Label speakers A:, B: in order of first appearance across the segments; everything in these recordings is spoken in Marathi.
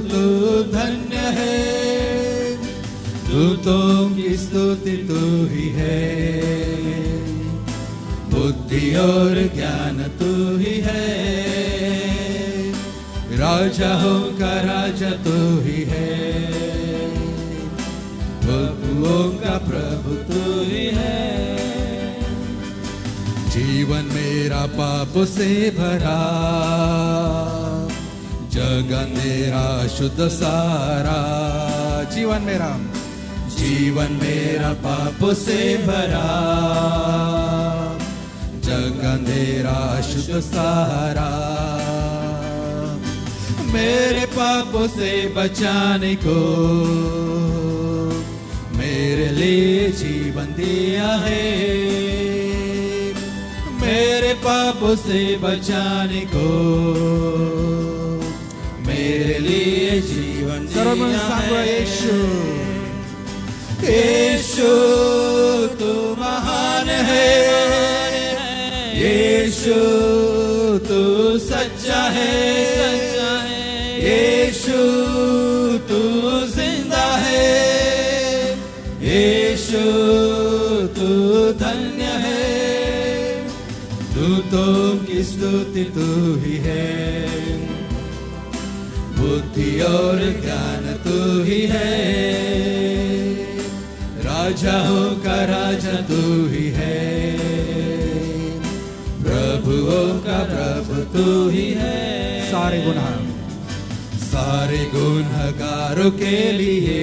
A: तू धन्य है, दूतों की स्तुति तू ही है, बुद्धि और ज्ञान तू ही है, राजाओं का राजा तू ही है, प्रभुओं का प्रभु तू ही है। जीवन मेरा पाप से भरा, जग अंधेरा शुद्ध सारा। जीवन मेरा पाप से भरा, जग अंधेरा शुद्ध सारा। मेरे पापों से बचाने को मेरे लिए जीवन दिया है, मेरे पापों से बचाने को मेरे लिए जीवन दिया है। यीशु तू महान है, यीशु तू सच्चा है, यीशु तू जिंदा है, यीशु तू धन्य है, दूतों की स्तुति तू ही है, बुद्धि और ज्ञान तू ही है, राजाओं का राजा तू ही है, प्रभुओं का प्रभु तू ही है। सारे गुनहगारों के लिए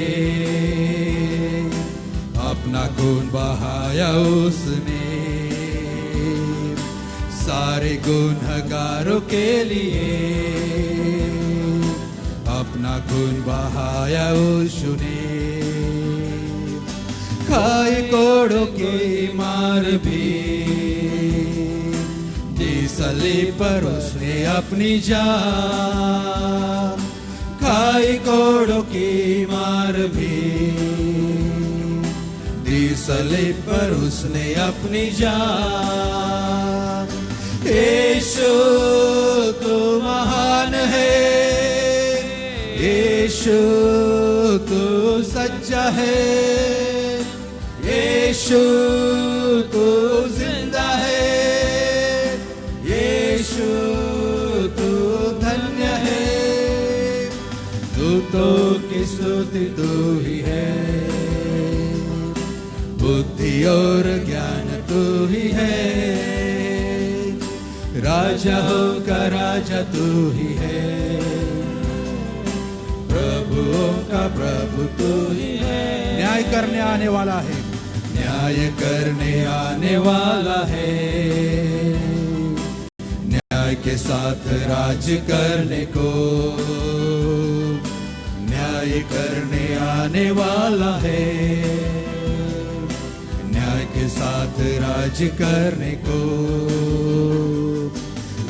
A: अपना खून बहाया उसने, सारे गुनहगारों के लिए अपना खून बहाया उसने। खाई कोड़ों की मार भी दी सलीब पर उसने अपनी जान, खाई कोड़ों की मार भी दी सलीब पर उसने अपनी जान। यीशु तू महान है, यीशु तू सच्चा है, यीशु तू जिंदा है, यीशु तू धन्य है, दूतों की स्तुति तू ही है, बुद्धि और ज्ञान तू ही है, राजाओं का राजा तू ही है, प्रभुओं का प्रभु तू ही है।
B: न्याय करने आने वाला है,
A: न्याय करने आने वाला है, न्याय के साथ राज करने को, न्याय करने आने वाला है, न्याय के साथ राज करने को,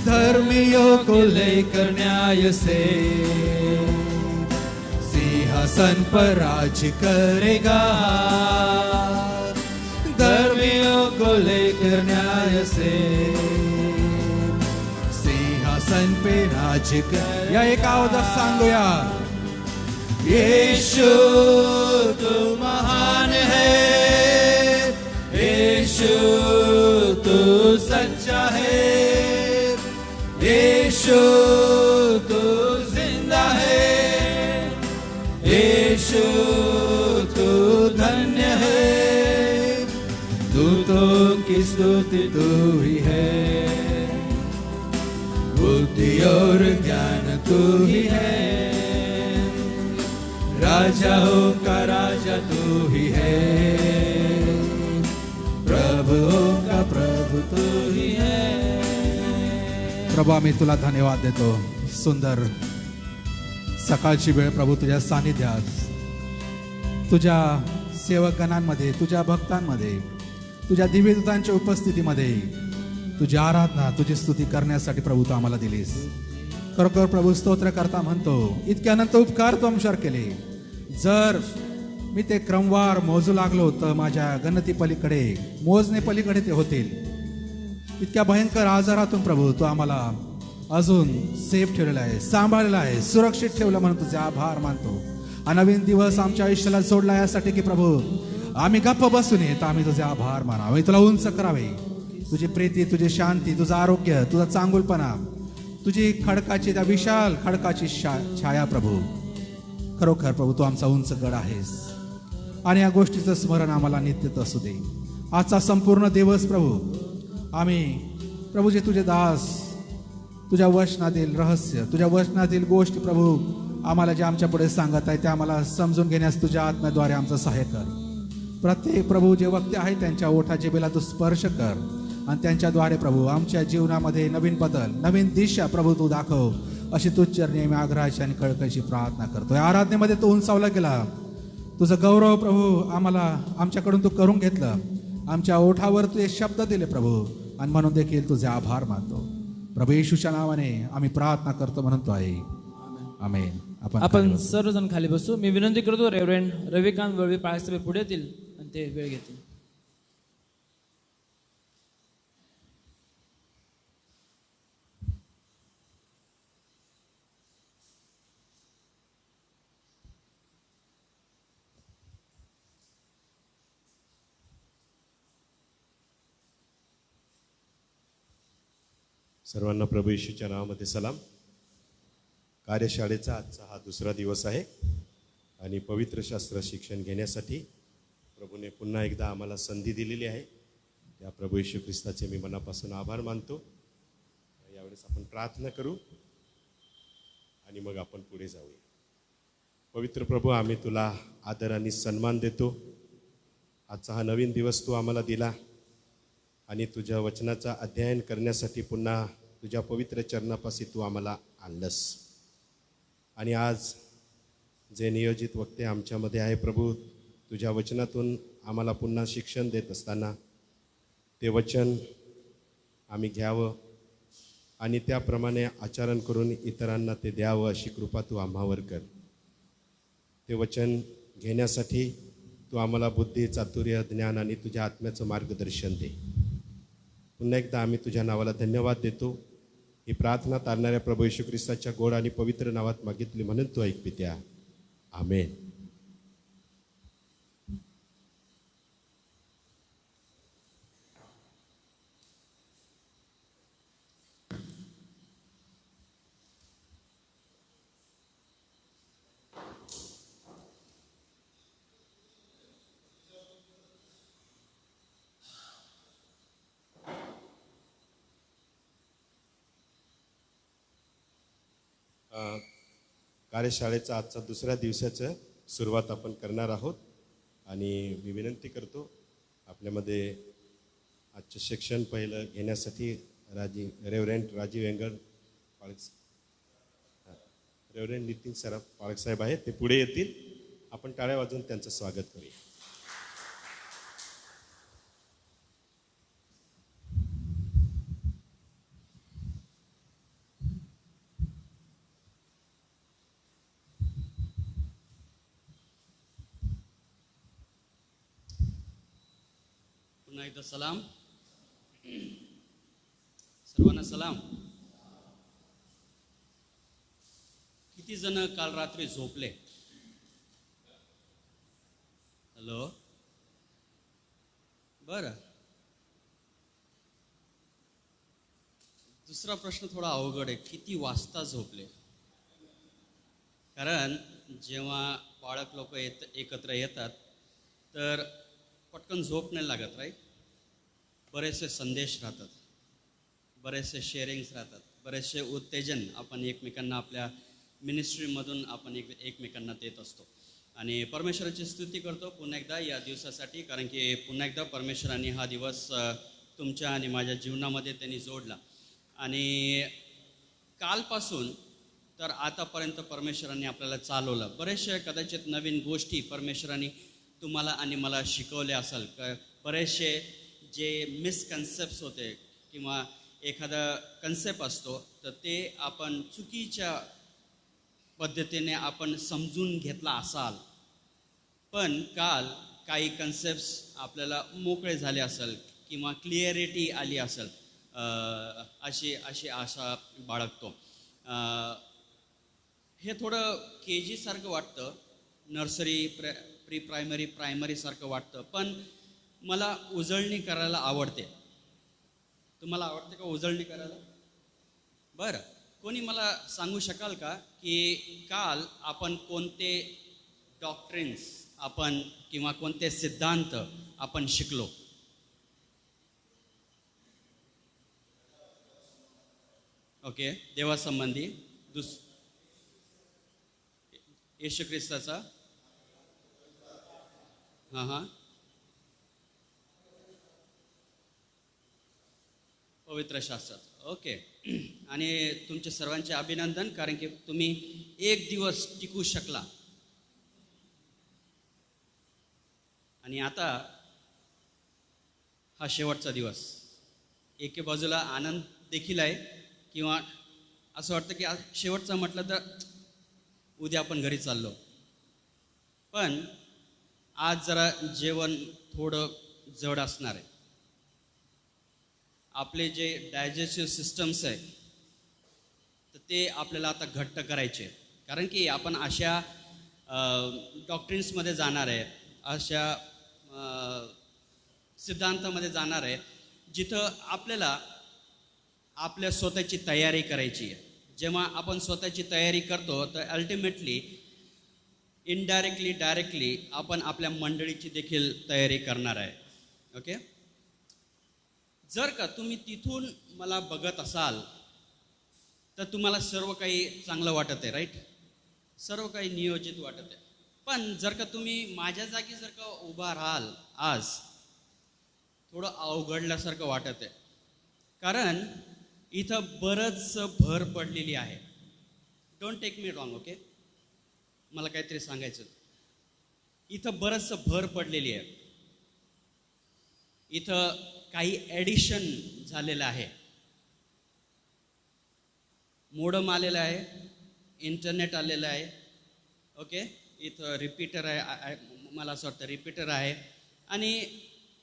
A: धर्मियों को लेकर न्याय से सिंहासन पर राज करेगा, धर्मियों को लेकर न्याय से सिंहासन पे राज कर।
B: या एक आवाजात सांगूया,
A: यीशु तू महान है, यीशु तू सच्चा है, यीशु तू जिंदा है, यीशु तू धन्य है, दूतों की स्तुति तू ही है, बुद्धि और ज्ञान तू ही है, राजाओं का राजा तू ही है, प्रभुओं का प्रभु तू ही है।
B: प्रभू आम्ही तुला धन्यवाद देतो। सुंदर सकाळची वेळ प्रभू तुझ्या सानिध्यात, तुझ्या सेवकगणांमध्ये, तुझ्या भक्तांमध्ये, तुझ्या दिव्यदूतांच्या उपस्थितीमध्ये तुझी आराधना, तुझी स्तुती करण्यासाठी प्रभू तू आम्हाला दिलीस। खरोखर प्रभू स्तोत्र करता म्हणतो, इतके अनंत उपकार तू आमच्यावर केले। जर मी ते क्रमवार मोजू लागलो तर माझ्या गणती पलीकडे, मोजणे पलीकडे ते होतील। इतक्या भयंकर आजारातून प्रभू तू आम्हाला अजून सेफ ठेवलेला आहे, सांभाळलेला आहे, सुरक्षित ठेवलं म्हणून तुझे आभार मानतो. हा नवीन दिवस आमच्या आयुष्याला जोडला यासाठी की प्रभू आम्ही गप्प बसून येत आम्ही तुझे आभार मानावे, तुला उंच करावे. तुझी प्रीती, तुझी शांती, तुझं आरोग्य, तुझा चांगुलपणा, तुझी खडकाची, त्या विशाल खडकाची छाया प्रभू, खरोखर प्रभू तू आमचा उंच गड आहेस. आणि या गोष्टीचं स्मरण आम्हाला नित्यत असू दे. आजचा संपूर्ण दिवस प्रभू आम्ही प्रभू जे तुझे दास तुझ्या वचनातील रहस्य, तुझ्या वचनातील गोष्टी प्रभू आम्हाला जे आमच्या पुढे सांगत आहे ते आम्हाला समजून घेण्यास तुझ्या आत्म्याद्वारे आमचं सहाय्य कर. प्रत्येक प्रभू जे वक्ते आहेत त्यांच्या ओठाचे बेला तू स्पर्श कर आणि त्यांच्याद्वारे प्रभू आमच्या जीवनामध्ये नवीन बदल, नवीन दिशा प्रभू तू दाखव, अशी तुझ चरणी मी आग्रहाची आणि कळकळीची प्रार्थना करतोय. आराधनेमध्ये तू उंचावला गेला, तुझं गौरव प्रभू आम्हाला आमच्याकडून तू करून घेतलं, आमच्या ओठावर तू शब्द दिले प्रभू, आणि म्हणून देखील तुझे आभार मानतो. प्रभू येशूच्या नावाने आम्ही प्रार्थना करतो म्हणतो आहे, आमेन.
C: आपण सर्वजण खाली बसू. मी विनंती करतो रेव्हरेंड रविकांत वळवी पाळसाहेब पुढे येतील आणि ते वेळ घेतील.
D: सर्वांना प्रभू येशूच्या नावामध्ये सलाम. कार्यशाळेचा आजचा हा दुसरा दिवस आहे आणि पवित्र शास्त्र शिक्षण घेण्यासाठी प्रभूने पुन्हा एकदा आम्हाला संधी दिलेली आहे. त्या प्रभू येशू ख्रिस्ताचे मी मनापासून आभार मानतो. यावेळेस आपण प्रार्थना करू आणि मग आपण पुढे जाऊया. पवित्र प्रभू, आम्ही तुला आदर आणि सन्मान देतो. आजचा हा नवीन दिवस तू आम्हाला दिला आणि तुझ्या वचनाचा अध्ययन करण्यासाठी पुन्हा तुझ्या पवित्र चरणापाशी तू आम्हाला आणलंस. आणि आज जे नियोजित वक्ते आमच्यामध्ये आहे प्रभू, तुझ्या वचनातून आम्हाला पुन्हा शिक्षण देत असताना ते वचन आम्ही घ्यावं आणि त्याप्रमाणे आचरण करून इतरांना ते द्यावं अशी कृपा तू आम्हावर कर. ते वचन घेण्यासाठी तू आम्हाला बुद्धी, चातुर्य, ज्ञान आणि तुझ्या आत्म्याचं मार्गदर्शन दे. पुन्हा एकदा आम्ही तुझ्या नावाला धन्यवाद देतो. ही प्रार्थना तारणाऱ्या प्रभू येशू ख्रिस्ताच्या गोड आणि पवित्र नावात मागितली म्हणून तू ऐक पित्या, आमेन. कार्यशाळेचा आजचा दुसऱ्या दिवसाचं सुरुवात आपण करणार आहोत आणि मी विनंती करतो आपल्यामध्ये आजचं शिक्षण पहिलं घेण्यासाठी रेव्हरेंड राजीव वेंगड रेव्हरेंड नितीन सराफ पाळकसाहेब आहेत, ते पुढे येतील. आपण टाळ्या वाजवून त्यांचं स्वागत करूया.
E: पुन्हा एकदा सलाम. सर्वांना सलाम. किती जण काल रात्री झोपले? हॅलो, बरं. दुसरा प्रश्न थोडा अवघड आहे, किती वाजता झोपले? कारण जेव्हा पाळक लोक एकत्र येतात तर पटकन झोप नाही लागत, राईट? बरेचसे संदेश राहतात, बरेचसे शेअरिंग्स राहतात, बरेचसे उत्तेजन आपण एकमेकांना आपल्या मिनिस्ट्रीमधून आपण एकमेकांना देत असतो. आणि परमेश्वराची स्तुती करतो पुन्हा एकदा या दिवसासाठी, कारण की पुन्हा एकदा परमेश्वराने हा दिवस तुमच्या आणि माझ्या जीवनामध्ये त्यांनी जोडला. आणि कालपासून तर आतापर्यंत परमेश्वराने आपल्याला चालवलं. बरेचसे कदाचित नवीन गोष्टी परमेश्वराने तुम्हाला आणि मला शिकवले असेल. बरेचसे जे मिसकन्सेप्ट्स होते किंवा एखादा कन्सेप्ट असतो तर ते आपण चुकीच्या पद्धतीने आपण समजून घेतला असाल, पण काल काही कन्सेप्ट्स आपल्याला मोकळे झाले असेल किंवा क्लिअरिटी आली असेल. अशी अशी आशा बाळगतो. हे थोडं के जीसारखं वाटतं, नर्सरी प्री प्रायमरीसारखं वाटतं, पण मला उजळणी करायला आवडते. तुम्हाला आवडते का उजळणी करायला? बरं, कोणी मला सांगू शकाल का की काल आपण कोणते डॉक्ट्रिन्स आपण किंवा कोणते सिद्धांत आपण शिकलो? ओके, देवासंबंधी, येशू ख्रिस्ताचा, हां पवित्र शास्त्रात. ओके, आणि तुमचे सर्वांचे अभिनंदन, कारण की तुम्ही एक दिवस टिकू शकला. आणि आता हा शेवटचा दिवस. एके बाजूला आनंद देखील आहे, किंवा असं वाटतं की आज शेवटचं म्हटलं तर उद्या आपण घरी चाललो. पण आज जरा जेवण थोडं जड असणार आहे. आपले जे डायजेस्टिव्ह सिस्टम्स आहे तर ते आपल्याला आता घट्ट करायचे, कारण की आपण अशा डॉक्ट्रिन्समध्ये जाणार आहे, अशा सिद्धांतामध्ये जाणार आहे जिथं आपल्याला आपल्या स्वतःची तयारी करायची आहे. जेव्हा आपण स्वतःची तयारी करतो तर अल्टिमेटली इनडायरेक्टली डायरेक्टली आपण आपल्या मंडळीची देखील तयारी करणार आहे. ओके, जर का तुम्ही तिथून मला बघत असाल तर तुम्हाला सर्व काही चांगलं वाटत आहे, राईट? सर्व काही नियोजित वाटत आहे. पण जर का तुम्ही माझ्या जागी जर का उभा राहाल आज, थोडं अवघडल्यासारखं वाटत आहे, कारण इथं बरंच भर पडलेली आहे. Don't take me wrong, okay? मला काहीतरी सांगायचं. इथं बरंच भर पडलेली आहे. इथं काही ॲडिशन झालेलं आहे. मोडम आलेलं आहे, इंटरनेट आलेलं आहे. ओके, इथं रिपीटर आहे, मला असं वाटतं रिपीटर आहे, आणि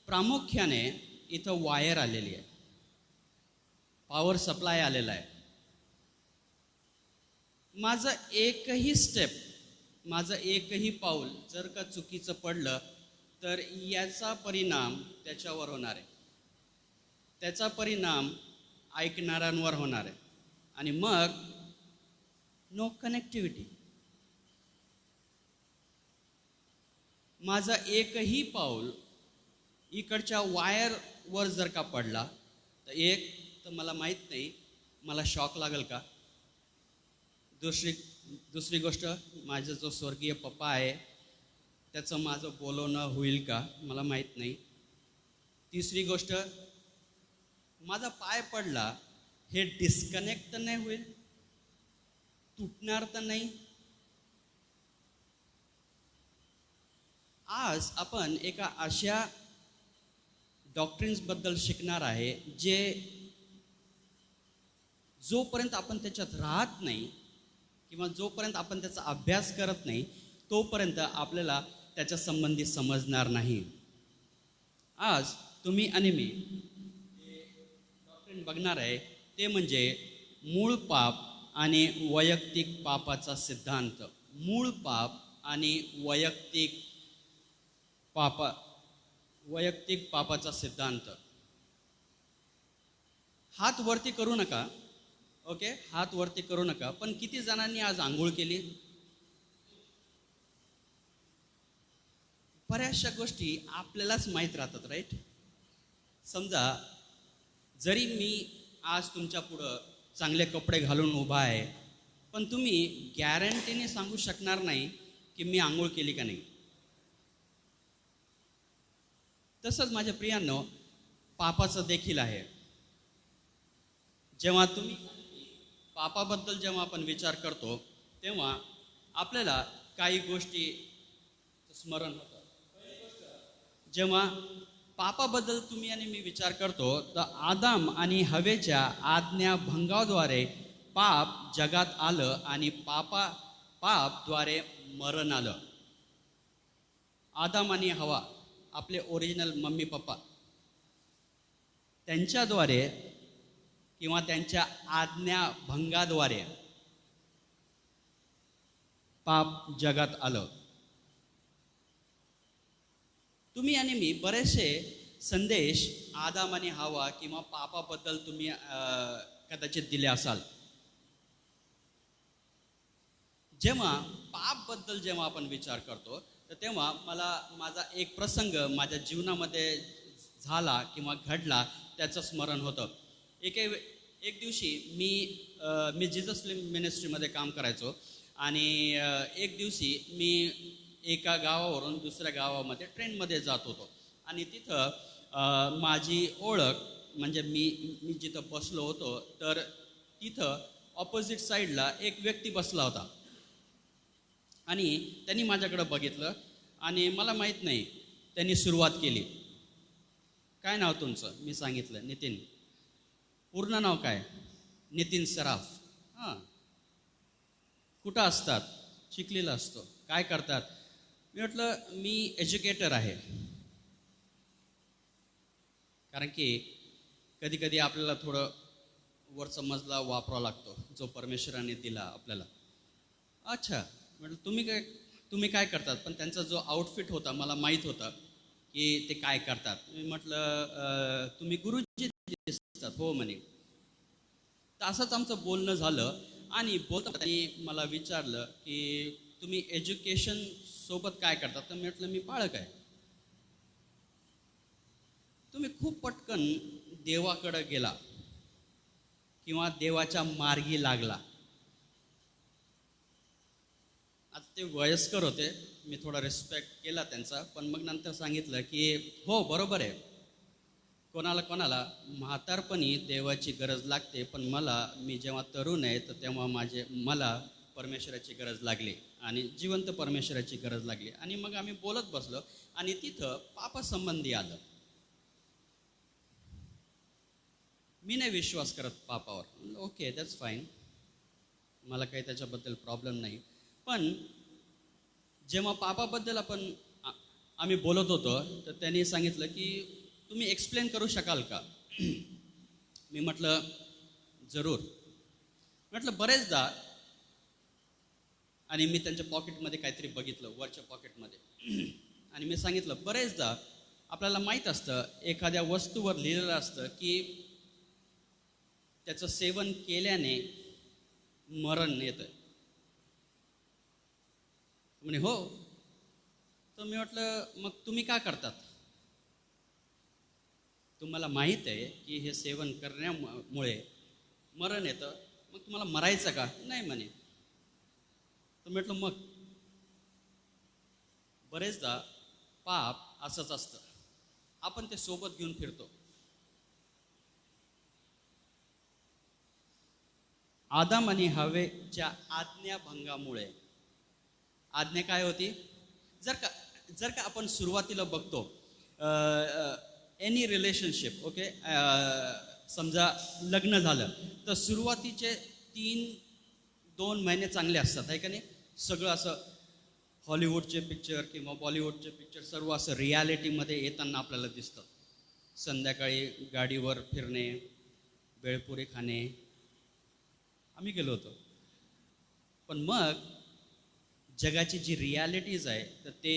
E: प्रामुख्याने इथं वायर आलेली आहे, पॉवर सप्लाय आलेला आहे. माझं एकही स्टेप, माझं एकही पाऊल जर का चुकीचं पडलं तर याचा परिणाम त्याच्यावर होणार आहे, त्याचा परिणाम ऐकणाऱ्यांवर होणार आहे, आणि मग नो कनेक्टिव्हिटी. माझा एकही पाऊल इकडच्या वायरवर जर का पडला तर एक तर मला माहीत नाही मला शॉक लागेल का. दुसरी गोष्ट, माझा जो स्वर्गीय पप्पा आहे त्याचं माझं बोलवणं होईल का मला माहीत नाही. तिसरी गोष्ट, माझा पाय पडला हे डिस्कनेक्ट तर नाही होईल, तुटणार तर नाही. आज आपण एका अशा डॉक्ट्रिन्सबद्दल शिकणार आहे जे जोपर्यंत आपण त्याच्यात राहत नाही किंवा जोपर्यंत आपण त्याचा अभ्यास करत नाही तोपर्यंत आपल्याला त्याच्या संबंधी समजणार नाही. आज तुम्ही आणि मी डॉक्ट्रिन बघणार आहे ते म्हणजे मूळ पाप आणि वैयक्तिक पापाचा सिद्धांत. मूळ पाप आणि वैयक्तिक पापाचा सिद्धांत. हात वरती करू नका, ओके? हात वरती करू नका. पण किती जणांनी आज आंघोळ केली? बऱ्याचशा गोष्टी आपल्यालाच माहीत राहतात, राईट? समजा जरी मी आज तुमच्या पुढं चांगले कपडे घालून उभा आहे, पण तुम्ही गॅरंटीने सांगू शकणार नाही की मी आंघोळ केली का नाही. तसंच माझ्या प्रियांनो पापाचं देखील आहे. जेव्हा तुम्ही पापाबद्दल जेव्हा आपण विचार करतो तेव्हा आपल्याला काही गोष्टी स्मरण होतं. जेव्हा पापाबद्दल तुम्ही आणि मी विचार करतो तर आदाम आणि हवेच्या आज्ञाभंगाद्वारे पाप जगात आलं आणि पापद्वारे मरण आलं. आदाम आणि हवा, आपले ओरिजिनल मम्मी पप्पा, त्यांच्याद्वारे किंवा त्यांच्या आज्ञाभंगाद्वारे पाप जगात आलं. तुम्ही आणि मी बरेचसे संदेश आदाम आणि हवा किंवा पापाबद्दल तुम्ही कदाचित दिले असाल. जेव्हा पापबद्दल जेव्हा आपण विचार करतो तर तेव्हा मला माझा एक प्रसंग माझ्या जीवनामध्ये झाला किंवा घडला त्याचं स्मरण होतं. एक दिवशी मी जीसस मिनिस्ट्रीमध्ये काम करायचो आणि एक दिवशी मी एका गावावरून दुसऱ्या गावामध्ये ट्रेनमध्ये जात होतो आणि तिथं माझी ओळख म्हणजे मी जिथं बसलो होतो तर तिथं ऑपोजिट साईडला एक व्यक्ती बसला होता आणि त्यांनी माझ्याकडं बघितलं आणि मला माहीत नाही त्यांनी सुरुवात केली. काय नाव तुमचं? मी सांगितलं नितीन. पूर्ण नाव काय? नितीन सराफ. हां. कुठं असतात? चिखलीला असतो. काय करतात? मी म्हटलं मी एज्युकेटर आहे. कारण की कधी कधी आपल्याला थोडं वरचा मजला वापरावा लागतो जो परमेश्वराने दिला आपल्याला. अच्छा म्हटलं तुम्ही काय करतात? पण त्यांचा जो आउटफिट होता मला माहीत होता की ते काय करतात. मी म्हटलं तुम्ही गुरुजी दिसतात. हो म्हणे. तर असंच आमचं बोलणं झालं आणि बोलताना त्यांनी मला विचारलं की तुम्ही एज्युकेशन सोबत काय करतात? तर म्हटलं मी पाळक आहे. तुम्ही खूप पटकन देवाकडं गेला किंवा देवाच्या मार्गी लागला. आता ते वयस्कर होते, मी थोडा रिस्पेक्ट केला त्यांचा, पण मग नंतर सांगितलं की हो बरोबर आहे, कोणाला म्हातारपणी देवाची गरज लागते, पण मी जेव्हा तरुण आहे तर तेव्हा मला परमेश्वराची गरज लागली आणि जिवंत परमेश्वराची गरज लागली. आणि मग आम्ही बोलत बसलो आणि तिथं पापासंबंधी आलं. मी नाही विश्वास करत पापावर. ओके दॅट्स फाईन, मला काही त्याच्याबद्दल प्रॉब्लेम नाही. पण जेव्हा पापाबद्दल आम्ही बोलत होतो तर त्यांनी सांगितलं की तुम्ही एक्सप्लेन करू शकाल का? मी म्हटलं जरूर. म्हटलं बरेचदा, आणि मी त्यांच्या पॉकेटमध्ये काहीतरी बघितलं वरच्या पॉकेटमध्ये आणि मी सांगितलं बरेचदा आपल्याला माहीत असतं एखाद्या वस्तूवर लिहिलेलं असतं की त्याचं सेवन केल्याने मरण येतं. म्हणे हो. तर मी म्हटलं मग तुम्ही का करतात? तुम्हाला माहीत आहे की हे सेवन करण्यामुळे मरण येतं, मग तुम्हाला मरायचं का? नाही म्हणे. तर म्हटलं मग बरेचदा पाप असंच असतं, आपण ते सोबत घेऊन फिरतो. आदाम आणि हवेच्या आज्ञाभंगामुळे, आज्ञा काय होती? जर का आपण सुरुवातीला बघतो एनी रिलेशनशिप, ओके, समजा लग्न झालं तर सुरुवातीचे 2 महिने चांगले असतात, आहे का नाही? सगळं असं हॉलिवूडचे पिक्चर किंवा बॉलिवूडचे पिक्चर सर्व असं रियालिटीमध्ये येताना आपल्याला दिसतं. संध्याकाळी गाडीवर फिरणे, बेळपुरी खाणे. आम्ही गेलो होतो. पण मग जगाची जी रियालिटीज आहे तर ते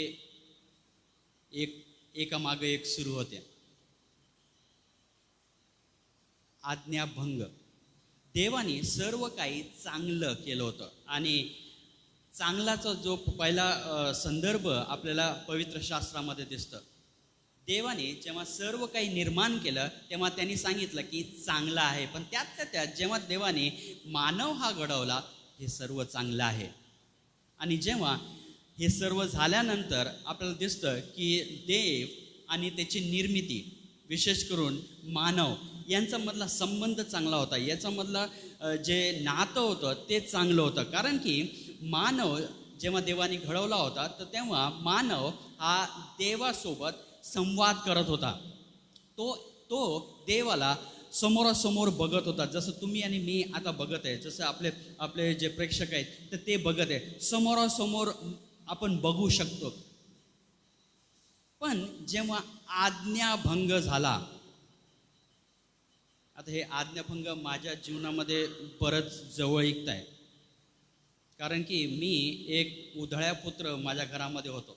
E: एकामागे एक सुरू होते. आज्ञाभंग. देवाने सर्व काही चांगलं केलं होतं आणि चांगलाचा जो पहिला संदर्भ आपल्याला पवित्र शास्त्रामध्ये दिसतं. देवाने जेव्हा सर्व काही निर्माण केलं तेव्हा त्यांनी सांगितलं की चांगलं आहे. पण त्यात जेव्हा देवाने मानव हा घडवला हे सर्व चांगलं आहे. आणि जेव्हा हे सर्व झाल्यानंतर आपल्याला दिसतं की देव आणि त्याची निर्मिती, विशेष करून मानव यांच्यामधला संबंध चांगला होता. याच्यामधलं जे नातं होतं ते चांगलं होतं. कारण की मानव जेव्हा देवाने घडवला होता तर तेव्हा मानव हा देवासोबत संवाद करत होता. तो देवाला समोरासमोर बघत होता, जसं तुम्ही आणि मी आता बघत आहे, जसं आपले जे प्रेक्षक आहेत तर ते बघत आहे. समोरासमोर आपण बघू शकतो. पण जेव्हा आज्ञाभंग झाला, आता हे आज्ञाभंग माझ्या जीवनामध्ये बरंच जवळीक आहे, कारण की मी एक उधळ्या पुत्र माझ्या घरामध्ये होतो.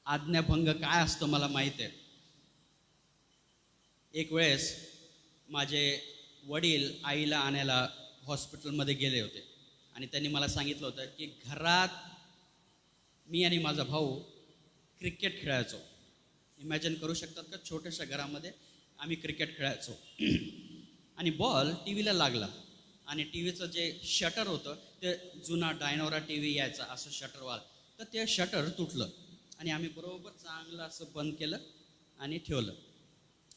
E: आज्ञाभंग काय असतं मला माहीत आहे. एक वेळेस माझे वडील आईला आणायला हॉस्पिटलमध्ये गेले होते आणि त्यांनी मला सांगितलं होतं की घरात मी आणि माझा भाऊ क्रिकेट खेळायचो. इमॅजिन करू शकतात का, छोट्याशा घरामध्ये आम्ही क्रिकेट खेळायचो आणि बॉल टी व्हीला लागला आणि टी व्हीचं जे शटर होतं ते जुना डायनोरा टी व्ही यायचा असं शटर वाल, तर ते शटर तुटलं आणि आम्ही बरोबर चांगलं असं बंद केलं आणि ठेवलं.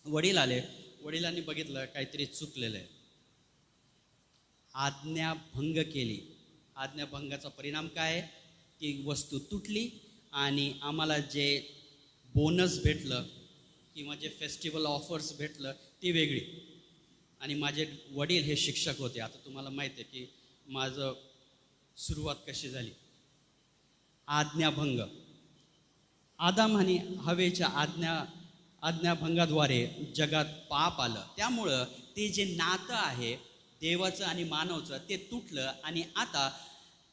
E: वडील आले, वडिलांनी बघितलं काहीतरी चुकलेलं आहे, आज्ञाभंग केली. आज्ञाभंगाचा परिणाम काय आहे? ती वस्तू तुटली आणि आम्हाला जे बोनस भेटलं किंवा जे फेस्टिवल ऑफर्स भेटलं ती वेगळी. आणि माझे वडील हे शिक्षक होते. आता तुम्हाला माहिती आहे की माझं सुरुवात कशी झाली. आज्ञाभंग, आदाम आणि हवेच्या आज्ञाभंगाद्वारे जगात पाप आलं. त्यामुळं ते जे नातं आहे देवाचं आणि मानवाचं ते तुटलं आणि आता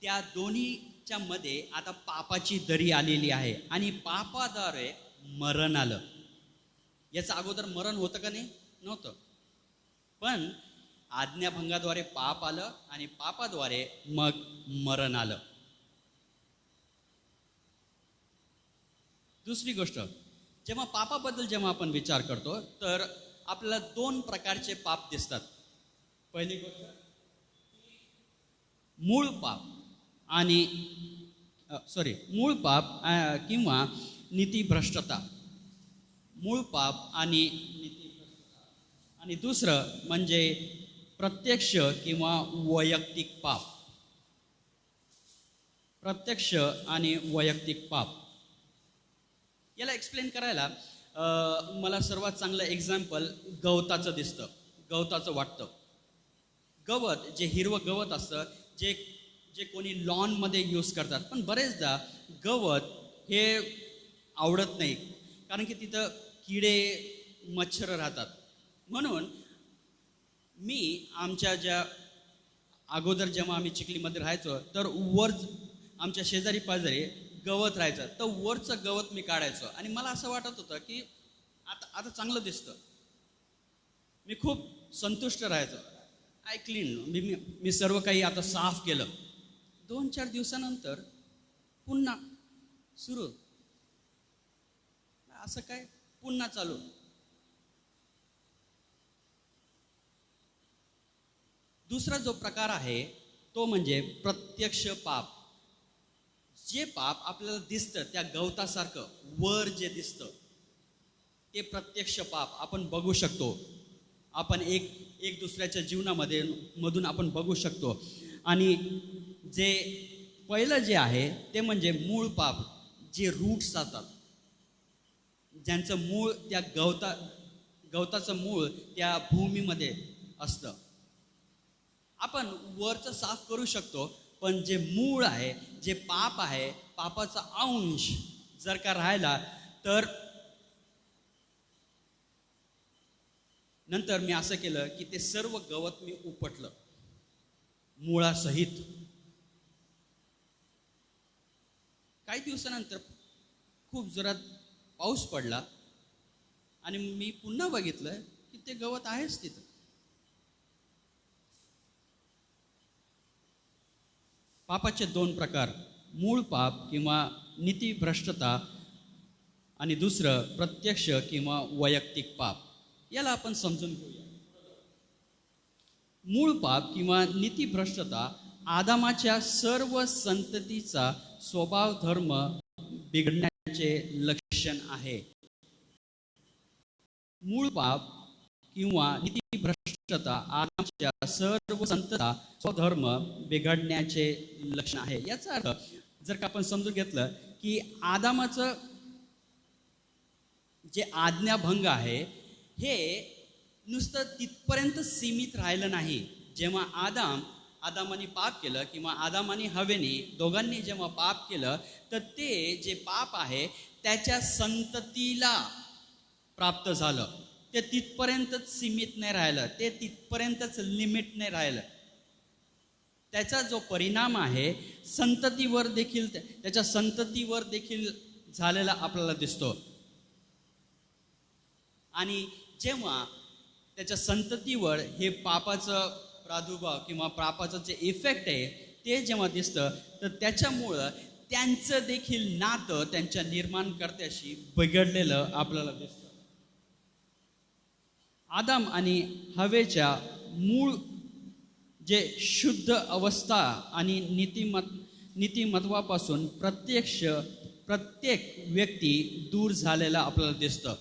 E: त्या दोन्हीच्या मध्ये आता पापाची दरी आलेली आहे आणि पापाद्वारे मरण आलं. याचं अगोदर मरण होतं का नाही? नव्हतं. पण आज्ञाभंगाद्वारे पाप आलं आणि पापाद्वारे मग मरण आलं. दुसरी गोष्ट, जेव्हा पापाबद्दल जेव्हा आपण विचार करतो तर आपल्याला दोन प्रकारचे पाप दिसतात. पहिली गोष्ट मूळ पाप आणि मूळ पाप किंवा नीतिभ्रष्टता. मूळ पाप आणि नीतिभ्रष्टता. आणि दुसरं म्हणजे प्रत्यक्ष किंवा वैयक्तिक पाप. प्रत्यक्ष आणि वैयक्तिक पाप याला एक्सप्लेन करायला मला सर्वात चांगलं एक्झाम्पल गवताचं दिसतं, गवताचं वाटतं. गवत जे हिरवं गवत असतं जे कोणी लॉनमध्ये यूज करतात, पण बरेचदा गवत हे आवडत नाही कारण की तिथं किडे मच्छर राहतात. म्हणून मी आमच्या ज्या अगोदर जेव्हा आम्ही चिखलीमध्ये राहायचो तर वर आमच्या शेजारी पाजारी गवत राहायचं, तर वरचं गवत मी काढायचो आणि मला असं वाटत होतं की आता चांगलं दिसतं. मी खूप संतुष्ट राहायचो. आय क्लीन, मी सर्व काही आता साफ केलं. 2-4 दिवसानंतर पुन्हा सुरू, असं काय पुन्हा चालू. दुसरा जो प्रकार आहे तो म्हणजे प्रत्यक्ष पाप. जे पाप आपल्याला दिसतं त्या गवतासारखं वर जे दिसतं ते प्रत्यक्ष पाप आपण बघू शकतो. आपण एक दुसऱ्याच्या जीवनामध्ये मधून आपण बघू शकतो. आणि जे पहिलं जे आहे ते म्हणजे मूळ पाप, जे रूट्स जातात, ज्यांचं मूळ त्या गवताचं मूळ त्या भूमीमध्ये असतं. आपण वरचं साफ करू शकतो, पण जे मूळ आहे, जे पाप आहे, पापाचा अंश जर का राहिला तर नंतर मी असं केलं की ते सर्व गवत मी उपटलं मुळासहित. काही दिवसानंतर खूप जोरात पाऊस पडला आणि मी पुन्हा बघितलं की ते गवत आहेच तिथं. पापाचे दोन प्रकार, मूळ पाप किंवा नीतिभ्रष्टता आणि दुसरं प्रत्यक्ष किंवा वैयक्तिक पाप. याला आपण समजून घेऊया. मूळ पाप किंवा नीतिभ्रष्टता आदामाच्या सर्व संततीचा स्वभाव धर्म बिघडण्याचे लक्षण आहे. मूळ पाप किंवा नीतिभ्रष्टता आदामाच्या सर्व संततीचा स्वधर्म बिघडण्याचे लक्षण आहे. याचा अर्थ जर का आपण समजून घेतलं की आदामाचं जे आज्ञाभंग आहे हे नुसतं तिथपर्यंत सीमित राहिलं नाही. जेव्हा आदामाने पाप केलं किंवा आदामाने हवेने दोघांनी जेव्हा पाप केलं तर ते जे पाप आहे त्याच्या संततीला प्राप्त झालं. ते तिथपर्यंतच सीमित नाही राहिलं, ते तिथपर्यंतच लिमिट नाही राहिलं. त्याचा जो परिणाम आहे संततीवर देखील, त्याच्या संततीवर देखील झालेला आपल्याला दिसतो. आणि जेव्हा त्याच्या संततीवर हे पापाचं प्रादुर्भाव किंवा पापाचं जे इफेक्ट आहे ते जेव्हा दिसतं, तर त्याच्यामुळं त्यांचं देखील नातं त्यांच्या निर्माणकर्त्याशी बिघडलेलं आपल्याला दिसतं. आदम आणि हवेच्या मूळ जे शुद्ध अवस्था आणि नीतिमत्वापासून प्रत्येक व्यक्ती दूर झालेला आपल्याला दिसतं.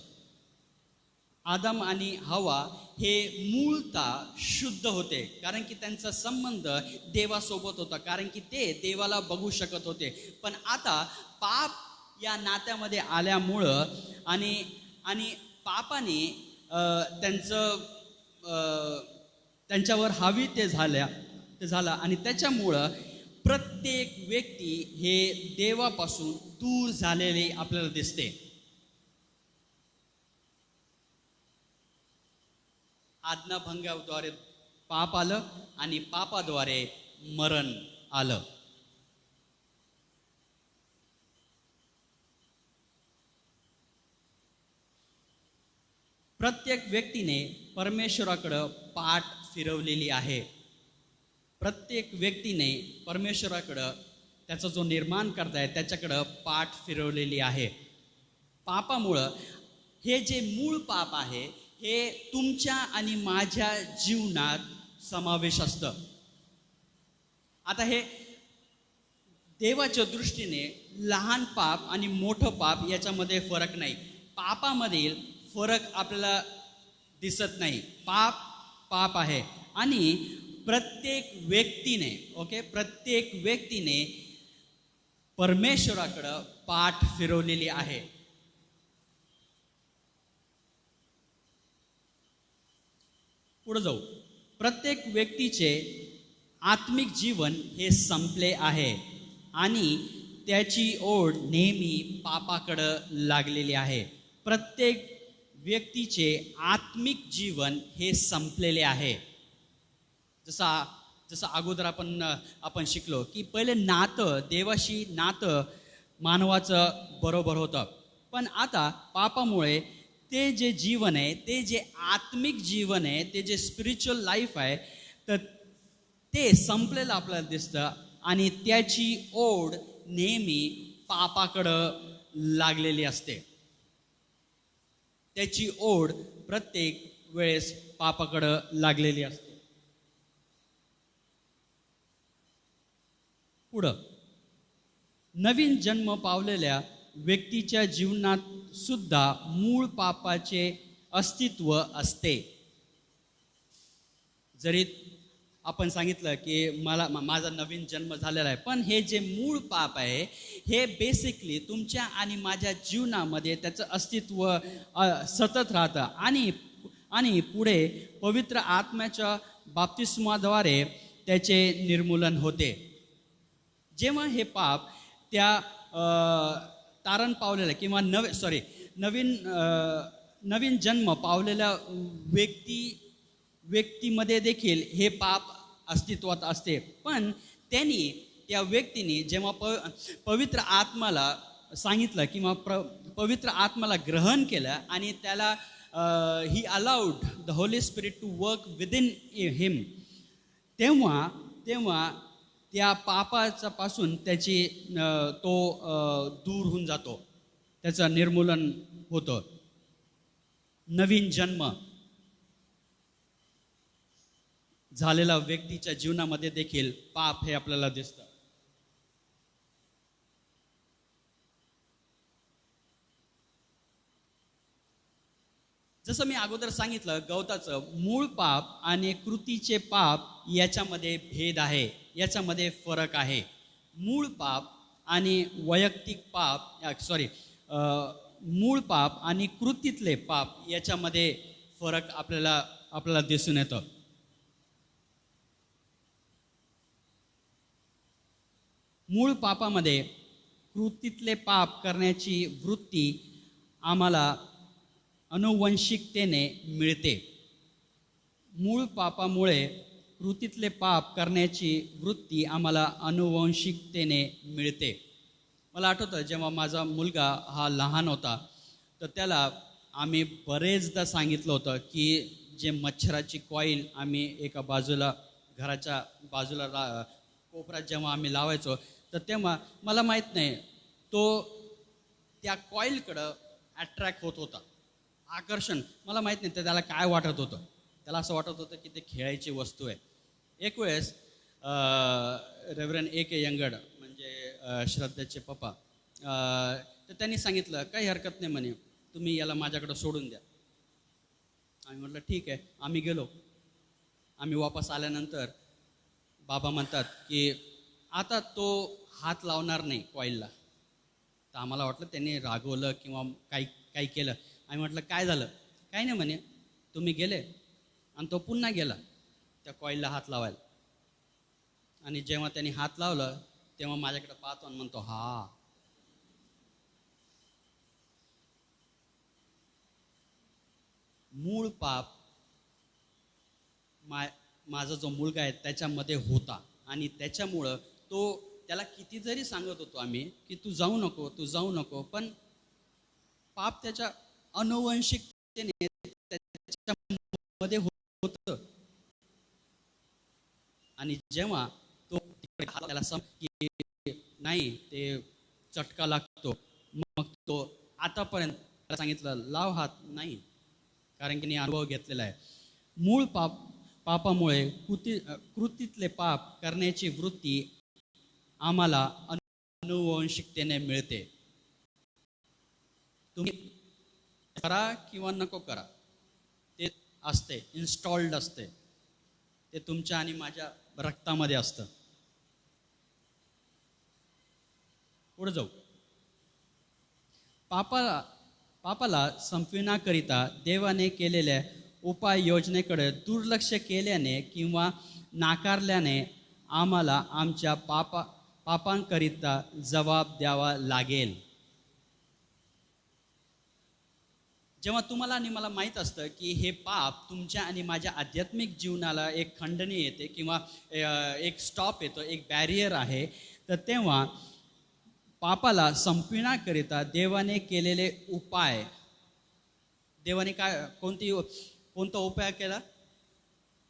E: आदम आणि हवा हे मूळतः शुद्ध होते, कारण की त्यांचा संबंध देवासोबत होता, कारण की ते देवाला बघू शकत होते. पण आता पाप या नात्यामध्ये आल्यामुळं आणि पापाने त्यांच्यावर हावी ते झाला आणि त्याच्यामुळं प्रत्येक व्यक्ती हे देवापासून दूर झालेले आपल्याला दिसते. आज्ञाभंगाद्वारे पाप आलं आणि पापाद्वारे मरण आलं. प्रत्येक व्यक्तीने परमेश्वराकडं पाठ फिरवलेली आहे. प्रत्येक व्यक्तीने परमेश्वराकडं त्याचा जो निर्माण करताय त्याच्याकडं पाठ फिरवलेली आहे. पापामुळं हे जे मूळ पाप आहे हे तुमच्या आणि माझ्या जीवनात समावेश असतं. आता हे देवाच्या दृष्टीने लहान पाप आणि मोठं पाप याच्यामध्ये फरक नाही. पापामधील फरक आपल्याला दिसत नाही. पाप आहे आणि प्रत्येक व्यक्तीने परमेश्वराकडं पाठ फिरवलेली आहे. पुढे जाऊ. प्रत्येक व्यक्तीचे आत्मिक जीवन हे संपले आहे आणि त्याची ओढ नेहमी पापाकडं लागलेली आहे. प्रत्येक व्यक्तीचे आत्मिक जीवन हे संपलेले आहे. जसं अगोदर आपण शिकलो की पहिले देवाशी नातं मानवाचं बरोबर होतं, पण आता पापामुळे ते जे जीवन आहे, ते जे आत्मिक जीवन आहे, ते जे स्पिरिच्युअल लाईफ आहे, तर ते संपलेलं आपल्याला दिसतं आणि त्याची ओढ नेहमी पापाकडं लागलेली असते. त्याची ओढ प्रत्येक वेळेस पापाकडं लागलेली असते. पुढं नवीन जन्म पावलेल्या व्यक्तीच्या जीवनात सुद्धा मूळ पापाचे अस्तित्व असते. जरी आपण सांगितलं की माझा नवीन जन्म झालेला आहे, पण हे जे मूळ पाप आहे हे बेसिकली तुमच्या आणि माझ्या जीवनामध्ये त्याचं अस्तित्व सतत राहतं आणि पुढे पवित्र आत्म्याच्या बाप्तिस्माद्वारे त्याचे निर्मूलन होते. जेव्हा हे पाप त्या तारण पावलेल्या किंवा नवीन जन्म पावलेल्या व्यक्तीमध्ये देखील हे पाप अस्तित्वात असते, पण त्या व्यक्तीने जेव्हा पवित्र आत्म्याला सांगितलं किंवा पवित्र आत्म्याला ग्रहण केलं आणि त्याला ही allowed the Holy Spirit to work within him, तेव्हा त्या पापाच्या पासून तो दूर होऊन जातो, त्याचं निर्मूलन होतं. नवीन जन्म झालेला व्यक्तीच्या जीवनामध्ये देखील पाप हे आपल्याला दिसतं. जसं मी अगोदर सांगितलं, गवताचं मूळ पाप आणि कृतीचे पाप याच्यामध्ये भेद आहे, याच्यामध्ये फरक आहे. मूळ पाप आणि वैयक्तिक मूळ पाप आणि कृतीतले पाप याच्यामध्ये फरक आपल्याला दिसून येतं. मूळ पापामध्ये कृतीतले पाप करण्याची वृत्ती आम्हाला अनुवंशिकतेने मिळते. मूळ पापामुळे कृतीतले पाप करण्याची वृत्ती आम्हाला अनुवंशिकतेने मिळते. मला आठवतं जेव्हा माझा मुलगा हा लहान होता तर त्याला आम्ही बरेचदा सांगितलं होतं की जे मच्छराची कॉईल आम्ही एका बाजूला घराच्या बाजूला कोपऱ्यात जेव्हा आम्ही लावायचो तर तेव्हा मला माहीत नाही तो त्या कॉईलकडं अट्रॅक्ट होत होता. आकर्षण मला माहीत नाही त्याला काय वाटत होतं. त्याला असं वाटत होतं की ते खेळायची वस्तू आहे. एक वेळेस रेव्हरंड A.K. यंगड म्हणजे श्रद्धेचे पप्पा तर त्यांनी सांगितलं काही हरकत नाही म्हणे, तुम्ही याला माझ्याकडं सोडून द्या. आम्ही म्हटलं ठीक आहे. आम्ही गेलो. आम्ही वापस आल्यानंतर बाबा म्हणतात की आता तो हात लावणार नाही कॉईलला. तर आम्हाला वाटलं त्यांनी रागवलं किंवा काही केलं. आम्ही म्हटलं काय झालं. काही नाही म्हणे, तुम्ही गेले आणि तो पुन्हा गेला त्या कॉईलला हात लावायला. आणि जेव्हा त्यांनी हात लावलं तेव्हा माझ्याकडे पाहतो आणि म्हणतो हा. मूळ पाप माझा जो मुलगा आहे त्याच्यामध्ये होता आणि त्याच्यामुळं त्याला किती जरी सांगत होतो आम्ही की तू जाऊ नको, पण पाप त्याच्या अनुवंशिकतेने त्याच्यामध्ये होतं. आणि जेव्हा तो त्याला की नाही ते चटका लागतो मग तो आतापर्यंत सांगितलं लाव हात नाही, कारण की मी अनुभव घेतलेला आहे. मूळ पापामुळे कृतीतले पाप करण्याची वृत्ती आम्हाला अनुवंशिकतेने मिळते. तुम्ही करा किंवा नको करा ते असते, इन्स्टॉल्ड असते. ते तुमच्या आणि माझ्या रक्तामध्ये असतं. पुढे जाऊ. पापाला संपविण्याकरिता देवाने केलेल्या उपाययोजनेकडे दुर्लक्ष केल्याने किंवा नाकारल्याने आम्हाला आमच्या पापांकरिता जबाब द्यावा लागेल. जेव्हा तुम्हाला आणि मला माहीत असतं की हे पाप तुमच्या आणि माझ्या आध्यात्मिक जीवनाला एक खंडणी येते किंवा एक स्टॉप येतो, एक बॅरियर आहे, तर तेव्हा पापाला संपविण्याकरिता देवाने केलेले उपाय, देवाने कोणता उपाय केला.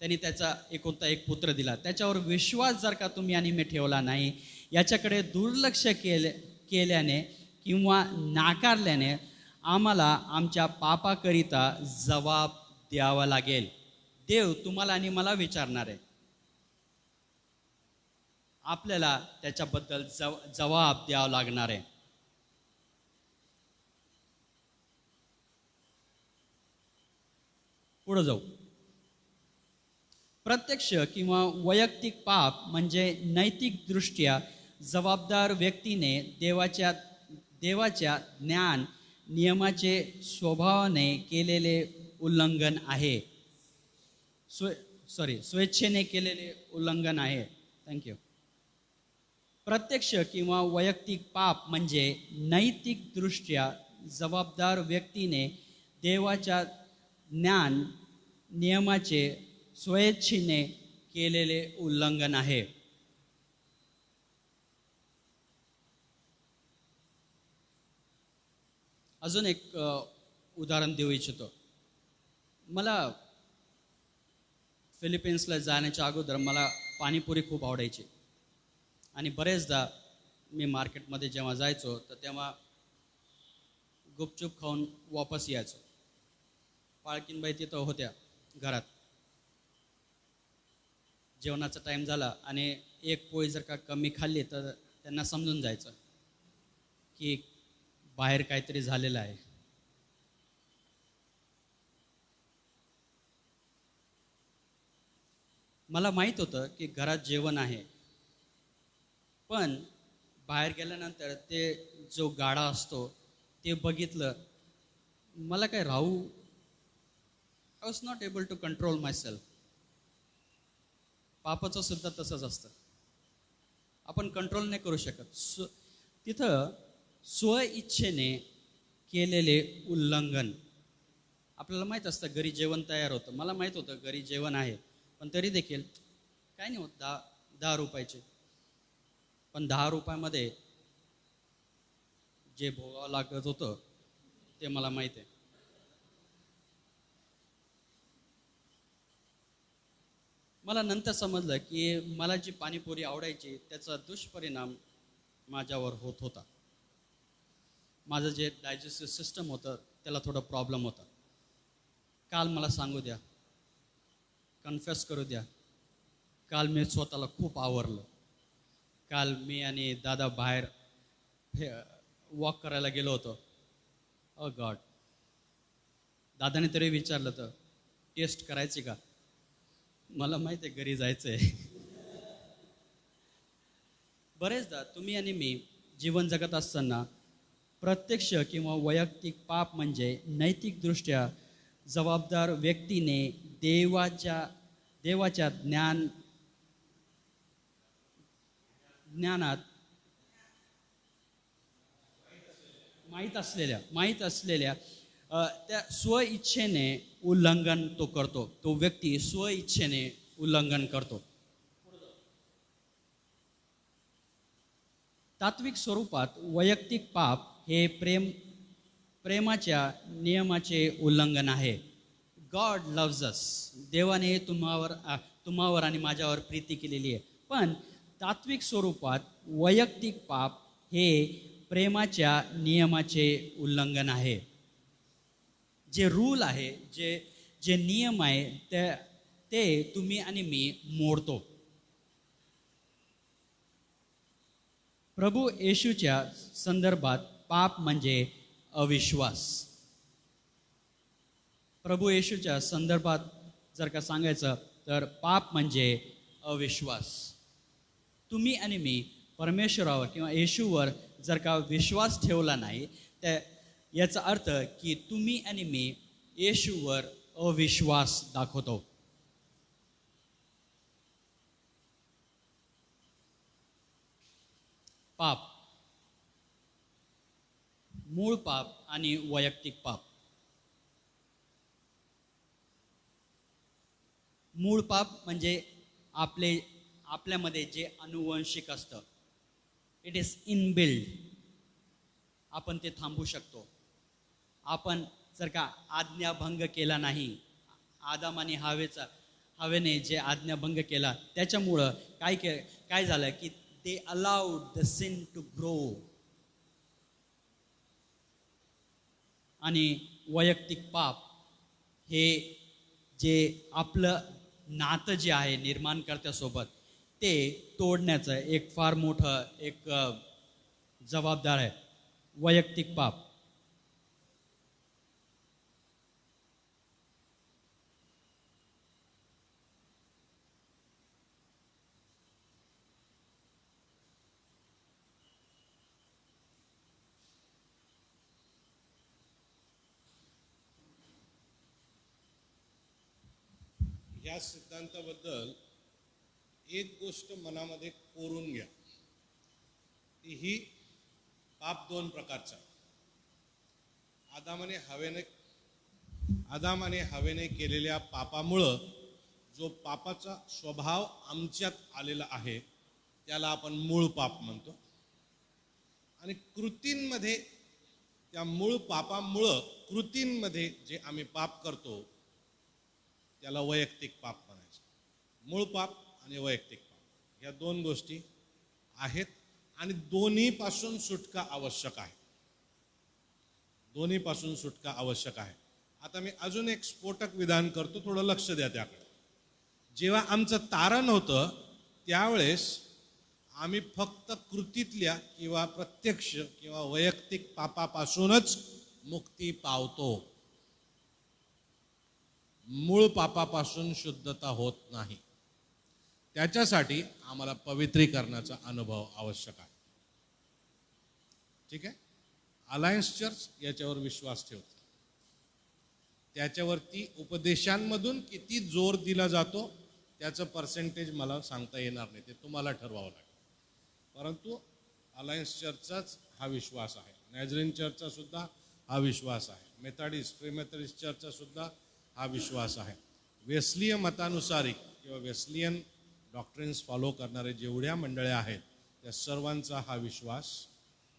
E: त्यांनी त्याचा एकुलता एक पुत्र दिला. त्याच्यावर विश्वास जर का तुम्ही आणि मी ठेवला नाही, याच्याकडे दुर्लक्ष केल्याने किंवा नाकारल्याने आम्हाला आमच्या पापाकरिता जबाब द्यावा लागेल. देव तुम्हाला आणि मला विचारणार आहे. आपल्याला त्याच्याबद्दल जबाब द्यावा लागणार आहे. पुढे जाऊ. प्रत्यक्ष किंवा वैयक्तिक पाप म्हणजे नैतिकदृष्ट्या जबाबदार व्यक्तीने देवाच्या ज्ञान नियमाचे स्वभावाने केलेले उल्लंघन आहे. स्वेच्छेने केलेले उल्लंघन आहे. थँक्यू. प्रत्यक्ष किंवा वैयक्तिक पाप म्हणजे नैतिकदृष्ट्या जबाबदार व्यक्तीने देवाच्या ज्ञान नियमाचे स्वेच्छेने केलेले उल्लंघन आहे. अजून एक उदाहरण देऊ इच्छितो. मला फिलिपिन्सला जाण्याच्या अगोदर मला पाणीपुरी खूप आवडायची आणि बरेचदा मी मार्केटमध्ये जेव्हा जायचो तर तेव्हा गुपचूप खाऊन वापस यायचो. पाळकीनबाई तिथं होत्या घरात. जेवणाचा टाईम झाला आणि एक पोळी जर का कमी खाल्ली तर त्यांना समजून जायचं की बाहेर काहीतरी झालेलं आहे. मला माहीत होतं की घरात जेवण आहे, पण बाहेर गेल्यानंतर ते जो गाडा असतो ते बघितलं, मला काय राहू, I was not able to control myself. पापाचं सुद्धा तसंच असतं. आपण कंट्रोल नाही करू शकत. तिथं स्वइच्छेने केलेले उल्लंघन. आपल्याला माहीत असतं घरी जेवण तयार होतं. मला माहीत होतं घरी जेवण आहे, पण तरी देखील काय नाही होत 10 रुपयाचे. पण 10 रुपयामध्ये जे भोगावं लागत होतं ते मला माहीत आहे. मला नंतर समजलं की मला जी पाणीपुरी आवडायची त्याचा दुष्परिणाम माझ्यावर होत होता. माझं जे डायजेस्टिव्ह सिस्टम होतं त्याला थोडं प्रॉब्लेम होता. काल मला सांगू द्या, कन्फेस करू द्या, काल मी स्वतःला खूप आवरलं. काल मी आणि दादा बाहेर वॉक करायला गेलो होतो. गॉड, दादाने तरी विचारलं तर टेस्ट करायची का? मला माहिती आहे घरी जायचं आहे. बरेचदा तुम्ही आणि मी जीवन जगत असताना प्रत्यक्ष किंवा वैयक्तिक पाप म्हणजे नैतिकदृष्ट्या जबाबदार व्यक्तीने देवाच्या ज्ञानात माहीत असलेल्या त्या स्वइच्छेने उल्लंघन तो करतो. तो व्यक्ती स्वइच्छेने उल्लंघन करतो. तात्विक स्वरूपात वैयक्तिक पाप हे प्रेमाच्या नियमाचे उल्लंघन आहे. गॉड लव्ज अस. देवाने तुम्हावर आणि माझ्यावर प्रीती केलेली आहे. पण तात्विक स्वरूपात वैयक्तिक पाप हे प्रेमाच्या नियमाचे उल्लंघन आहे. जे रूल आहे, जे नियम आहे ते तुम्ही आणि मी मोडतो. प्रभू येशूच्या संदर्भात पाप म्हणजे अविश्वास. प्रभू येशूच्या संदर्भात जर का सांगायचं तर पाप म्हणजे अविश्वास. तुम्ही आणि मी परमेश्वरावर किंवा येशूवर जर का विश्वास ठेवला नाही तर याचा अर्थ की तुम्ही आणि मी येशूवर अविश्वास दाखवतो. पाप, मूळ पाप आणि वैयक्तिक पाप. मूळ पाप म्हणजे आपल्यामध्ये जे अनुवंशिक असतं, इट इज इनबिल्ड. आपण ते थांबवू शकतो. आपण जर का आज्ञाभंग केला नाही, आदम आणि हवेने जे आज्ञाभंग केला त्याच्यामुळं काय झालं की they allowed the sin to grow. आणि वैयक्तिक पाप हे जे आपलं नातं जे आहे निर्माणकर्त्यासोबत ते तोडण्याचं एक फार मोठं एक जबाबदार आहे. वैयक्तिक पाप.
D: या सिद्धांताबद्दल एक गोष्ट मनामध्ये कोरून घ्या. ही पाप 2 प्रकारचा. आदाम आणि हवेने केलेल्या पापामुळं जो पापाचा स्वभाव आमच्यात आलेला आहे त्याला आपण मूळ पाप म्हणतो. आणि कृतींमध्ये त्या मूळ पापामुळं कृतींमध्ये जे आम्ही पाप करतो त्याला वैयक्तिक पाप म्हणायचं. मूळ पाप आणि वैयक्तिक पाप या 2 गोष्टी आहेत आणि दोन्हीपासून सुटका आवश्यक आहे. दोन्हीपासून सुटका आवश्यक आहे. आता मी अजून एक स्फोटक विधान करतो, थोडं लक्ष द्या त्याकडे. जेव्हा आमचं तारण होतं त्यावेळेस आम्ही फक्त कृतीतल्या किंवा प्रत्यक्ष किंवा वैयक्तिक पापापासूनच मुक्ती पावतो. मूळ पापापासून शुद्धता होत नाही. त्याच्यासाठी आम्हाला पवित्रीकरणाचा अनुभव आवश्यक आहे. ठीक आहे. अलायन्स चर्च याच्यावर विश्वास ठेवतो. त्याच्यावरती उपदेशांमधून किती जोर दिला जातो त्याचं पर्सेंटेज मला सांगता येणार नाही, ते तुम्हाला ठरवावं लागेल. परंतु अलायन्स चर्चचाच हा विश्वास आहे. नॅझरीन चर्चचा सुद्धा
F: हा विश्वास आहे. मेथॉडिस्ट फ्री मेथॉडिस्ट चर्चचा सुद्धा हा विश्वास आहे. वेस्लीय मतानुसारी किंवा वेस्लियन डॉक्ट्रिन्स फॉलो करणारे जेवढ्या मंडळ्या आहेत त्या सर्वांचा हा विश्वास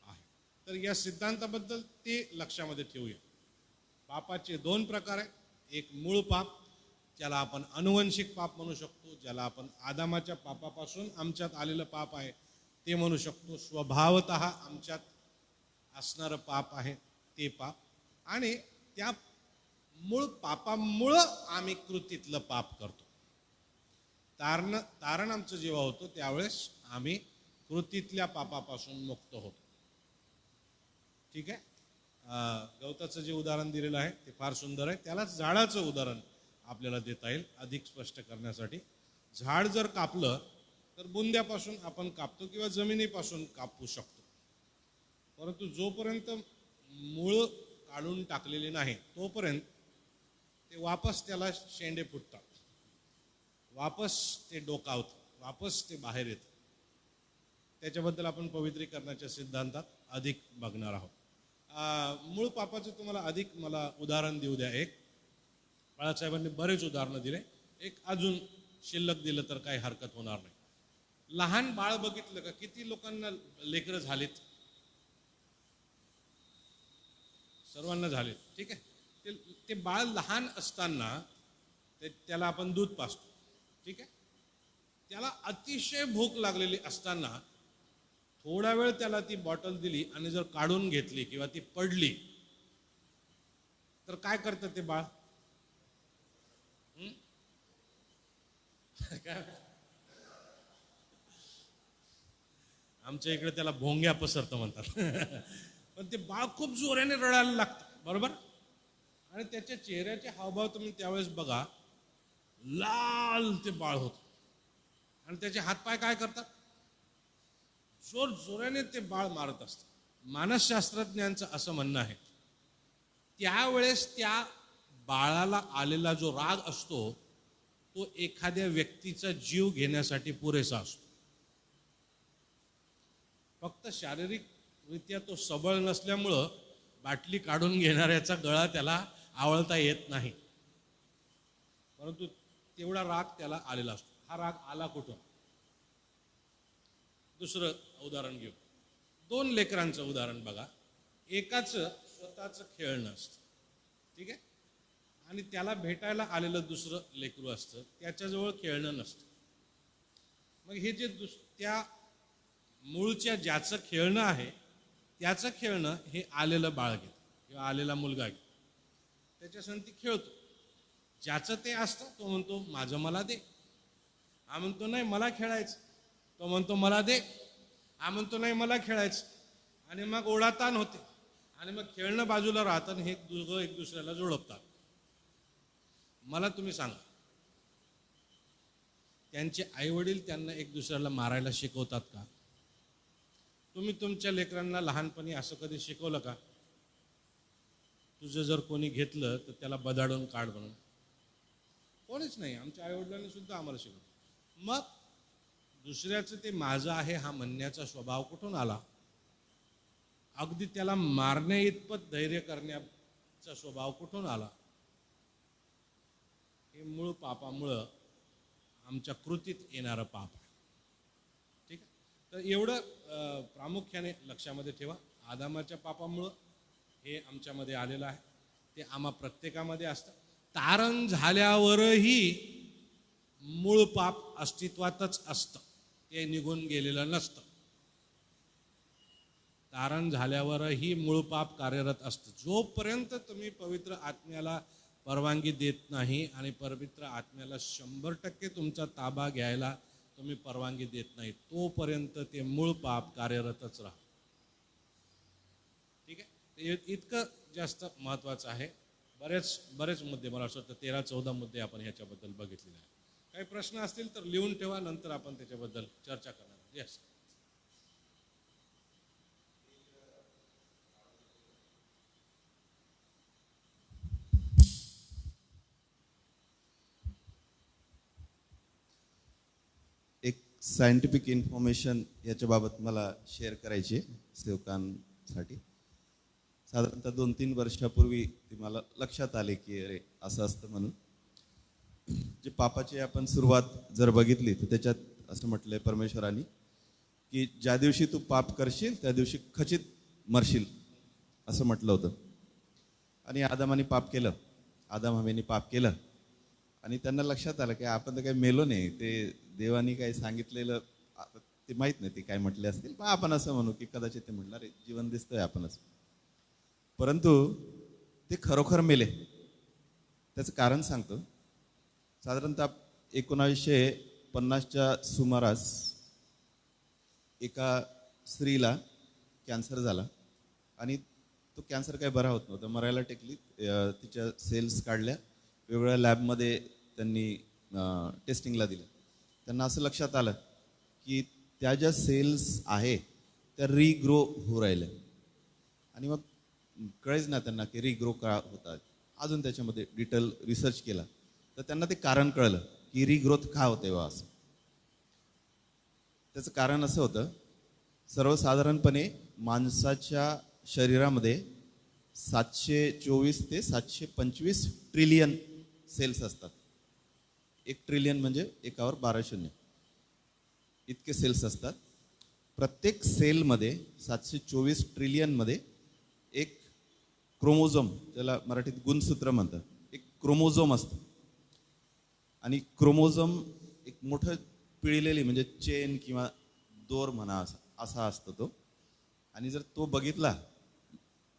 F: आहे. तर या सिद्धांताबद्दल ते लक्षामध्ये ठेवूया. पापाचे 2 प्रकार आहेत. एक मूळ पाप, ज्याला आपण अनुवंशिक पाप म्हणू शकतो, ज्याला आपण आदामाच्या पापापासून आमच्यात आलेलं पाप आहे ते म्हणू शकतो. स्वभावतः आमच्यात असणारं पाप आहे ते पाप. आणि त्या मूळ पापामुळं आम्ही कृतीतलं पाप करतो. तारण आमचं जेव्हा होतं त्यावेळेस आम्ही कृतीतल्या पापापासून मुक्त होतो. ठीक आहे. गवताचं जे उदाहरण दिलेलं आहे ते फार सुंदर आहे. त्यालाच झाडाचं उदाहरण आपल्याला देता येईल अधिक स्पष्ट करण्यासाठी. झाड जर कापलं तर बुंद्यापासून आपण कापतो किंवा जमिनीपासून कापू शकतो, परंतु जोपर्यंत मूळ काढून टाकलेली नाही तोपर्यंत ते वापस त्याला शेंडे फुटतात, वापस ते डोकावतं, वापस ते बाहेर येतं. त्याच्याबद्दल आपण पवित्रीकरणाच्या सिद्धांतात अधिक बघणार आहोत. मूळ पापाचं तुम्हाला अधिक मला उदाहरण देऊ द्या. एक बाळासाहेबांनी बरेच उदाहरणं दिले, एक अजून शिल्लक दिलं तर काही हरकत होणार नाही. लहान बाळ बघितलं का? किती लोकांना लेकरं झालीत? सर्वांना झालेत. ठीक आहे. ते बाळ लहान असताना त्याला आपण दूध पाजतो. ठीक आहे. त्याला अतिशय भूक लागलेली असताना थोडा वेळ त्याला ती बॉटल दिली आणि जर काढून घेतली किंवा ती पडली तर काय करतं ते बाळ? आमच्या इकडे त्याला भोंग्या पसरतं म्हणतात. पण ते बाळ खूप जोराने रडायला लागतं, बरोबर? आणि त्याच्या चेहऱ्याचे हावभाव तुम्ही त्यावेळेस बघा, लाल ते बाळ होतं आणि त्याचे हातपाय काय करतात? जोर जोराने ते बाळ मारत असतं. मानसशास्त्रज्ञांचं असं म्हणणं आहे त्यावेळेस त्या बाळाला आलेला जो राग असतो तो एखाद्या व्यक्तीचा जीव घेण्यासाठी पुरेसा असतो. फक्त शारीरिकरित्या तो सबळ नसल्यामुळं बाटली काढून घेणाऱ्याचा गळा त्याला आवळता येत नाही, परंतु तेवढा राग त्याला आलेला असतो. हा राग आला कुठून? दुसरं उदाहरण घेऊ. 2 लेकरांचं उदाहरण बघा. एकाचं स्वतःचं खेळणं असतं, ठीक आहे, आणि त्याला भेटायला आलेलं दुसरं लेकरू असतं, त्याच्याजवळ खेळणं नसतं. मग हे जे त्या मूळच्या ज्याचं खेळणं आहे त्याचं खेळणं हे आलेलं बाळ घेतं किंवा आलेला मुलगा घेतो, त्याच्यासंगती खेळतो. ज्याचं ते असतं तो म्हणतो माझं मला दे. हा म्हणतो नाही मला खेळायचं. तो म्हणतो मला दे. हा म्हणतो नाही मला खेळायचं. आणि मग ओढाताण होते आणि मग खेळणं बाजूला राहतं आणि हे दोघं एक दुसऱ्याला जोडपतात. मला तुम्ही सांगा, त्यांचे आईवडील त्यांना एक दुसऱ्याला मारायला शिकवतात का? तुम्ही तुमच्या लेकरांना लहानपणी असं कधी शिकवलं का? तुझं जर कोणी घेतलं तर त्याला बदाडून काढ म्हणून? कोणीच नाही. आमच्या आईवडिलांनी सुद्धा आम्हाला शिकवलं. मग दुसऱ्याचं ते माझं आहे हा म्हणण्याचा स्वभाव कुठून आला? अगदी त्याला मारण्या इतपत धैर्य करण्याचा स्वभाव कुठून आला? हे मूळ पापामुळं आमच्या कृतीत येणारं पाप आहे. ठीक आहे. तर एवढं प्रामुख्याने लक्षामध्ये ठेवा. आदामाच्या पापामुळं हे आमच्यामध्ये आलेलं आहे. ते आम्हा प्रत्येकामध्ये असतं. तारण झाल्यावरही मूळ पाप अस्तित्वातच असतं, ते निघून गेलेलं नसतं. तारण झाल्यावरही मूळ पाप कार्यरत असतं. जोपर्यंत तुम्ही पवित्र आत्म्याला परवानगी देत नाही आणि पवित्र आत्म्याला 100% तुमचा ताबा घ्यायला तुम्ही परवानगी देत नाही तोपर्यंत ते मूळ पाप कार्यरतच राहतं. ठीक आहे. इतकं जास्त महत्त्वाचं आहे. बरेच मुद्दे, मला असं वाटतं 13-14 मुद्दे आपण ह्याच्याबद्दल बघितलेले आहेत. काही प्रश्न असतील तर लिहून ठेवा, नंतर आपण त्याच्याबद्दल चर्चा करणार. येस.
G: एक सायंटिफिक इन्फॉर्मेशन याच्याबाबत मला शेअर करायची आहे सेवकांसाठी. साधारणतः 2-3 वर्षापूर्वी ती मला लक्षात आले की अरे असं असतं म्हणून. जे पापाची आपण सुरुवात जर बघितली तर त्याच्यात असं म्हटलंय परमेश्वराने की ज्या दिवशी तू पाप करशील त्या दिवशी खचित मरशील असं म्हटलं होतं. आणि आदामाने पाप केलं, आदाम हवेने पाप केलं आणि त्यांना लक्षात आलं की आपण तर काही मेलो नाही, ते देवानी काही सांगितलेलं आता ते माहीत नाही ते काय म्हटले असतील, पण आपण असं म्हणू की कदाचित ते म्हटलं रे जीवन दिसतंय आपण असं. परंतु ते खरोखर मेले. त्याचं कारण सांगतो. साधारणतः 1950च्या सुमारास एका स्त्रीला कॅन्सर झाला आणि तो कॅन्सर काही बरा होत नव्हता, मरायला टेकली. तिच्या सेल्स काढल्या, वेगवेगळ्या लॅबमध्ये त्यांनी टेस्टिंगला दिलं. त्यांना असं लक्षात आलं की त्या ज्या सेल्स आहे त्या रिग्रो होऊ राहिल्या आणि मग कळेच ना त्यांना की रिग्रो का होतात. अजून त्याच्यामध्ये डिटेल रिसर्च केला तर त्यांना ते कारण कळलं की रिग्रोथ का होते वा असं. त्याचं कारण असं होतं, सर्वसाधारणपणे माणसाच्या शरीरामध्ये 724 ते 725 ट्रिलियन सेल्स असतात. 1 ट्रिलियन म्हणजे 1वर 12 शून्य इतके सेल्स असतात. प्रत्येक सेलमध्ये 724 ट्रिलियनमध्ये एक क्रोमोझोम, त्याला मराठीत गुणसूत्र म्हणतात, एक क्रोमोझोम असतं. आणि क्रोमोझोम एक मोठं पिळलेली म्हणजे चेन किंवा दोर म्हणा असा असतो तो. आणि जर तो बघितला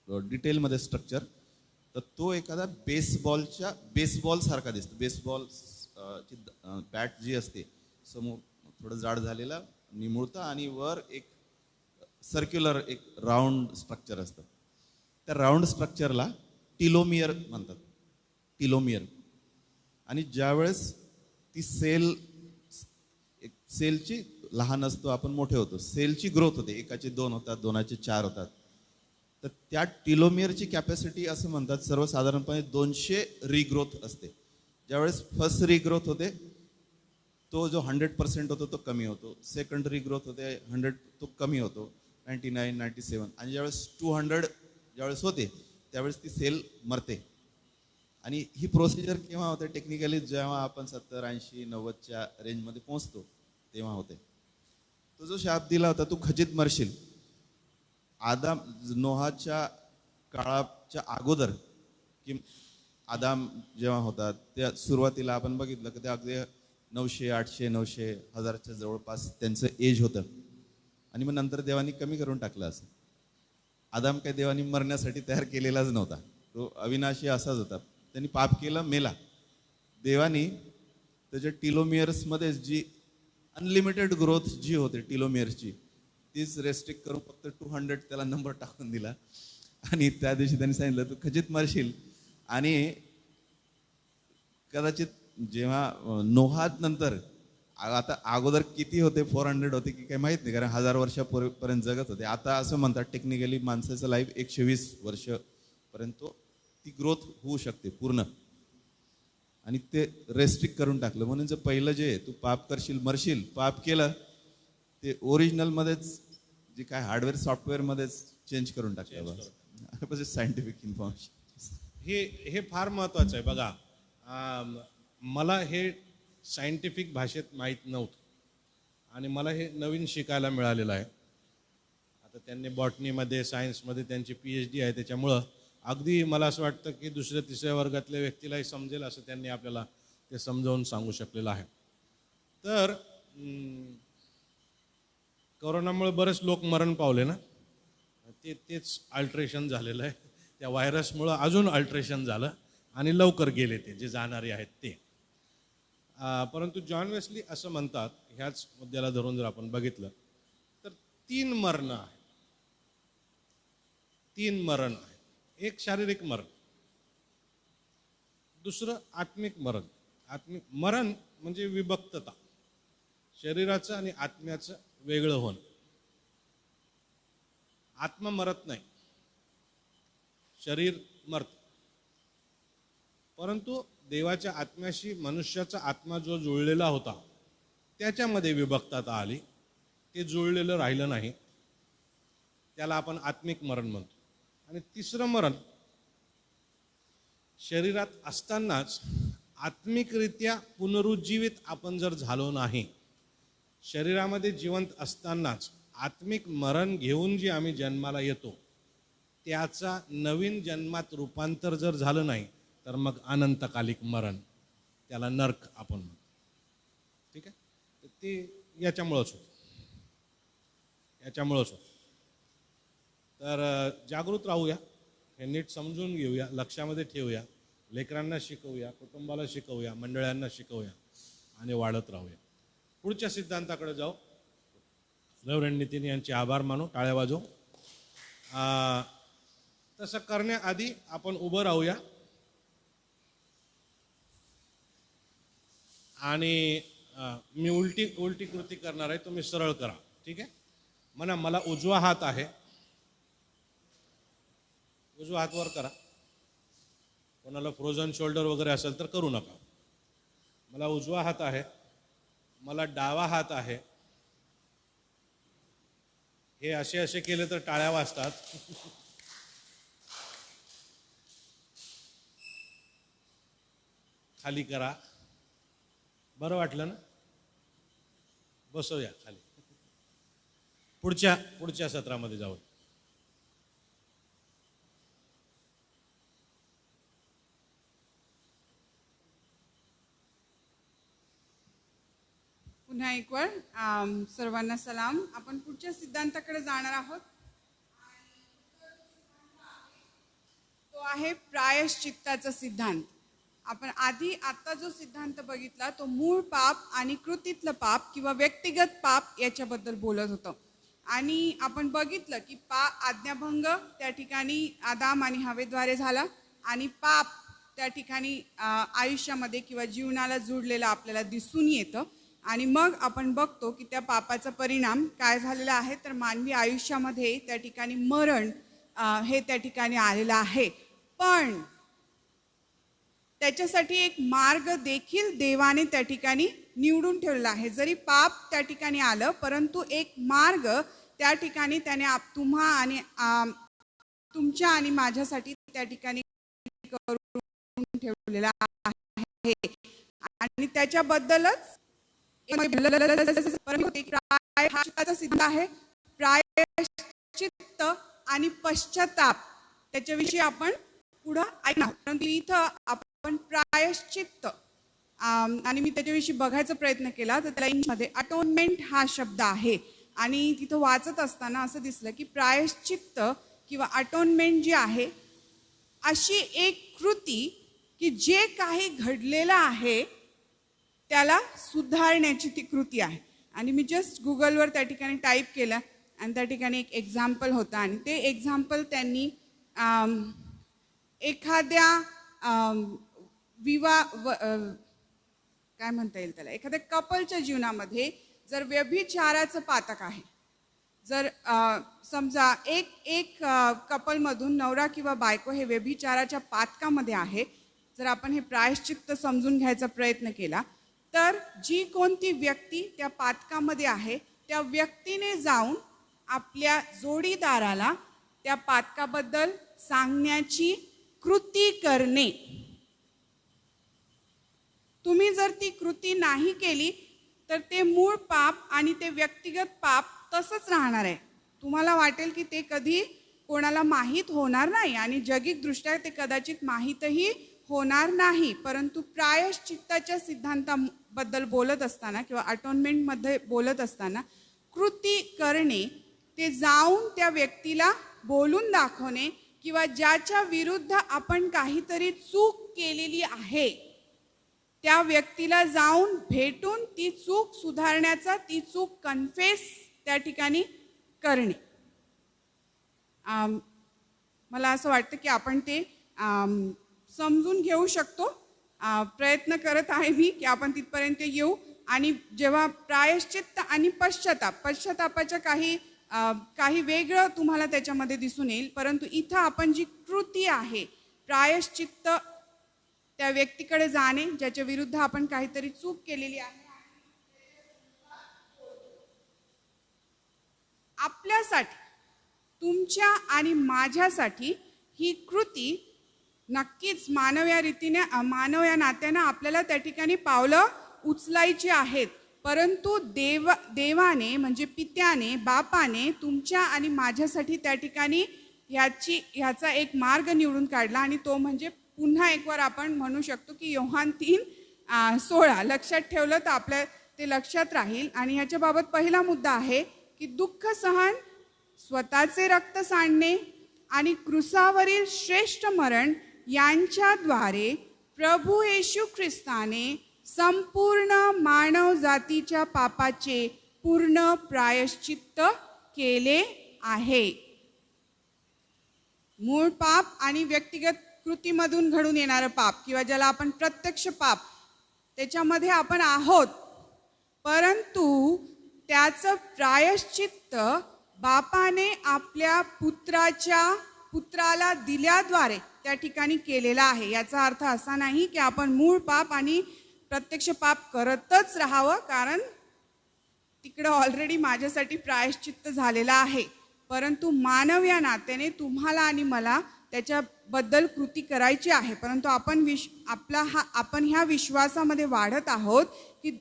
G: डिटेलमध्ये स्ट्रक्चर तर तो एखादा बेसबॉल सारखा दिसतो. बेसबॉल ची बॅट जी असते समोर थोडं जाड झालेला निमुळतं आणि वर एक सर्क्युलर एक राऊंड स्ट्रक्चर असतं. त्या राऊंड स्ट्रक्चरला टिलोमियर म्हणतात, टिलोमियर. आणि ज्यावेळेस ती सेलची लहान असतो आपण मोठे होतो, सेलची ग्रोथ होते, 1चे 2 होतात, 2चे 4 होतात. तर त्या टिलोमियरची कॅपॅसिटी असं म्हणतात सर्वसाधारणपणे 200 रिग्रोथ असते. ज्यावेळेस फर्स्ट रिग्रोथ होते तो जो 100% होतो तो कमी होतो, सेकंड रिग्रोथ होते 100 तो कमी होतो, 99, 97. आणि ज्यावेळेस 200 ज्यावेळेस होते त्यावेळेस ती सेल मरते. आणि ही प्रोसिजर केव्हा होते टेक्निकली, जेव्हा आपण 70, 80, 90च्या रेंजमध्ये पोहोचतो तेव्हा होते. तो जो शाप दिला होता तू खचित मरशील, आदाम नोहाच्या काळाच्या अगोदर की आदाम जेव्हा होतात त्या सुरुवातीला आपण बघितलं की ते अगदी 900, 800, 900, 1000च्या जवळपास त्यांचं एज होतं. आणि मग नंतर देवानी कमी करून टाकलं. असं आदाम काही देवानी मरण्यासाठी तयार केलेलाच नव्हता, तो अविनाशी असाच होता. त्यांनी पाप केलं, मेला. देवानी त्याच्या टिलोमियर्समध्ये जी अनलिमिटेड ग्रोथ जी होते टिलोमियर्सची तीच रेस्ट्रिक्ट करून फक्त 200 त्याला नंबर टाकून दिला. आणि त्या दिवशी त्यांनी सांगितलं तू खचित मरशील. आणि कदाचित जेव्हा नोहात नंतर आता अगोदर किती होते 400 होते की काही माहीत नाही, कारण 1000 वर्षापर्यंत जगत होते. आता असं म्हणतात टेक्निकली माणसाचं लाईफ 120 वर्षपर्यंत ती ग्रोथ होऊ शकते पूर्ण. आणि ते रेस्ट्रिक्ट करून टाकलं. म्हणून जर पहिलं जे तू पाप करशील मरशील, पाप केलं ते ओरिजिनलमध्येच जे काय हार्डवेअर सॉफ्टवेअरमध्येच चेंज करून टाकलं. सायंटिफिक इन्फॉर्मेशन
F: हे फार महत्त्वाचं आहे. बघा, मला हे सायंटिफिक भाषेत माहीत नव्हतं आणि मला हे नवीन शिकायला मिळालेलं आहे. आता त्यांनी बॉटनीमध्ये सायन्समध्ये त्यांची PhD आहे, त्याच्यामुळं अगदी मला असं वाटतं की 2ऱ्या-3ऱ्या वर्गातल्या व्यक्तीलाही समजेल असं त्यांनी आपल्याला ते समजावून सांगू शकलेलं आहे. तर कोरोनामुळे बरेच लोक मरण पावले ना, तेच अल्ट्रेशन झालेलं आहे. त्या व्हायरसमुळं अजून अल्ट्रेशन झालं आणि लवकर गेले ते जे जाणारे आहेत ते. परंतु जॉन वेस्ली असं म्हणतात, ह्याच मुद्द्याला धरून जर आपण बघितलं तर 3 मरणं आहेत. 3 मरण आहेत. एक शारीरिक मरण, दुसरं आत्मिक मरण. आत्मिक मरण म्हणजे विभक्तता, शरीराचं आणि आत्म्याचं वेगळं होणं. आत्मा मरत नाही, शरीर मरत. परंतु देवाच्या आत्म्याशी मनुष्याचा आत्मा जो जुळलेला होता त्याच्यामध्ये विभक्तता आली, ते जुळलेलं राहिलं नाही, त्याला आपण आत्मिक मरण म्हणतो. आणि तिसरं मरण शरीरात असतानाच आत्मिकरित्या पुनरुज्जीवित आपण जर झालो नाही, शरीरामध्ये जिवंत असतानाच आत्मिक मरण घेऊन जे आम्ही जन्माला येतो त्याचा नवीन जन्मात रूपांतर जर झालं नाही तर मग अनंतकालिक मरण, त्याला नर्क आपण म्हणतो. ठीक आहे, तर ते याच्यामुळंच होतं. तर जागृत राहूया, हे नीट समजून घेऊया, लक्षामध्ये ठेवूया, लेकरांना शिकवूया, कुटुंबाला शिकवूया, मंडळांना शिकवूया आणि वाढत राहूया. पुढच्या सिद्धांताकडे जाऊ. रेव्हरंड नितीन यांचे आभार मानू, टाळ्या वाजवू. तसं करण्याआधी आपण उभं राहूया आणि मी उलटी कृती करणार आहे, तुम्ही सरळ करा. ठीक आहे, म्हणा मला उजवा हात आहे, उजवा हात वर करा. कोणाला फ्रोझन शोल्डर वगैरे असेल तर करू नका. मला उजवा हात आहे, मला डावा हात आहे. हे असे केले तर टाळ्या वाजतात. खाली करा. बरं वाटलं ना? बसवूया खाली. पुढच्या सत्रामध्ये जाऊ.
H: पुन्हा एक वेळ सर्वांना सलाम. आपण पुढच्या सिद्धांताकडे जाणार आहोत. तो आहे प्रायश्चित्ताचा सिद्धांत. आपण आता जो सिद्धांत बघितला तो मूळ पाप आणि कृतीतलं पाप किंवा व्यक्तिगत पाप याच्याबद्दल बोलत होतं. आणि आपण बघितलं की आज्ञाभंग त्या ठिकाणी आदाम आणि हवेद्वारे झाला आणि पाप त्या ठिकाणी आयुष्यामध्ये किंवा जीवनाला जुडलेलं आपल्याला दिसून येतं. आणि मग आपण बघतो की त्या पापाचा परिणाम काय झालेला आहे, तर मानवी आयुष्यामध्ये त्या ठिकाणी मरण हे त्या ठिकाणी आलेलं आहे. पण त्याच्यासाठी एक मार्ग देखील देवाने त्या ठिकाणी निवडून ठेवलेला आहे. जरी पाप त्या ठिकाणी आलं, परंतु एक मार्ग त्या ठिकाणी त्याने तुमच्या आणि माझ्यासाठी त्या ठिकाणी करून ठेवलेला आहे. आणि त्याच्याबद्दलच प्रायश्चित्ताचा सिद्धांत आहे. प्रायश्चित्त आणि पश्चाताप त्याच्याविषयी आपण पुढं ऐकणार. परंतु इथं आपण प्रायश्चित्त आणि मी त्याच्याविषयी बघायचा प्रयत्न केला तर त्याला इंग्लिशमध्ये अटोनमेंट हा शब्द आहे. आणि तिथं वाचत असताना असं दिसलं की प्रायश्चित्त किंवा अटोनमेंट जी आहे अशी एक कृती की जे काही घडलेलं आहे त्याला सुधारण्याची ती कृती आहे. आणि मी जस्ट गुगलवर त्या ठिकाणी टाईप केलं आणि त्या ठिकाणी एक एक्झाम्पल होता. आणि ते एक्झाम्पल त्यांनी एखाद्या काय म्हणता येईल त्याला, एखाद्या कपलच्या जीवनामध्ये जर व्यभिचाराचं पातक आहे, जर समजा एक कपलमधून नवरा किंवा बायको हे व्यभिचाराच्या पातकामध्ये आहे, जर आपण हे प्रायश्चित्त समजून घ्यायचा प्रयत्न केला तर जी कोणती व्यक्ती त्या पातकामध्ये आहे त्या व्यक्तीने जाऊन आपल्या जोडीदाराला त्या पातकाबद्दल सांगण्याची कृती करणे. तुम्ही जर ती कृती नाही केली तर ते मूळ पाप आणि ते व्यक्तिगत पाप तसंच राहणार आहे. तुम्हाला वाटेल की ते कधी कोणाला माहीत होणार नाही आणि जगिकदृष्ट्या ते कदाचित माहीतही होणार नाही. परंतु प्रायश्चित्ताच्या सिद्धांताबद्दल बोलत असताना किंवा अटोनमेंटमध्ये बोलत असताना कृती करणे ते जाऊन त्या व्यक्तीला बोलून दाखवणे किंवा ज्याच्या विरुद्ध आपण काहीतरी चूक केलेली आहे त्या व्यक्तीला जाऊन भेटून ती चूक सुधारण्याचा, ती चूक कन्फेस त्या ठिकाणी करणे. मला असं वाटतं की आपण ते समजून घेऊ शकतो. प्रयत्न करत आहे मी की आपण तिथपर्यंत येऊ. आणि जेव्हा प्रायश्चित्त आणि पश्चातापाच्या काही वेगळं तुम्हाला त्याच्यामध्ये दिसून येईल, परंतु इथं आपण जी कृती आहे प्रायश्चित्त, त्या व्यक्तीकडे जाणे ज्याच्या विरुद्ध आपण काहीतरी चूक केलेली आहे, आपल्यासाठी तुमच्या आणि माझ्यासाठी ही कृती नक्कीच मानव नात्यानं आपल्याला त्या ठिकाणी पावलं उचलायची आहेत. परंतु देवाने म्हणजे पित्याने, बापाने तुमच्या आणि माझ्यासाठी त्या ठिकाणी ह्याचा एक मार्ग निवडून काढला आणि तो म्हणजे पुन्हा एकवार आपण म्हणू शकतो की योहान 3:16 लक्षात ठेवलं तर आपल्या ते लक्षात राहील. आणि ह्याच्याबाबत पहिला मुद्दा आहे की दुःख सहन, स्वतःचे रक्त सांडणे आणि क्रुसावरील श्रेष्ठ मरण यांच्याद्वारे प्रभू येशू ख्रिस्ताने संपूर्ण मानव जातीच्या पापाचे पूर्ण प्रायश्चित्त केले आहे. मूळ पाप आणि व्यक्तिगत कृतीमधून घडून येणारं पाप किंवा ज्याला आपण प्रत्यक्ष पाप त्याच्यामध्ये आपण आहोत, परंतु त्याचं प्रायश्चित्त बापाने आपल्या पुत्राला दिल्याद्वारे त्या ठिकाणी केलेला आहे. याचा अर्थ असा नाही की आपण मूळ पाप आणि प्रत्यक्ष पाप करतच राहावं, कारण तिकडं ऑलरेडी माझ्यासाठी प्रायश्चित्त झालेला आहे. परंतु मानव या नात्याने तुम्हाला आणि मला त्याच्याबद्दल कृती करायची आहे. परंतु आपण ह्या विश्वासामध्ये वाढत आहोत की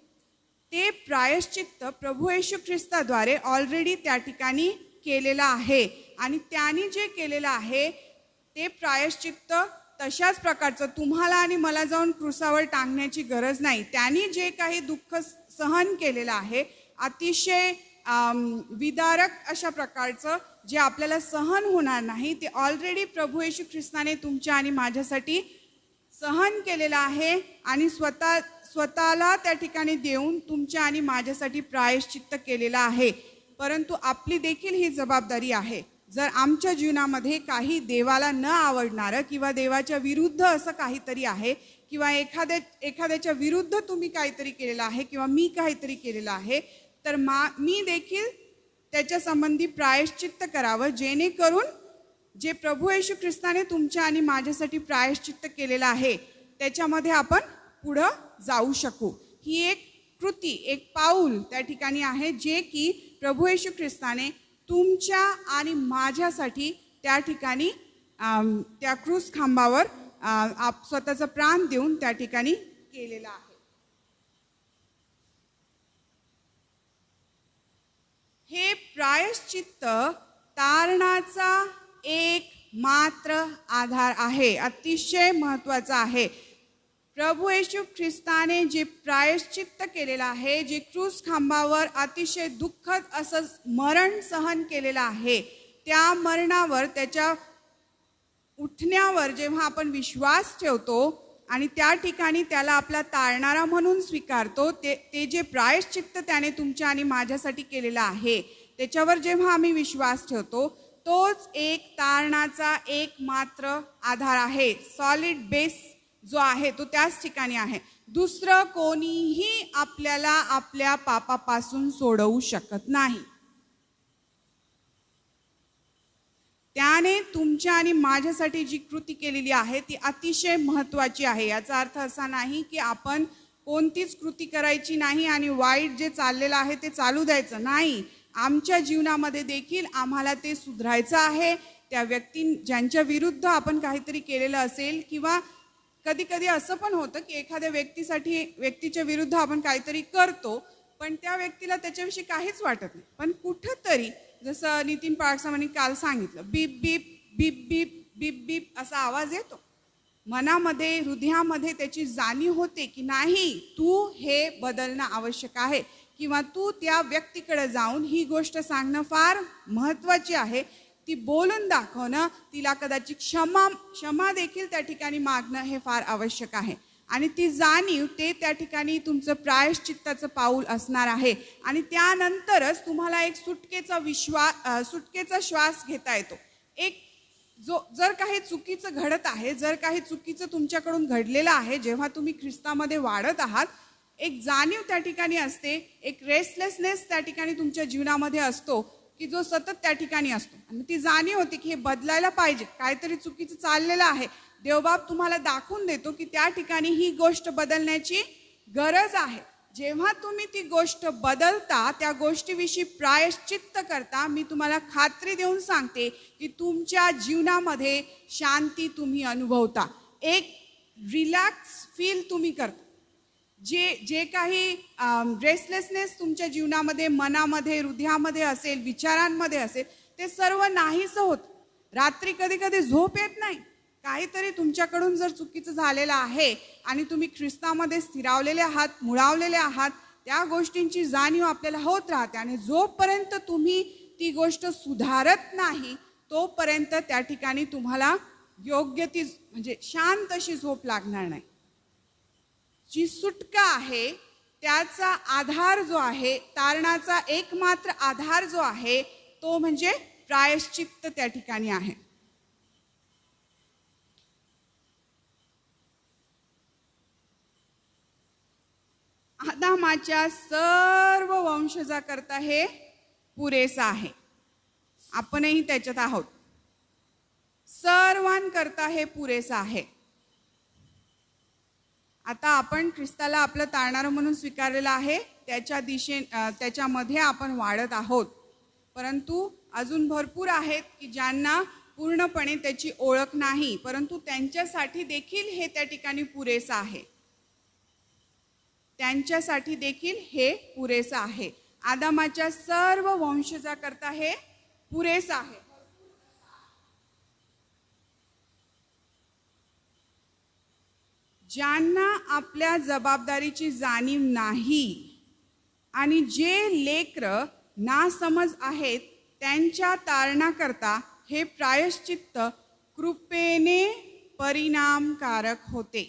H: ते प्रायश्चित्त प्रभू येशू ख्रिस्ताद्वारे ऑलरेडी त्या ठिकाणी केलेलं आहे आणि त्यांनी जे केलेलं आहे ते प्रायश्चित्त तशाच प्रकारचं तुम्हाला आणि मला जाऊन क्रुसावर टांगण्याची गरज नाही. त्यांनी जे काही दुःख सहन केलेलं आहे अतिशय विदारक अशा प्रकारचं जे आपल्याला सहन होणार नाही ते ऑलरेडी प्रभू येशू ख्रिस्ताने तुमच्या आणि माझ्यासाठी सहन केलेलं आहे आणि स्वतःला त्या ठिकाणी देऊन तुमच्या आणि माझ्यासाठी प्रायश्चित्त केलेलं आहे. परंतु आपली देखील ही जबाबदारी आहे, जर आमच्या जीवनामध्ये काही देवाला न आवडणारं किंवा देवाच्या विरुद्ध असं काहीतरी आहे किंवा एखाद्याच्या विरुद्ध तुम्ही काहीतरी केलेलं आहे किंवा मी काहीतरी केलेलं आहे, तर मी देखील त्याच्या संबंधी प्रायश्चित्त करावं, जेणेकरून जे प्रभू येशू ख्रिस्ताने तुमच्या आणि माझ्यासाठी प्रायश्चित्त केलेलं आहे त्याच्यामध्ये आपण पुढं जाऊ शकू. ही एक कृती, एक पाऊल त्या ठिकाणी आहे जे की प्रभू येशू ख्रिस्ताने तुमच्या आणि माझ्यासाठी त्या ठिकाणी त्या क्रूस खांबावर स्वतःचं प्राण देऊन त्या ठिकाणी केलेलं आहे. हे प्रायश्चित्त तारणाचा एक मात्र आधार आहे, अतिशय महत्त्वाचा आहे. प्रभू येशू ख्रिस्ताने जे प्रायश्चित्त केलेलं आहे, जे क्रूस खांबावर अतिशय दुःखद असं मरण सहन केलेलं आहे, त्या मरणावर त्याच्या उठण्यावर जेव्हा आपण विश्वास ठेवतो आणि त्या ठिकाणी त्याला आपला तारणारा म्हणून स्वीकारतो, ते जे प्रायश्चित्त त्याने तुमच्या आणि माझ्यासाठी केलेलं आहे त्याच्यावर जेव्हा आम्ही विश्वास ठेवतो तोच एक तारणाचा एक मात्र आधार आहे. सॉलिड बेस जो आहे तो त्याच ठिकाणी आहे. दुसरं कोणीही आपल्याला आपल्या पापापासून सोडवू शकत नाही. त्याने तुमच्या आणि माझ्यासाठी जी कृती केलेली आहे ती अतिशय महत्त्वाची आहे. याचा अर्थ असा नाही की आपण कोणतीच कृती करायची नाही आणि वाईट जे चाललेलं आहे ते चालू द्यायचं नाही. आमच्या जीवनामध्ये देखील आम्हाला ते सुधारायचं आहे. त्या ज्यांच्या विरुद्ध आपण काहीतरी केलेलं असेल किंवा कधी कधी असं पण होतं की एखाद्या व्यक्तीच्या विरुद्ध आपण काहीतरी करतो पण त्या व्यक्तीला त्याच्याविषयी काहीच वाटत नाही, पण कुठंतरी जसं नितीन पाळकसामांनी काल सांगितलं, बीप बीप बीप बीप बीप बीप असा आवाज येतो मनामध्ये, हृदयामध्ये त्याची जाणीव होते की नाही, तू हे बदलणं आवश्यक आहे किंवा तू त्या व्यक्तीकडे जाऊन ही गोष्ट सांगणं फार महत्त्वाची आहे, ती बोलून दाखवणं, तिला कदाचित क्षमा देखील त्या ठिकाणी मागणं हे फार आवश्यक आहे. आणि ती जाणीव ते त्या ठिकाणी तुमचं प्रायश्चित्ताचं पाऊल असणार आहे. आणि त्यानंतरच तुम्हाला एक सुटकेचा श्वास घेता येतो. जर काही चुकीचं घडत आहे, जर काही चुकीचं तुमच्याकडून घडलेलं आहे, जेव्हा तुम्ही ख्रिस्तामध्ये वाढत आहात, एक जाणीव त्या ठिकाणी असते, एक रेस्टलेसनेस त्या ठिकाणी तुमच्या जीवनामध्ये असतो की जो सतत त्या ठिकाणी असतो. आणि ती जाणीव होती की हे बदलायला पाहिजे, काहीतरी चुकीचं चाललेलं आहे. देवबाप तुम्हाला दाखवून देतो की त्या ठिकाणी ही गोष्ट बदलण्याची गरज आहे. जेव्हा तुम्ही ती गोष्ट बदलता, त्या गोष्टीविषयी प्रायश्चित्त करता, मी तुम्हाला खात्री देऊन सांगते की तुमच्या जीवनामध्ये शांती तुम्ही अनुभवता, एक रिलॅक्स फील तुम्ही करता. जे जे काही रेस्टलेसनेस तुमच्या जीवनामध्ये, मनामध्ये, हृदयामध्ये असेल, विचारांमध्ये असेल, ते सर्व नाहीसं होतं. रात्री कधी कधी झोप येत नाही. काहीतरी तुमच्याकडून जर चुकीचं झालेलं आहे आणि तुम्ही ख्रिस्तामध्ये स्थिरावलेले आहात, मुळावलेले आहात, त्या गोष्टींची जाणीव आपल्याला होत राहते. आणि जोपर्यंत तुम्ही ती गोष्ट सुधारत नाही, तोपर्यंत त्या ठिकाणी तुम्हाला योग्य ती म्हणजे शांत अशी झोप लागणार नाही. जी सुटका आहे, त्याचा आधार जो आहे, तारणाचा एकमात्र आधार जो आहे, तो म्हणजे प्रायश्चित्त त्या ठिकाणी आहे. आदामाच्या सर्व वंशजाकरता हे पुरेसं आहे. आपणही त्याच्यात आहोत. सर्वांकरता हे पुरेसं आहे. आता आपण ख्रिस्ताला आपलं तारणारं म्हणून स्वीकारलेलं आहे. त्याच्यामध्ये आपण वाढत आहोत. परंतु अजून भरपूर आहेत की ज्यांना पूर्णपणे त्याची ओळख नाही, परंतु त्यांच्यासाठी देखील हे त्या ठिकाणी पुरेसं आहे. त्यांच्यासाठी देखील हे पुरेसं आहे. आदामाच्या सर्व वंशजाकरता हे पुरेसं आहे. ज्यांना आपल्या जबाबदारीची जाणीव नाही आणि जे लेकरं नासमज आहेत, त्यांच्या तारणाकरता हे प्रायश्चित्त कृपेने परिणामकारक होते.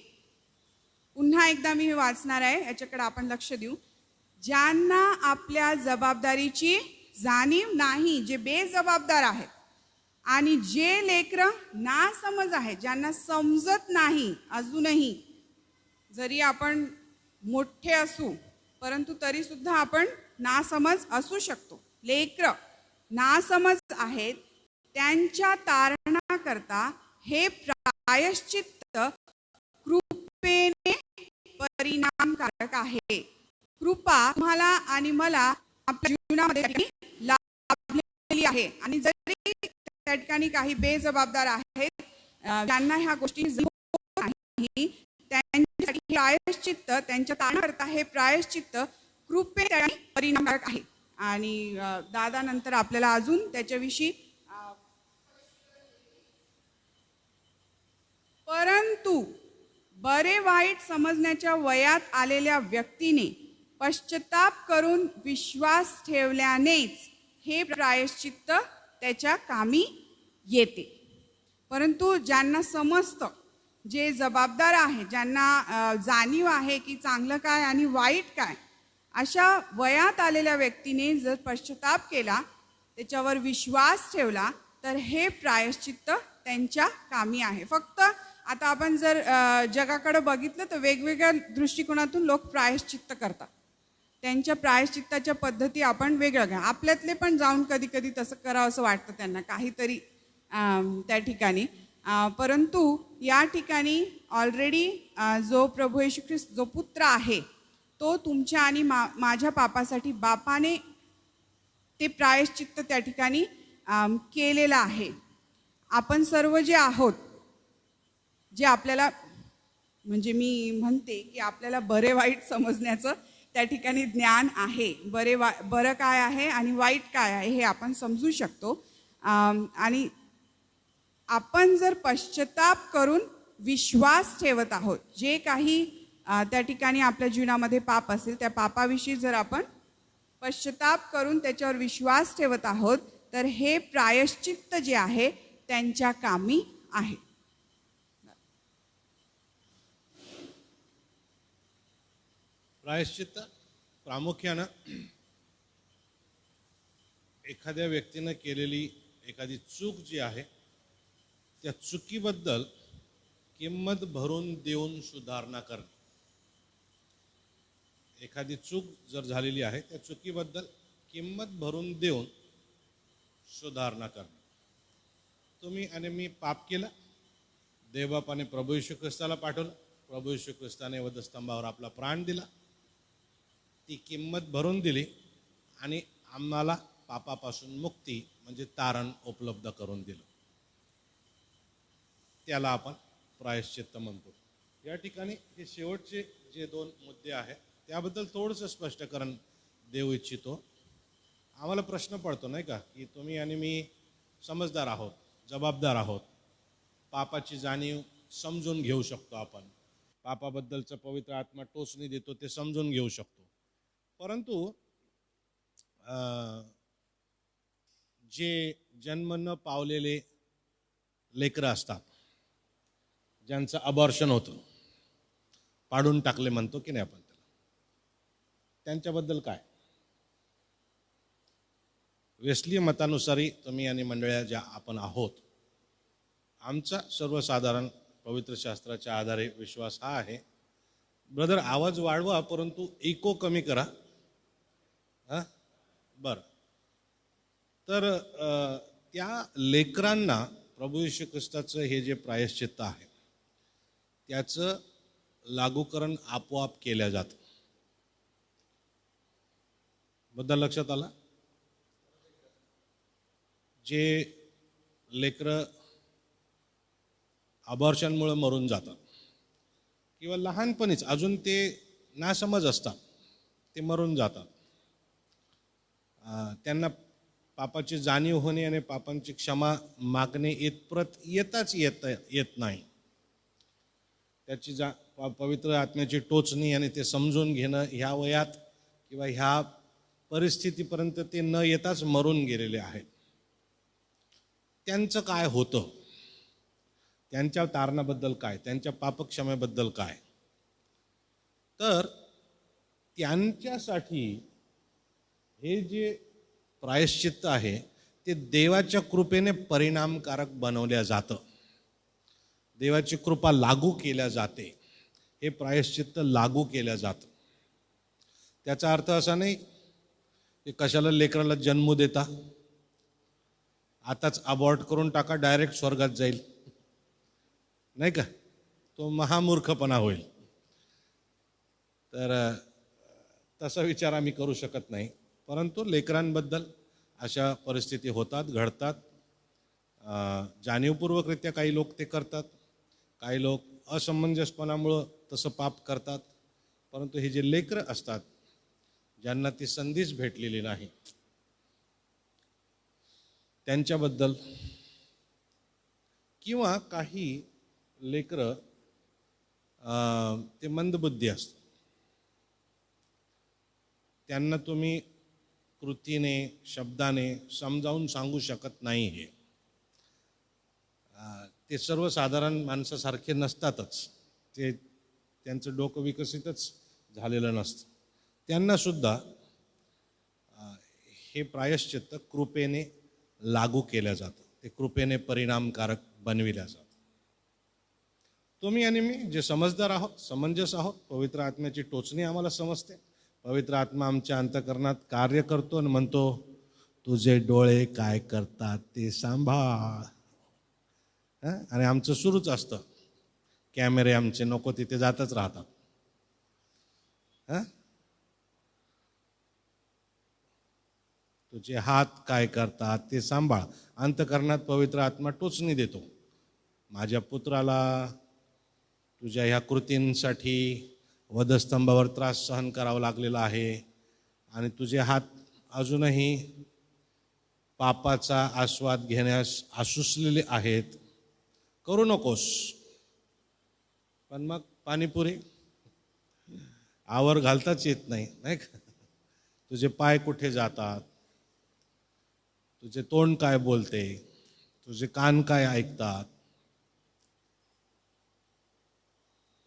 H: पुन्हा एकदा मी हे वाचणार आहे, याच्याकडे आपण लक्ष देऊ. ज्यांना आपल्या जबाबदारीची जाणीव नाही, जे बेजबाबदार आहेत, आणि जे लेकरं नासमज आहेत, ज्यांना समजत नाही अजूनही, जरी आपण मोठे असू परंतु तरी सुद्धा आपण नासमज असू शकतो. लेकरं नासमज आहेत, त्यांच्या तारणाकरता हे प्रायश्चित्त कृपेने परिणामकारक आहे. कृपा तुम्हाला आणि मला आपल्या जीवनामध्ये लाभलेली आहे. आणि जरी त्या ठिकाणी काही बेजबाबदार आहेत, ज्यांना ह्या गोष्टी नाही, त्यांच्यासाठी प्रायश्चित्त, त्यांच्या तारणाकरता हे प्रायश्चित्त कृपेने परिणामकारक आहे. आणि दादा नंतर आपल्याला अजून त्याच्याविषयी. परंतु बरे वाईट समजण्याच्या वयात आलेल्या व्यक्तीने पश्चाताप करून विश्वास ठेवल्यानेच हे प्रायश्चित्त त्याच्या कामी येते. परंतु ज्यांना समजतं, जे जबाबदार आहे, ज्यांना जाणीव आहे की चांगलं काय आणि वाईट काय, अशा वयात आलेल्या व्यक्तीने जर पश्चाताप केला, त्याच्यावर विश्वास ठेवला, तर हे प्रायश्चित्त त्यांच्या कामी आहे. फक्त आता आपण जर जगाकडे बघितलं तर वेगवेगळ्या दृष्टिकोनातून लोक प्रायश्चित्त करतात. त्यांच्या प्रायश्चित्ताच्या पद्धती आपण वेगळ्या घ्या. आपल्यातले पण जाऊन कधी कधी तसं करावं असं वाटतं त्यांना काहीतरी त्या ठिकाणी. परंतु या ठिकाणी ऑलरेडी जो प्रभू येशू ख्रिस्त जो पुत्र आहे, तो तुमच्या आणि माझ्या पापासाठी बापाने ते प्रायश्चित्त त्या ठिकाणी केलेलं आहे. आपण सर्व जे आहोत, जे आपल्याला म्हणजे मी म्हणते की आपल्याला बरे वाईट समजण्याचं त्या ठिकाणी ज्ञान आहे. बरं काय आहे आणि वाईट काय आहे हे आपण समजू शकतो. आणि आपण जर पश्चाताप करून विश्वास ठेवत आहोत, जे काही त्या ठिकाणी आपल्या जीवनामध्ये पाप असेल, त्या पापाविषयी जर आपण पश्चाताप करून त्याच्यावर विश्वास ठेवत आहोत, तर हे प्रायश्चित्त जे आहे त्यांच्या कामी आहे.
F: प्रायश्चित्त प्रामुख्यानं एखाद्या व्यक्तीनं केलेली एखादी चूक जी आहे, त्या चुकीबद्दल किंमत भरून देऊन सुधारणा करणे. एखादी चूक जर झालेली आहे, त्या चुकीबद्दल किंमत भरून देऊन सुधारणा करणे. तुम्ही आणि मी पाप केलं, देवबापाने प्रभू येशू ख्रिस्ताला पाठवलं, प्रभू येशू ख्रिस्ताने वधस्तंभावर आपला प्राण दिला, ती किंमत भरून दिली आणि आम्हाला पापापासून मुक्ती म्हणजे तारण उपलब्ध करून दिलं. त्याला आपण प्रायश्चित्त म्हणतो. या ठिकाणी हे शेवटचे जे 2 मुद्दे आहेत त्याबद्दल थोडंसं स्पष्टीकरण देऊ इच्छितो. आम्हाला प्रश्न पडतो नाही का, की तुम्ही आणि मी समजदार आहोत, जबाबदार आहोत, पापाची जाणीव समजून घेऊ शकतो, आपण पापाबद्दलचं पवित्र आत्मा टोचणी देतो ते समजून घेऊ शकतो. परंतु जे जन्म न पावलेले लेकरं असतात, ज्यांचं अबॉर्शन होतं, पाडून टाकले म्हणतो की नाही आपण त्याला, त्यांच्याबद्दल काय? वेस्लीय मतानुसारी तुम्ही आणि मंडळ्या ज्या आपण आहोत, आमचा सर्वसाधारण पवित्र शास्त्राच्या आधारे विश्वास हा आहे. ब्रदर आवाज वाढवा परंतु इको कमी करा. हां बरं. तर त्या लेकरांना प्रभू येशू ख्रिस्ताचं हे जे प्रायश्चित्त आहे त्याचं लागूकरण आपोआप केल्या जातं. बद्दल लक्षात आला? जे लेकरं अबॉर्शनमुळे मरून जातात किंवा लहानपणीच अजून ते नासमज असतात, ते मरून जातात, त्यांना पापाची जाणीव होणे आणि पापांची क्षमा मागणे इतपत येत नाही. त्याची पवित्र आत्म्याची टोचणी आणि ते समजून घेणं ह्या वयात किंवा ह्या परिस्थितीपर्यंत ते न येताच मरून गेलेले आहेत. त्यांचं काय होतं, त्यांच्या तारणाबद्दल काय, त्यांच्या पापक्षमेबद्दल काय? तर त्यांच्यासाठी हे जे प्रायश्चित्त आहे ते देवाच्या कृपेने परिणामकारक बनवल्या जातं, देवाची कृपा लागू केल्या जाते, हे प्रायश्चित्त लागू केल्या जातं. त्याचा अर्थ असा नाही की कशाला लेकराला जन्म देता, आताच अबॉर्ट करून टाका, डायरेक्ट स्वर्गात जाईल, नाही का? तो महामूर्खपणा होईल. तर तसा विचार आम्ही करू शकत नाही. परंतु लेकरांबद्दल अशा परिस्थिती होतात, घडतात. जाणीवपूर्वकरित्या काही लोक ते करतात, काही लोक असमंजसपणामुळं तसं पाप करतात. परंतु हे जे लेकरं असतात ज्यांना ती संधीच भेटलेली नाही, त्यांच्याबद्दल, किंवा काही लेकरं ते मंदबुद्धी असतात, त्यांना तुम्ही कृतीने शब्दाने समजावून सांगू शकत नाही. हे ते सर्वसाधारण माणसासारखे नसतातच, ते त्यांचं डोकं विकसितच झालेलं नसतं. त्यांनासुद्धा हे प्रायश्चित्त कृपेने लागू केलं जातं, ते कृपेने परिणामकारक बनविल्या जातं. तुम्ही आणि मी जे समजदार आहोत, समंजस आहोत, पवित्र आत्म्याची टोचणी आम्हाला समजते, पवित्र आत्मा आमच्या अंतःकरणात कार्य करतो आणि म्हणतो तुझे डोळे काय करतात ते सांभाळ. आणि आमचं सुरूच असतं, कॅमेरे आमचे नको तिथे जातच राहतात. तुझे हात काय करतात ते सांभाळ. अंतःकरणात पवित्र आत्मा टोचणी देतो, माझ्या पुत्राला तुझ्या ह्या कृतींसाठी वधस्तंभावर त्रास सहन करावा लागलेला आहे आणि तुझे हात अजूनही पापाचा आस्वाद घेण्यास आसुसलेले आहेत, करू नकोस. पण मग पाणीपुरी आवर घालताच येत नाही, नाही का? तुझे पाय कुठे जातात, तुझे तोंड काय बोलते, तुझे कान काय ऐकतात.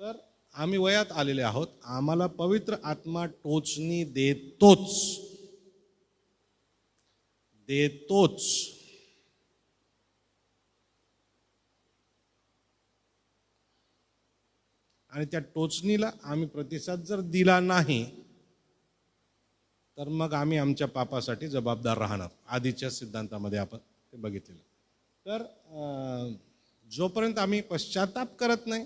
F: तर आम्ही वयात आलेले आहोत, आम्हाला पवित्र आत्मा टोचणी देतोच. आणि त्या टोचणीला आम्ही प्रतिसाद जर दिला नाही तर मग आम्ही आमच्या पापासाठी जबाबदार राहणार. आधीच्या सिद्धांतामध्ये आपण ते बघितलेलं. तर जोपर्यंत आम्ही पश्चाताप करत नाही,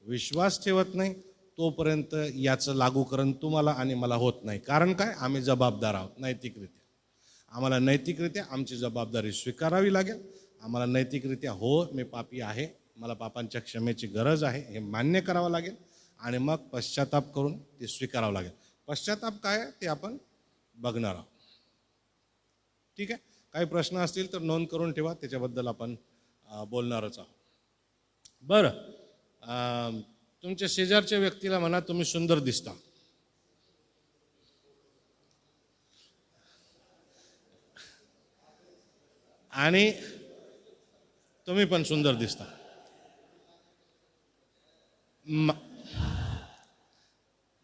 F: विश्वास ठेवत नाही, तोपर्यंत याचं लागूकरण तुम्हाला आणि मला होत नाही. कारण काय? आम्ही जबाबदार आहोत नैतिकरित्या. आम्हाला नैतिकरित्या आमची जबाबदारी स्वीकारावी लागेल. आम्हाला नैतिकरित्या हो मी पापी आहे, मला पापांच्या क्षमेची गरज आहे हे मान्य करावं लागेल आणि मग पश्चाताप करून ते स्वीकारावं लागेल. पश्चाताप काय आहे ते आपण बघणार आहोत. ठीक आहे. काही प्रश्न असतील तर नोंद करून ठेवा, त्याच्याबद्दल आपण बोलणारच आहोत. बरं, तुमच्या शेजारच्या व्यक्तीला म्हणा तुम्ही सुंदर दिसता. आणि तुम्ही पण सुंदर दिसता.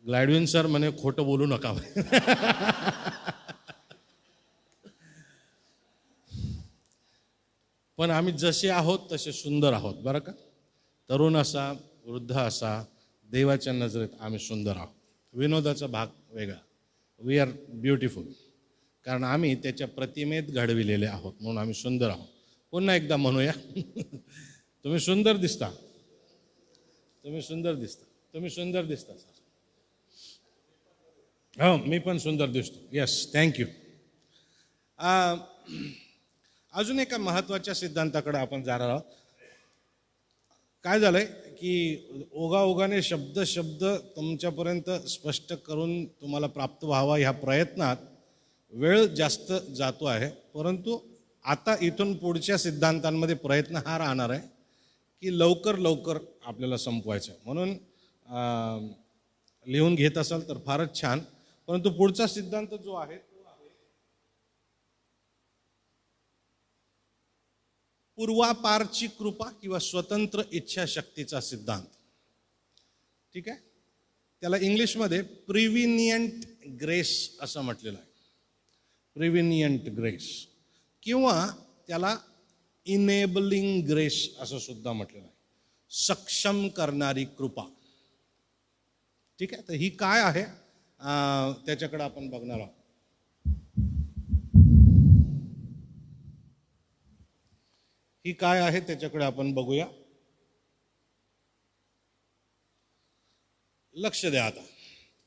F: ग्लॅडविन सर म्हणे खोटं बोलू नका. पण आम्ही जसे आहोत तसे सुंदर आहोत बरं का. तरुण असा वृद्ध असा देवाच्या नजरेत आम्ही सुंदर आहोत. विनोदाचा भाग वेगळा. वी आर ब्युटिफुल, कारण आम्ही त्याच्या प्रतिमेत घडविलेले आहोत म्हणून आम्ही सुंदर आहोत. पुन्हा एकदा म्हणूया. तुम्ही सुंदर दिसता. तुम्ही सुंदर दिसता. तुम्ही सुंदर दिसता सर. हो मी पण सुंदर दिसतो. Yes, thank you. अजून एका महत्त्वाच्या सिद्धांताकडे आपण जाणार आहोत. काय झालंय की ओघाओघाने शब्द तुमच्यापर्यंत स्पष्ट करून तुम्हाला प्राप्त व्हावा ह्या प्रयत्नात वेळ जास्त जातो आहे. परंतु आता इथून पुढच्या सिद्धांतांमध्ये प्रयत्न हा राहणार आहे की लवकर आपल्याला संपवायचं. म्हणून लिहून घेत असाल तर फारच छान. परंतु पुढचा सिद्धांत जो आहे तो आहे पूर्वापारची कृपा किंवा स्वतंत्र इच्छाशक्तीचा सिद्धांत. ठीक आहे. त्याला इंग्लिशमध्ये प्रिव्हिनियंट ग्रेस असं म्हटलेलं आहे. प्रिव्हिनियंट ग्रेस किंवा त्याला इनेबलिंग ग्रेस असं सुद्धा म्हटलेलं आहे. सक्षम करणारी कृपा. ठीक आहे. तर ही काय आहे त्याच्याकडे आपण बघणार आहोत. ही काय आहे त्याच्याकडे आपण बघूया. लक्ष द्या.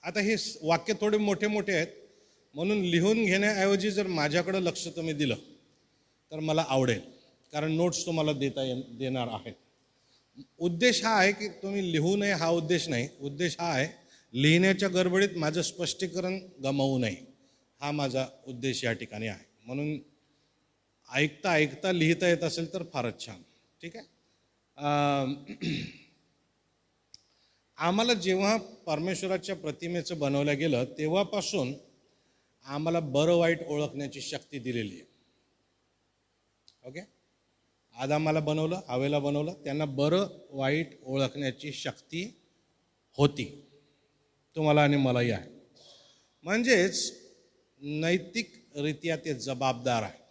F: आता हे वाक्य थोडे मोठे मोठे आहेत म्हणून लिहून घेण्याऐवजी जर माझ्याकडे लक्ष तुम्ही दिलं तर मला आवडेल, कारण नोट्स तुम्हाला देणार आहेत. उद्देश हा आहे की तुम्ही लिहू नये हा उद्देश नाही. उद्देश हा आहे लिहिण्याच्या गडबडीत माझं स्पष्टीकरण गमावू नये, हा माझा उद्देश या ठिकाणी आहे. म्हणून ऐकता लिहिता येत असेल तर फारच छान. ठीक आहे. आम्हाला जेव्हा परमेश्वराच्या प्रतिमेचं बनवलं गेलं तेव्हापासून आम्हाला बरं वाईट ओळखण्याची शक्ती दिलेली आहे. ओके. आदामाला बनवलं, हवेला बनवलं, त्यांना बरं वाईट ओळखण्याची शक्ती होती. तुम्हाला आणि मलाही आहे. म्हणजेच नैतिकरित्या ते जबाबदार आहे.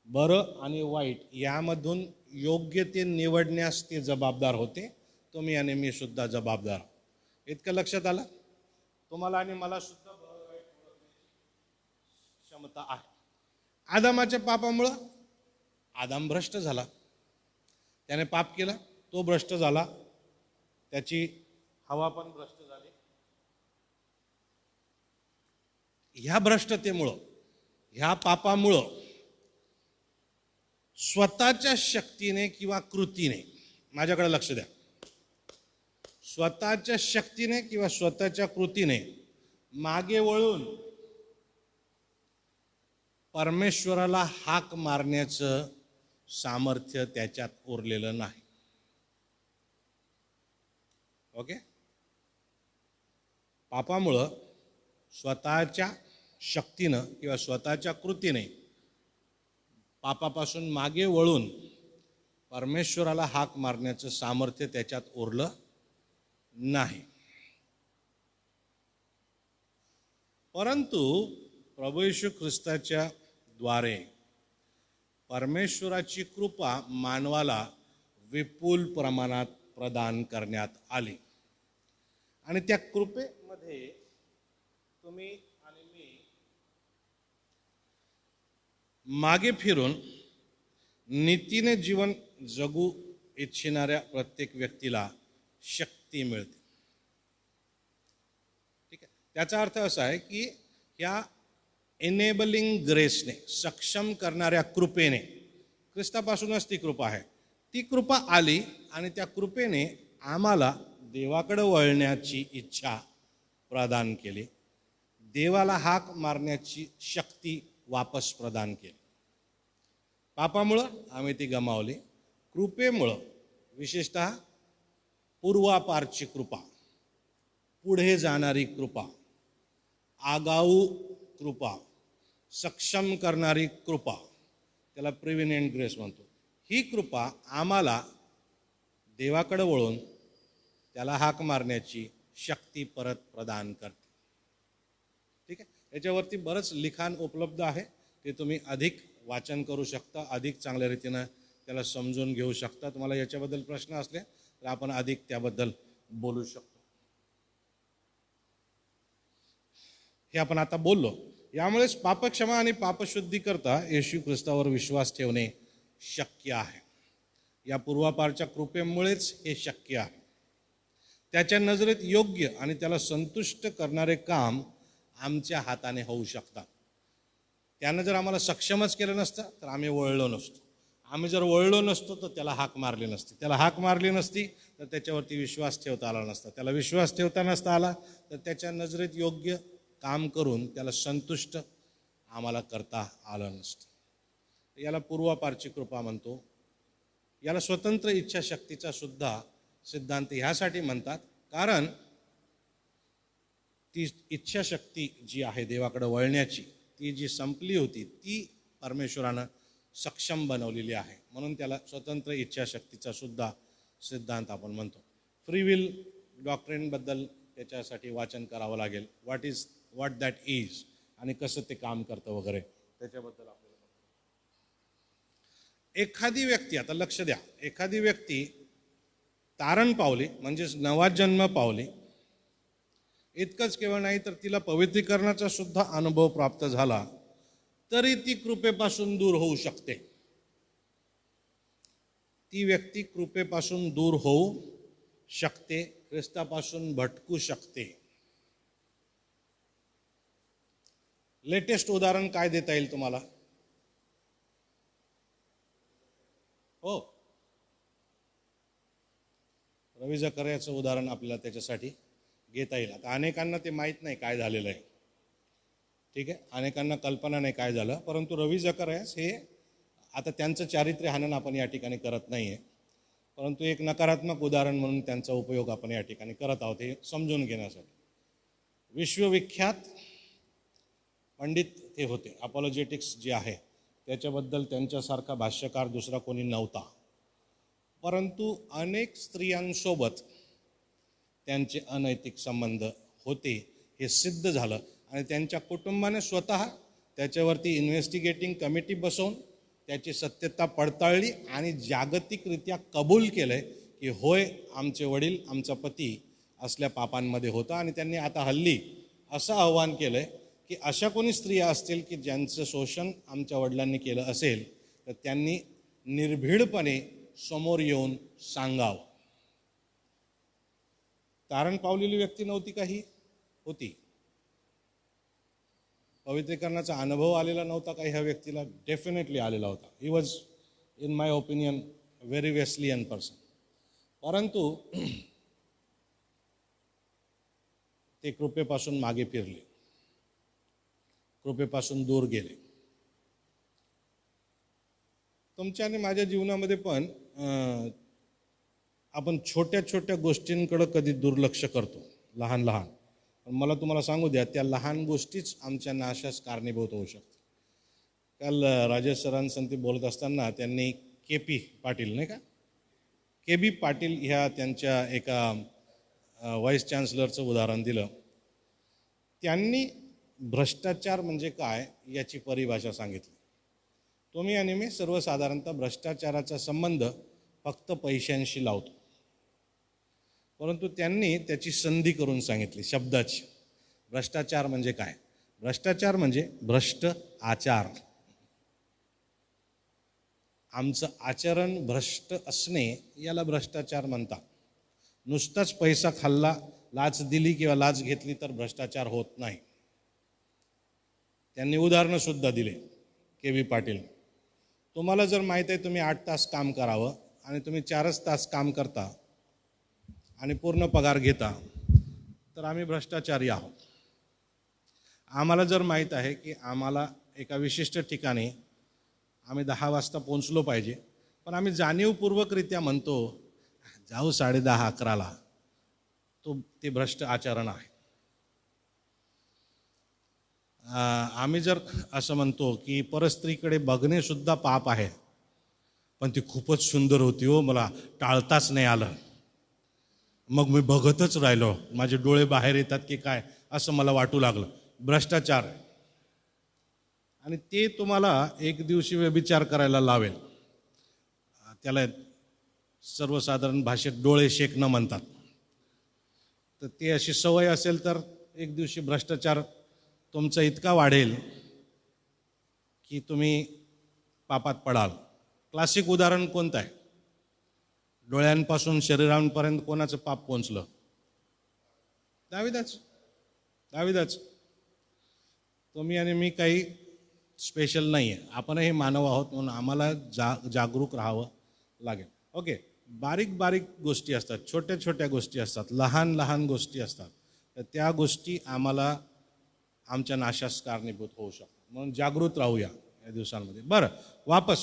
F: बरं आणि वाईट यामधून योग्य ते निवडण्यास ते जबाबदार होते. तुम्ही आणि मी सुद्धा जबाबदार. इतकं लक्षात आलं. तुम्हाला आणि मला सुद्धा बरं वाईट ओळखण्याची क्षमता आहे. आदामाच्या पापामुळं आदाम भ्रष्ट झाला. त्याने पाप केला, तो भ्रष्ट झाला, त्याची हवा पण भ्रष्ट झाली. ह्या भ्रष्टतेमुळं, ह्या पापामुळं स्वतःच्या शक्तीने किंवा कृतीने, माझ्याकडे लक्ष द्या, स्वतःच्या शक्तीने किंवा स्वतःच्या कृतीने मागे वळून परमेश्वराला हाक मारण्याचं सामर्थ्य त्याच्यात उरलेलं नाही. ओके. पापामुळं स्वतःच्या शक्तीनं किंवा स्वतःच्या कृतीने पापापासून मागे वळून परमेश्वराला हाक मारण्याचं सामर्थ्य त्याच्यात उरलं नाही. परंतु प्रभू येशू ख्रिस्ताच्या द्वारे परमेश्वराची कृपा मानवाला विपुल प्रमाणात प्रदान करण्यात आली. आणि त्या कृपेमध्ये तुम्ही आणि मी मागे फिरून नीतीने जीवन जगू इच्छिणाऱ्या प्रत्येक व्यक्तीला शक्ती मिळते. त्याचा अर्थ असा आहे की ह्या एनेबलिंग ग्रेसने, सक्षम करणाऱ्या कृपेने, ख्रिस्तापासूनच ती कृपा आहे, ती कृपा आली आणि त्या कृपेने आम्हाला देवाकडे वळण्याची इच्छा प्रदान केली, देवाला हाक मारण्याची शक्ती वापस प्रदान केली. पापामुळं आम्ही ती गमावली, कृपेमुळं विशेषतः पूर्वापारची कृपा, पुढे जाणारी कृपा, आगाऊ कृपा, सक्षम करणारी कृपा, त्याला प्रिव्हिनियंट ग्रेस म्हणतो, ही कृपा आम्हाला देवाकडे वळून त्याला हाक मारण्याची शक्ती परत प्रदान करते. ठीक आहे, याच्यावरती बरंच लिखाण उपलब्ध आहे, ते तुम्ही अधिक वाचन करू शकता, अधिक चांगल्या रीतीनं त्याला समजून घेऊ शकता. तुम्हाला याच्याबद्दल प्रश्न असले तर आपण अधिक त्याबद्दल बोलू शकतो. हे आपण आता बोललो. यामुळेच पापक्षमा आणि पापशुद्धीकरता येशू ख्रिस्तावर विश्वास ठेवणे शक्य आहे. या पूर्वापारच्या कृपेमुळेच हे शक्य आहे. त्याच्या नजरेत योग्य आणि त्याला संतुष्ट करणारे काम आमच्या हाताने होऊ शकतात. त्यानं जर आम्हाला सक्षमच केलं नसतं तर आम्ही वळलो नसतो. आम्ही जर वळलो नसतो तर त्याला हाक मारली नसती. त्याला हाक मारली नसती तर त्याच्यावरती विश्वास ठेवता आला नसता. त्याला विश्वास ठेवता नसता आला तर त्याच्या नजरेत योग्य काम करून त्याला संतुष्ट आम्हाला करता आलं नसतं. याला पूर्वापारची कृपा म्हणतो. याला स्वतंत्र इच्छाशक्तीचा सुद्धा सिद्धांत ह्यासाठी म्हणतात कारण ती इच्छाशक्ती जी आहे देवाकडे वळण्याची, ती जी संपली होती ती परमेश्वरानं सक्षम बनवलेली आहे, म्हणून त्याला स्वतंत्र इच्छाशक्तीचा सुद्धा सिद्धांत आपण म्हणतो. फ्री विल डॉक्ट्रिनबद्दल त्याच्यासाठी वाचन करावं लागेल. व्हॉट दॅट इज आणि कसं ते काम करतं वगैरे त्याच्याबद्दल आपल्याला. एखादी व्यक्ती, आता लक्ष द्या, एखादी व्यक्ती तारण पावली म्हणजेच नवा जन्म पावली, इतकंच केवळ नाही तर तिला पवित्रीकरणाचा सुद्धा अनुभव प्राप्त झाला तरी ती कृपेपासून दूर होऊ शकते. ती व्यक्ती कृपेपासून दूर होऊ शकते, ख्रिस्तापासून भटकू शकते. लेटेस्ट उदाहरण काय देता येईल तुम्हाला? हो, रवी जकरियाचं उदाहरण आपल्याला त्याच्यासाठी घेता येईल. आता अनेकांना ते माहीत नाही काय झालेलं आहे, ठीक आहे, अनेकांना कल्पना नाही काय झालं, परंतु रवी जकरियास हे, आता त्यांचं चारित्र्य हनन आपण या ठिकाणी करत नाही आहे, परंतु एक नकारात्मक उदाहरण म्हणून त्यांचा उपयोग आपण या ठिकाणी करत आहोत हे समजून घेण्यासाठी. विश्वविख्यात पंडित ते होते. अपॉलॉजेटिक्स जे आहे त्याच्याबद्दल त्यांच्यासारखा भाष्यकार दुसरा कोणी नव्हता, परंतु अनेक स्त्रियांसोबत त्यांचे अनैतिक संबंध होते हे सिद्ध झालं आणि त्यांच्या कुटुंबाने स्वतः त्याच्यावरती इन्व्हेस्टिगेटिंग कमिटी बसवून त्याची सत्यता पडताळली आणि जागतिकरित्या कबूल केलंय की होय, आमचे वडील, आमचा पती असल्या पापांमध्ये होता. आणि त्यांनी आता हल्ली असं आव्हान केलंय की अशा कोणी स्त्रिया असतील की ज्यांचं शोषण आमच्या वडिलांनी केलं असेल तर त्यांनी निर्भीडपणे समोर येऊन सांगावं. तारण पावलेली व्यक्ती नव्हती काही, होती. पवित्रीकरणाचा अनुभव आलेला नव्हता काही ह्या व्यक्तीला, डेफिनेटली आलेला होता. He was in my opinion very Wesleyan person, परंतु ते कृपेपासून मागे फिरले, कृपेपासून दूर गेले. तुमच्या आणि माझ्या जीवनामध्ये पण आपण छोट्या छोट्या गोष्टींकडे कधी दुर्लक्ष करतो, लहान लहान. पण मला तुम्हाला सांगू द्या, त्या लहान गोष्टीच आमच्या नाशास कारणीभूत होऊ शकतात. काल राजेश सरांसंती बोलत असताना त्यांनी के.पी. पाटील, नाही का, के.बी. पाटील ह्या त्यांच्या एका व्हाईस चान्सलरचं उदाहरण दिलं. त्यांनी भ्रष्टाचार म्हणजे काय याची परिभाषा सांगितली. तुम्ही आणि मी सर्वसाधारणतः भ्रष्टाचाराचा संबंध फक्त पैशांशी लावतो, परंतु त्यांनी त्याची संधी करून सांगितली शब्दाची. भ्रष्टाचार म्हणजे काय? भ्रष्टाचार म्हणजे भ्रष्ट आचार. आमचं आचरण भ्रष्ट असणे याला भ्रष्टाचार म्हणतात. नुसताच पैसा खाल्ला, लाच दिली किंवा लाच घेतली तर भ्रष्टाचार होत नाही. त्यांनी उदाहरणं सुद्धा दिले. के.व्ही. पाटील, तुम्हाला जर माहीत आहे तुम्ही 8 तास काम करावं आणि तुम्ही 4च तास काम करता आणि पूर्ण पगार घेता, तर आम्ही भ्रष्टाचारी आहोत. आम्हाला जर माहीत आहे की आम्हाला एका विशिष्ट ठिकाणी आम्ही 10 वाजता पोहोचलो पाहिजे, पण आम्ही जाणीवपूर्वकरित्या म्हणतो जाऊ 10:30 11ला, ते भ्रष्ट आचरण आहे. आम्ही जर असं म्हणतो की परस्त्रीकडे बघणे सुद्धा पाप आहे, पण ती खूपच सुंदर होती हो, मला टाळताच नाही आलं, मग मी बघतच राहिलो, माझे डोळे बाहेर येतात की काय असं मला वाटू लागलं, भ्रष्टाचार. आणि ते तुम्हाला एक दिवशी व्यभिचार करायला लावेल. त्याला सर्वसाधारण भाषेत डोळे शेकणं म्हणतात. तर ते अशी सवय असेल तर एक दिवशी भ्रष्टाचार तुमचा इतका वाढेल की तुम्ही पापात पडाल. क्लासिक उदाहरण कोणतं आहे? डोळ्यांपासून शरीरांपर्यंत कोणाचं पाप पोचलं? दाविदाच. तुम्ही आणि मी काही स्पेशल नाही आहे, आपणही मानव आहोत, म्हणून आम्हाला जागरूक राहावं लागेल. ओके, बारीक बारीक गोष्टी असतात, छोट्या छोट्या गोष्टी असतात, लहान लहान गोष्टी असतात, तर त्या गोष्टी आम्हाला आमच्या नाशास कारणीभूत होऊ शकतात. म्हणून जागृत राहूया या दिवसांमध्ये. बरं, वापस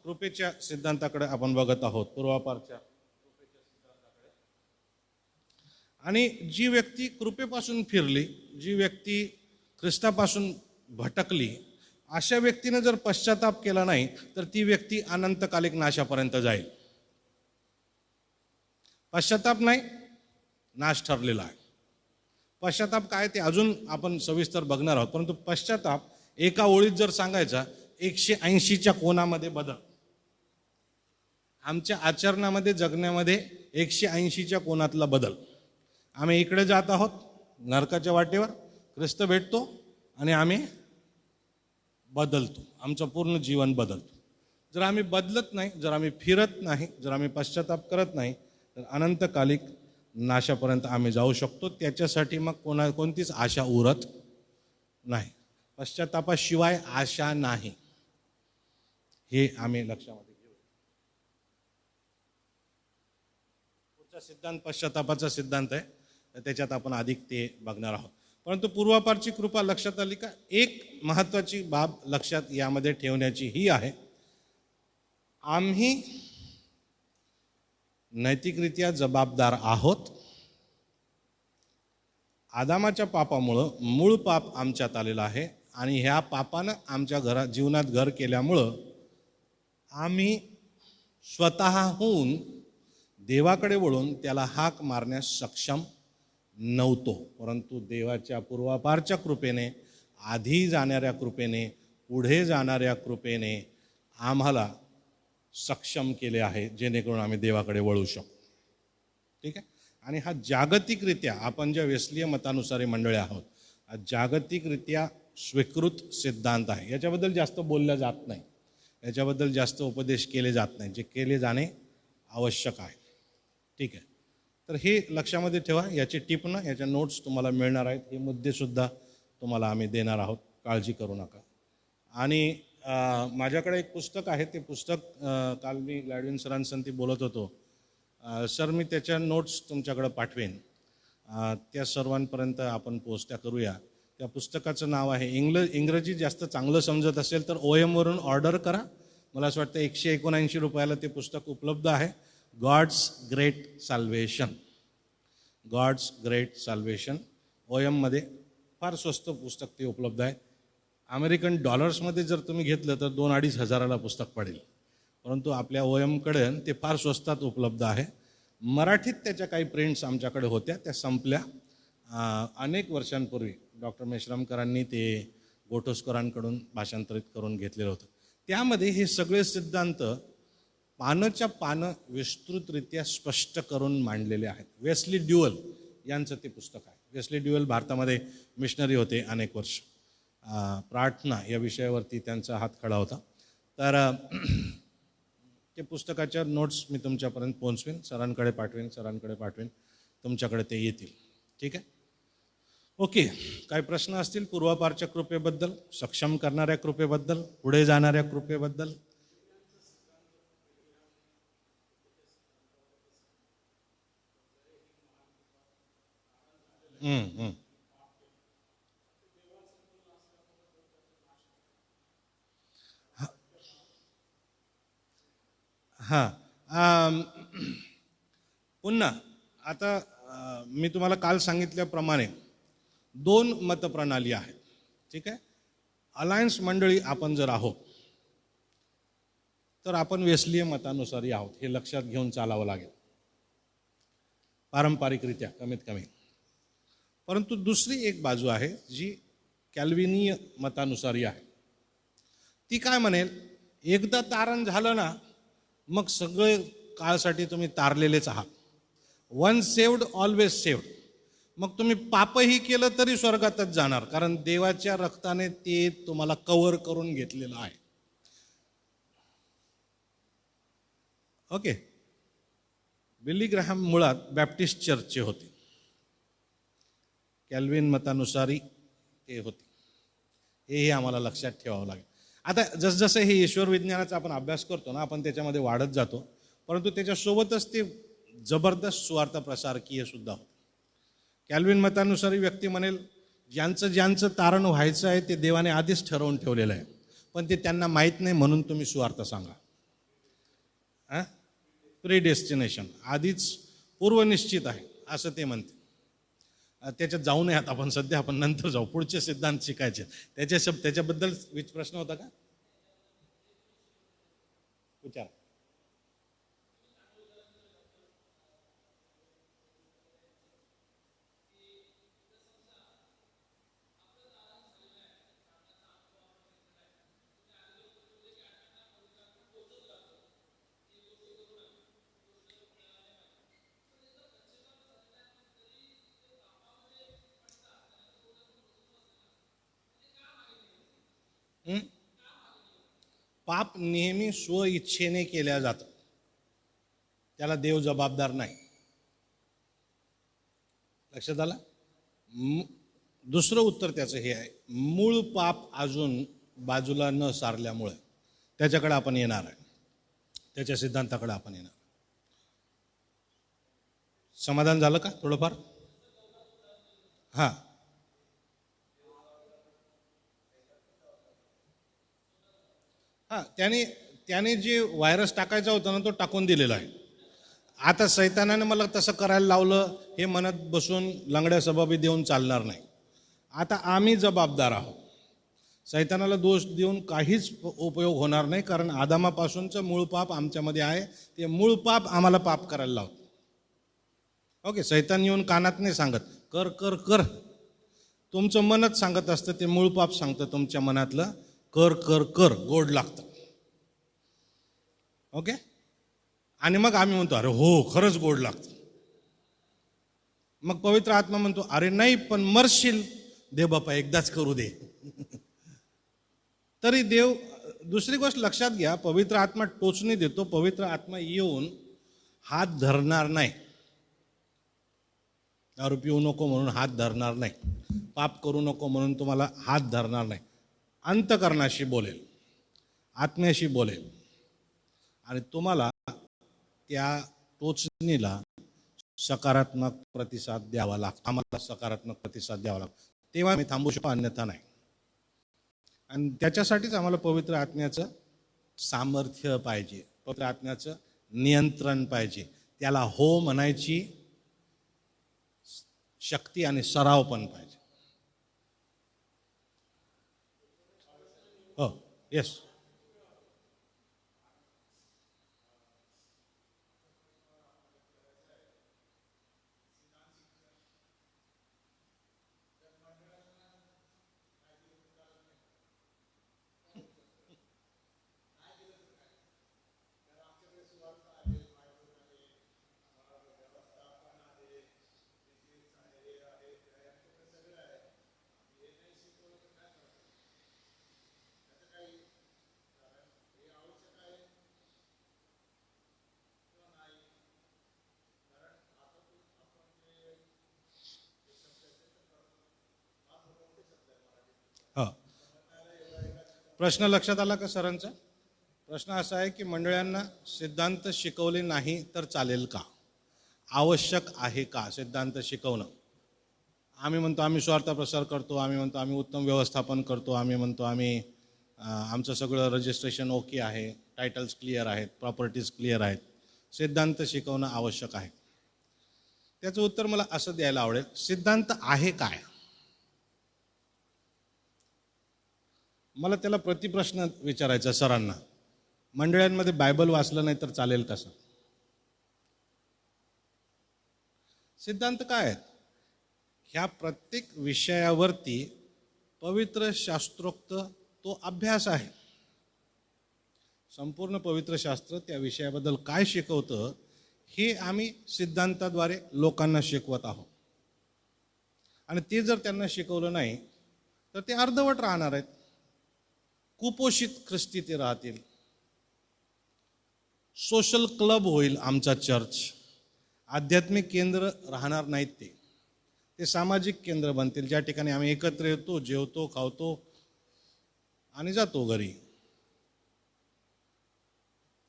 F: कृपेच्या सिद्धांताकडे आपण बघत आहोत, पूर्वापारच्या कृपेच्या सिद्धांताकडे. आणि जी व्यक्ती कृपेपासून फिरली, जी व्यक्ती ख्रिस्तापासून भटकली, अशा व्यक्तीने जर पश्चाताप केला नाही तर ती व्यक्ती अनंतकालिक नाशापर्यंत जाईल. पश्चाताप नाही, नाश ठरलेला आहे. पश्चाताप काय ते अजून आपण सविस्तर बघणार आहोत, परंतु पश्चाताप एका ओळीत जर सांगायचा, 180च्या कोनामध्ये बदल. आमच्या आचरणामध्ये, जगण्यामध्ये 180च्या कोनातला बदल. आम्ही इकडे जात आहोत नरकाच्या वाटेवर, ख्रिस्त भेटतो आणि आम्ही बदलतो, आमचं पूर्ण जीवन बदलतो. जर आम्ही बदलत नाही, जर आम्ही फिरत नाही, जर आम्ही पश्चाताप करत नाही, तर अनंतकालिक नाशापर्यंत आम्ही जाऊ शकतो. त्याच्यासाठी मग कोणतीच आशा उरत नाही. पश्चातापाशिवाय आशा नाही, हे आम्ही लक्षामध्ये घेऊ. पुढचा सिद्धांत पश्चातापाचा सिद्धांत आहे, तर त्याच्यात आपण अधिक ते बघणार आहोत. परंतु पूर्वापारची कृपा लक्षात आली का? एक महत्त्वाची बाब लक्षात यामध्ये ठेवण्याची ही आहे, आम्ही नैतिकरित्या जबाबदार आहोत. आदामाच्या पापामुळं मूळ पाप आमच्यात आलेलं आहे आणि ह्या पापानं आमच्या जीवनात घर केल्यामुळं आम्ही स्वतःहून देवाकडे वळून त्याला हाक मारण्यास सक्षम नव्हतो. परंतु देवाच्या पूर्वापारच्या कृपेने, आधी जाणाऱ्या कृपेने, पुढे जाणाऱ्या कृपेने आम्हाला सक्षम केले आहे, जेणेकरून आम्ही देवाकडे वळू शकतो. ठीक आहे. आणि हा जागतिकरित्या, आपण ज्या वेस्लीय मतानुसारी मंडळी आहोत, हा जागतिकरित्या स्वीकृत सिद्धांत आहे. याच्याबद्दल जास्त बोललं जात नाही, याच्याबद्दल जास्त उपदेश केले जात नाही, जे केले जाणे आवश्यक आहे. ठीक आहे. तर हे लक्षामध्ये ठेवा. याची टिपणं, याच्या नोट्स तुम्हाला मिळणार आहेत. हे मुद्देसुद्धा तुम्हाला आम्ही देणार आहोत, काळजी करू नका. आणि माझ्याकडे एक पुस्तक आहे, ते पुस्तक काल मी लॅडविन सरांसंती बोलत होतो. सर, मी त्याच्या नोट्स तुमच्याकडे पाठवेन, त्या सर्वांपर्यंत आपण पोहोचत्या करूया. त्या पुस्तकाचं नाव आहे, इंग्रजी जास्त चांगलं समजत असेल तर OM वरून ऑर्डर करा. मला असं वाटतं 179 रुपयाला ते पुस्तक उपलब्ध आहे. God's great salvation. God's great salvation OM मध्ये फार स्वस्त पुस्तक ते उपलब्ध आहे. अमेरिकन डॉलर्समध्ये जर तुम्ही घेतलं तर 2-2.5 हजाराला पुस्तक पडेल, परंतु आपल्या OMकडे ते फार स्वस्तात उपलब्ध आहे. मराठीत त्याच्या काही प्रिंट्स आमच्याकडे होत्या, त्या संपल्या. अनेक वर्षांपूर्वी डॉक्टर मेश्रामकरांनी ते गोठोसकरांकडून भाषांतरित करून घेतलेलं होतं. त्यामध्ये हे सगळे सिद्धांत पानच्या पानं विस्तृतरित्या स्पष्ट करून मांडलेले आहेत. वेस्ली ड्युअल यांचं ते पुस्तक आहे. वेस्ली ड्युअल भारतामध्ये मिशनरी होते अनेक वर्ष. प्रार्थना या विषयावरती त्यांचा हात खडा होता. तर ते पुस्तकाच्या नोट्स मी तुमच्यापर्यंत पोहोचवेन, सरांकडे पाठवेन, तुमच्याकडे ते येतील. ठीक आहे. ओके, काही प्रश्न असतील पूर्वापारच्या कृपेबद्दल, सक्षम करणाऱ्या कृपेबद्दल, पुढे जाणाऱ्या कृपेबद्दल? हां, पुन्हा आता मी तुम्हाला काल सांगितल्याप्रमाणे 2 मतप्रणाली आहेत. ठीक आहे. अलायन्स मंडळी आपण जर आहोत तर आपण वेस्लीय मतानुसारी आहोत, हे लक्षात घेऊन चालावं लागेल पारंपरिकरित्या कमीत कमी. परंतु दुसरी एक बाजू आहे जी कॅल्विनीय मतानुसारी आहे. ती काय म्हणेल, एकदा तारण झालं ना मग सगळे काळासाठी तुम्ही तारलेलेच आहात. One saved always saved. मग तुम्ही पापही केलं तरी स्वर्गातच जाणार, कारण देवाच्या रक्ताने ते तुम्हाला कव्हर करून घेतलेलं आहे. ओके. बिली ग्रॅहम मुळात बॅप्टिस्ट चर्चचे होते, कॅल्विन मतानुसारी ते होते. हेही आम्हाला लक्षात ठेवावं लागेल. आता जसजसं हे ईश्वर विज्ञानाचा आपण अभ्यास करतो ना, आपण त्याच्यामध्ये वाढत जातो, परंतु त्याच्यासोबतच ते जबरदस्त सुवार्थ प्रसारकीय सुद्धा होते. कॅल्विन मतानुसारी व्यक्ती म्हणेल, ज्यांचं तारण व्हायचं आहे ते देवाने आधीच ठरवून ठेवलेलं आहे, पण ते त्यांना माहीत नाही म्हणून तुम्ही सुवार्थ सांगा. प्रीडेस्टिनेशन, आधीच पूर्वनिश्चित आहे असं ते म्हणते. त्याच्यात जाऊ नये आता, आपण नंतर जाऊ, पुढचे सिद्धांत शिकायचे. त्याच्याबद्दल प्रश्न होता का? विचार. पाप नेहमी स्व इच्छेने केल्या जातं, त्याला देव जबाबदार नाही. लक्षात आलं? दुसरं उत्तर त्याचं हे आहे, मूळ पाप अजून बाजूला न सारल्यामुळे त्याच्याकडे आपण येणार आहे, त्याच्या सिद्धांताकडे आपण येणार. समाधान झालं का थोडंफार? हां, हां, त्याने जे व्हायरस टाकायचा होता ना तो टाकून दिलेला आहे. आता सैतानाने मला तसं करायला लावलं हे म्हणत बसून लंगड्या सबाबी देऊन चालणार नाही. आता आम्ही जबाबदार आहोत. सैतानाला दोष देऊन काहीच उपयोग होणार नाही, कारण आदामापासूनचं मूळ पाप आमच्यामध्ये आहे. ते मूळ पाप आम्हाला पाप करायला लावतं. ओके. सैतान येऊन कानात नाही सांगत कर कर कर, तुमचं मनच सांगत असतं. ते मूळ पाप सांगतं तुमच्या मनातलं, कर कर कर, गोड लागतं. ओके. आणि मग आम्ही म्हणतो अरे हो खरंच गोड लागतं. मग पवित्र आत्मा म्हणतो अरे नाही पण मरशील, दे बापा एकदाच करू दे. तरी देव, दुसरी गोष्ट लक्षात घ्या, पवित्र आत्मा टोचणी देतो. पवित्र आत्मा येऊन हात धरणार नाही. दारू पिऊ नको म्हणून हात धरणार नाही, पाप करू नको म्हणून तुम्हाला हात धरणार नाही. अंतकरणाशी बोलेल, आत्म्याशी बोलेल, आणि तुम्हाला त्या टोचणीला सकारात्मक प्रतिसाद द्यावा लागतो. आम्हाला सकारात्मक प्रतिसाद द्यावा लागतो, तेव्हा मी थांबू शकतो, अन्यथा नाही. आणि त्याच्यासाठीच आम्हाला पवित्र आत्म्याचं सामर्थ्य पाहिजे, पवित्र आत्म्याचं नियंत्रण पाहिजे, त्याला हो म्हणायची शक्ती आणि सराव पण पाहिजे. हो, येस. प्रश्न लक्षात आला का सरांचा? प्रश्न असा आहे की मंडळांना सिद्धांत शिकवले नाही तर चालेल का? आवश्यक आहे का सिद्धांत शिकवणं? आम्ही म्हणतो आम्ही स्वार्थ प्रसार करतो, आम्ही म्हणतो आम्ही उत्तम व्यवस्थापन करतो, आम्ही म्हणतो आम्ही आमचं सगळं रजिस्ट्रेशन ओके आहे, टायटल्स क्लिअर आहेत, प्रॉपर्टीज क्लिअर आहेत, सिद्धांत शिकवणं आवश्यक आहे. त्याचं उत्तर मला असं द्यायला आवडेल, सिद्धांत आहे काय? मला त्याला प्रतिप्रश्न विचारायचा सरांना, मंडळांमध्ये बायबल वाचलं नाही तर चालेल कसं? सिद्धांत काय आहेत? ह्या प्रत्येक विषयावरती पवित्र शास्त्रोक्त तो अभ्यास आहे. संपूर्ण पवित्र शास्त्र त्या विषयाबद्दल काय शिकवतं हे आम्ही सिद्धांताद्वारे लोकांना शिकवत आहोत. आणि ते जर त्यांना शिकवलं नाही तर ते अर्धवट राहणार आहेत, कुपोषित ख्रिस्ती ते राहतील. सोशल क्लब होईल आमचा चर्च, आध्यात्मिक केंद्र राहणार नाहीत. ते सामाजिक केंद्र बनतील, ज्या ठिकाणी आम्ही एकत्र येतो, जेवतो, खावतो आणि जातो घरी.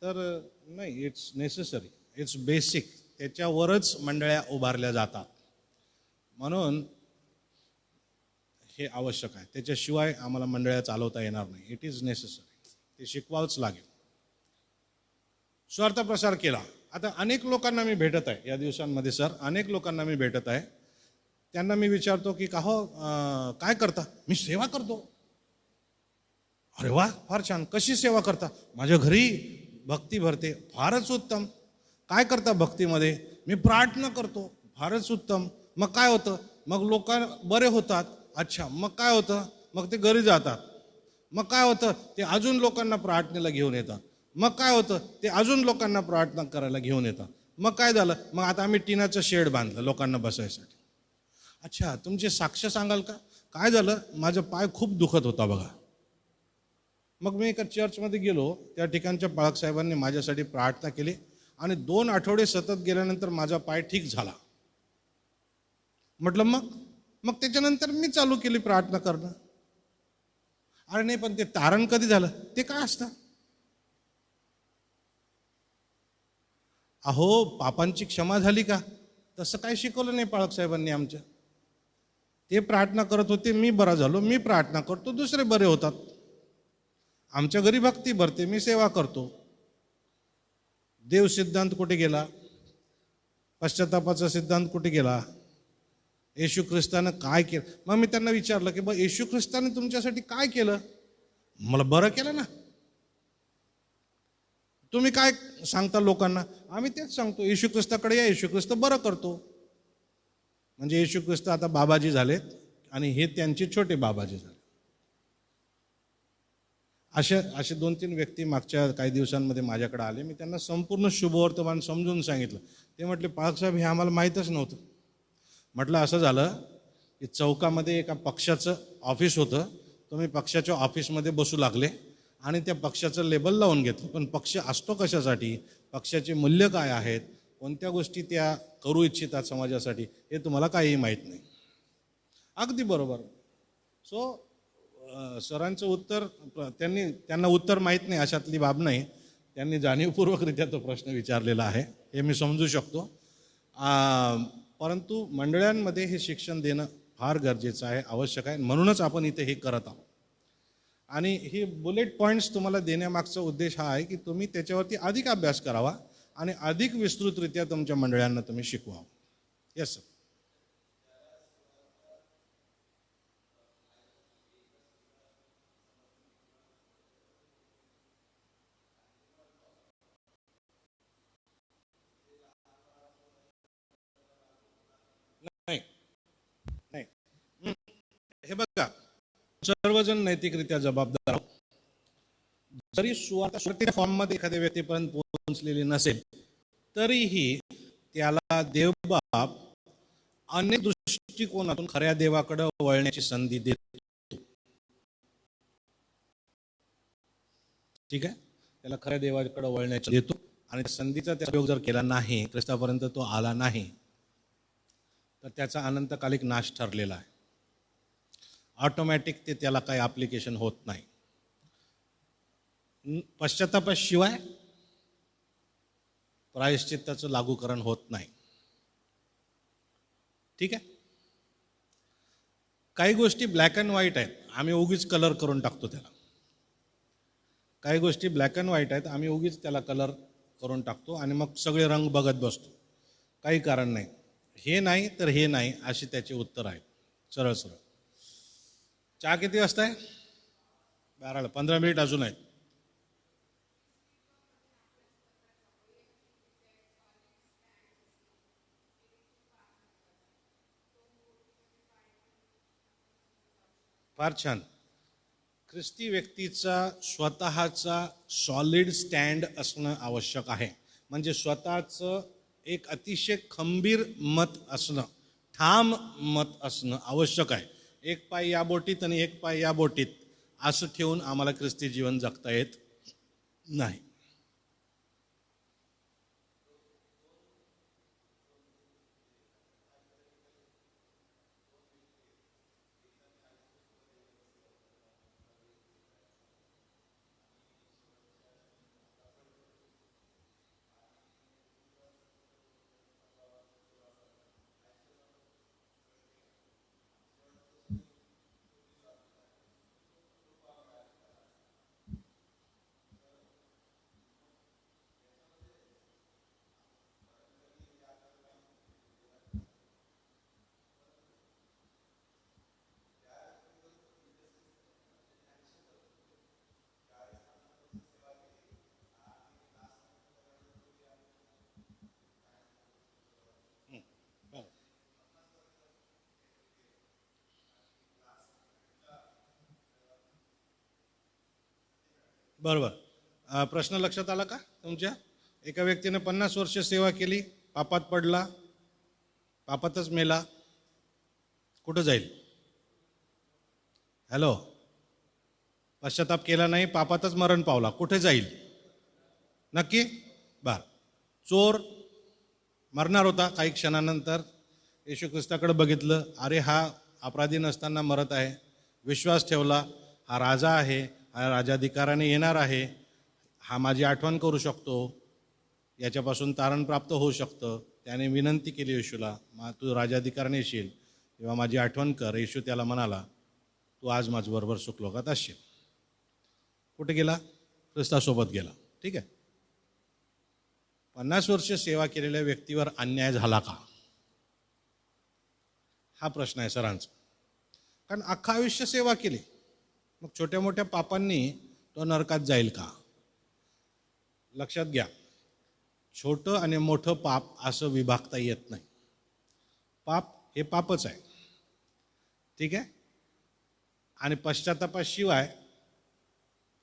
F: तर नाही, इट्स नेसेसरी, इट्स बेसिक, त्याच्यावरच मंडळ्या उभारल्या जातात. म्हणून हे आवश्यक आहे, त्याच्याशिवाय आम्हाला मंडळ्या चालवता येणार नाही. इट इज नेसेसरी, ते शिकवावंच लागेल. स्वार्थ प्रसार केला. आता अनेक लोकांना मी भेटत आहे या दिवसांमध्ये सर, अनेक लोकांना मी भेटत आहे. त्यांना मी विचारतो की का हो काय करता? मी सेवा करतो. अरे वा, फार छान. कशी सेवा करता? माझ्या घरी भक्ती भरते. फारच उत्तम. काय करता भक्तीमध्ये? मी प्रार्थना करतो. फारच उत्तम. मग काय होतं? मग लोक बरे होतात. अच्छा, मग काय होतं? मग ते घरी जातात. मग काय होतं? ते अजून लोकांना प्रार्थनेला घेऊन येतात. मग काय होतं? ते अजून लोकांना प्रार्थना करायला घेऊन येतात. मग काय झालं? मग आता आम्ही टिनाचं शेड बांधलं लोकांना बसायसाठी. अच्छा, तुमचे साक्ष सांगाल का? काय झालं? माझा पाय खूप दुखत होता बघा. मग मी एका चर्चमध्ये गेलो, त्या ठिकाणच्या पाळक साहेबांनी माझ्यासाठी प्रार्थना केली आणि 2 आठवडे सतत गेल्यानंतर माझा पाय ठीक झाला. म्हटलं मग त्याच्यानंतर मी चालू केली प्रार्थना करणं. अरे नाही, पण ते तारण कधी झालं? ते काय असतं? अहो, पापांची क्षमा झाली का? तसं काय शिकवलं नाही पाळक साहेबांनी आमच्या. ते प्रार्थना करत होते, मी बरा झालो. मी प्रार्थना करतो, दुसरे बरे होतात. आमच्या घरी भक्ती भरते, मी सेवा करतो. देव सिद्धांत कुठे गेला? पश्चातापाचा सिद्धांत कुठे गेला? येशू ख्रिस्तानं काय केलं? मग मी त्यांना विचारलं की बा येशू ख्रिस्ताने तुमच्यासाठी काय केलं? मला बरं केलं ना. तुम्ही काय सांगता लोकांना? आम्ही तेच सांगतो, येशू ख्रिस्ताकडे या, येशू ख्रिस्त बरं करतो. म्हणजे येशू ख्रिस्त आता बाबाजी झालेत आणि हे त्यांचे छोटे बाबाजी झाले. असे 2-3 व्यक्ती मागच्या काही दिवसांमध्ये माझ्याकडे आले. मी त्यांना संपूर्ण शुभवर्तमान समजून सांगितलं. ते म्हटले, पाळक साहेब हे आम्हाला माहीतच नव्हतं. म्हटलं असं झालं की चौकामध्ये एका पक्षाचं ऑफिस होतं. तुम्ही पक्षाच्या ऑफिसमध्ये बसू लागले आणि त्या पक्षाचं लेबल लावून घेतलं. पण पक्ष असतो कशासाठी? पक्षाचे मूल्य काय आहेत? कोणत्या गोष्टी त्या करू इच्छितात समाजासाठी? हे तुम्हाला काहीही माहीत नाही. अगदी बरोबर. सो सरांचं उत्तर, त्यांना उत्तर माहीत नाही अशातली बाब नाही. त्यांनी जाणीवपूर्वकरित्या तो प्रश्न विचारलेला आहे, हे मी समजू शकतो. परंतु मंडळांमध्ये हे शिक्षण देणं फार गरजेचं आहे, आवश्यक आहे. म्हणूनच आपण इथे हे करत आहोत. आणि हे बुलेट पॉईंट्स तुम्हाला देण्यामागचा उद्देश हा आहे की तुम्ही त्याच्यावरती अधिक अभ्यास करावा आणि अधिक विस्तृतरित्या तुमच्या मंडळांना तुम्ही शिकवावं. Yes sir. नाही, हे बघा, सर्वजण नैतिकरित्या जबाबदार आहोत. जरी सुवार्ता फॉर्ममध्ये एखाद्या व्यक्तीपर्यंत पोहोचलेली नसेल तरीही त्याला देवबाप अनेक दृष्टिकोनातून खऱ्या देवाकडे वळण्याची संधी देतो. ठीक आहे, त्याला खऱ्या देवाकडे वळण्याची देतो आणि संधीचा त्या उपयोग जर केला नाही, ख्रिस्तापर्यंत तो आला नाही, तर त्याचा अनंतकालिक नाश ठरलेला आहे. ऑटोमॅटिक ते त्याला काही ॲप्लिकेशन होत नाही. पश्चातापाशिवाय प्रायश्चित्ताचं लागूकरण होत नाही. ठीक आहे. काही गोष्टी ब्लॅक अँड व्हाईट आहेत, आम्ही उगीच कलर करून टाकतो त्याला. काही गोष्टी ब्लॅक अँड व्हाईट आहेत, आम्ही उगीच त्याला कलर करून टाकतो आणि मग सगळे रंग बघत बसतो. काही कारण नाही. हे नाही तर हे नाही अशी त्याचे उत्तर आहेत, सरळ सरळ. चहा किती वाजता आहे? 12ला. 15 मिनिट अजून आहेत. फार छान. ख्रिस्ती व्यक्तीचा स्वतःचा सॉलिड स्टँड असणं आवश्यक आहे. म्हणजे स्वतःचं एक अतिशय खंबीर मत असणं, ठाम मत असणं आवश्यक आहे. एक पाय या बोटीत आणि एक पाय या बोटीत असं ठेवून आम्हाला ख्रिस्ती जीवन जगता येत नाही. बरोबर. प्रश्न लक्षात आला का तुमच्या? एका व्यक्तीने 50 वर्ष सेवा केली, पापात पडला, पापातच मेला, कुठं जाईल? हॅलो, पश्चाताप केला नाही, पापातच मरण पावला, कुठे जाईल? नक्की? बर. चोर मरणार होता, काही क्षणानंतर येशू ख्रिस्ताकडे बघितलं, अरे हा अपराधी नसताना मरत आहे, विश्वास ठेवला, हा राजा आहे, हा राजाधिकाराने येणार आहे, हा माझी आठवण करू शकतो, याच्यापासून तारण प्राप्त होऊ शकतं. त्याने विनंती केली येशूला, तू राजाधिकाराने येशील तेव्हा माझी आठवण कर. येशू त्याला म्हणाला, तू आज माझ्याबरोबर सुखलोकात असशील. कुठे गेला? ख्रिस्तासोबत गेला. ठीक आहे. 50 वर्ष सेवा केलेल्या व्यक्तीवर अन्याय झाला का? हा प्रश्न आहे सरांचा. कारण अख्खं आयुष्य सेवा केली, मग छोट्या मोठ्या पापांनी तो नरकात जाईल का? लक्षात घ्या, छोटं आणि मोठं पाप असं विभागता येत नाही. पाप हे पापच आहे. ठीक आहे. आणि पश्चातापाशिवाय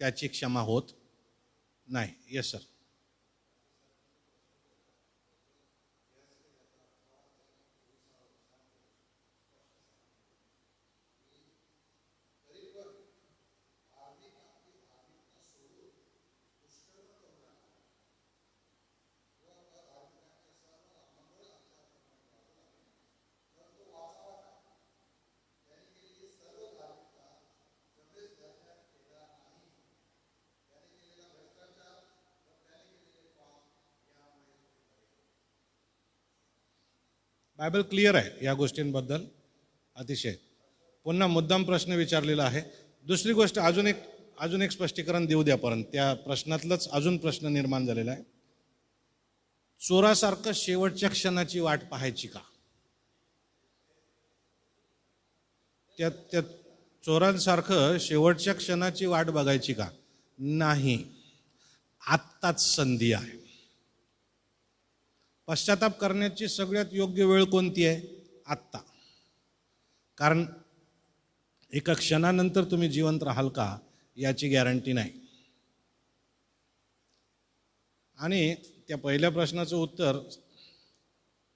F: त्याची क्षमा होत नाही. Yes sir. बायबल क्लिअर आहे या गोष्टींबद्दल अतिशय. पुन्हा मुद्दाम प्रश्न विचारलेला आहे. दुसरी गोष्ट अजून एक स्पष्टीकरण देऊ द्या. परंतु त्या प्रश्नातलंच अजून प्रश्न निर्माण झालेला आहे. चोरासारखं शेवटच्या क्षणाची वाट पाहायची का? त्या चोरांसारखं शेवटच्या क्षणाची वाट बघायची का? नाही. आत्ताच संधी आहे. पश्चाताप करण्याची सगळ्यात योग्य वेळ कोणती आहे? आत्ता. कारण एका क्षणानंतर तुम्ही जिवंत राहाल का याची गॅरंटी नाही. आणि त्या पहिल्या प्रश्नाचं उत्तर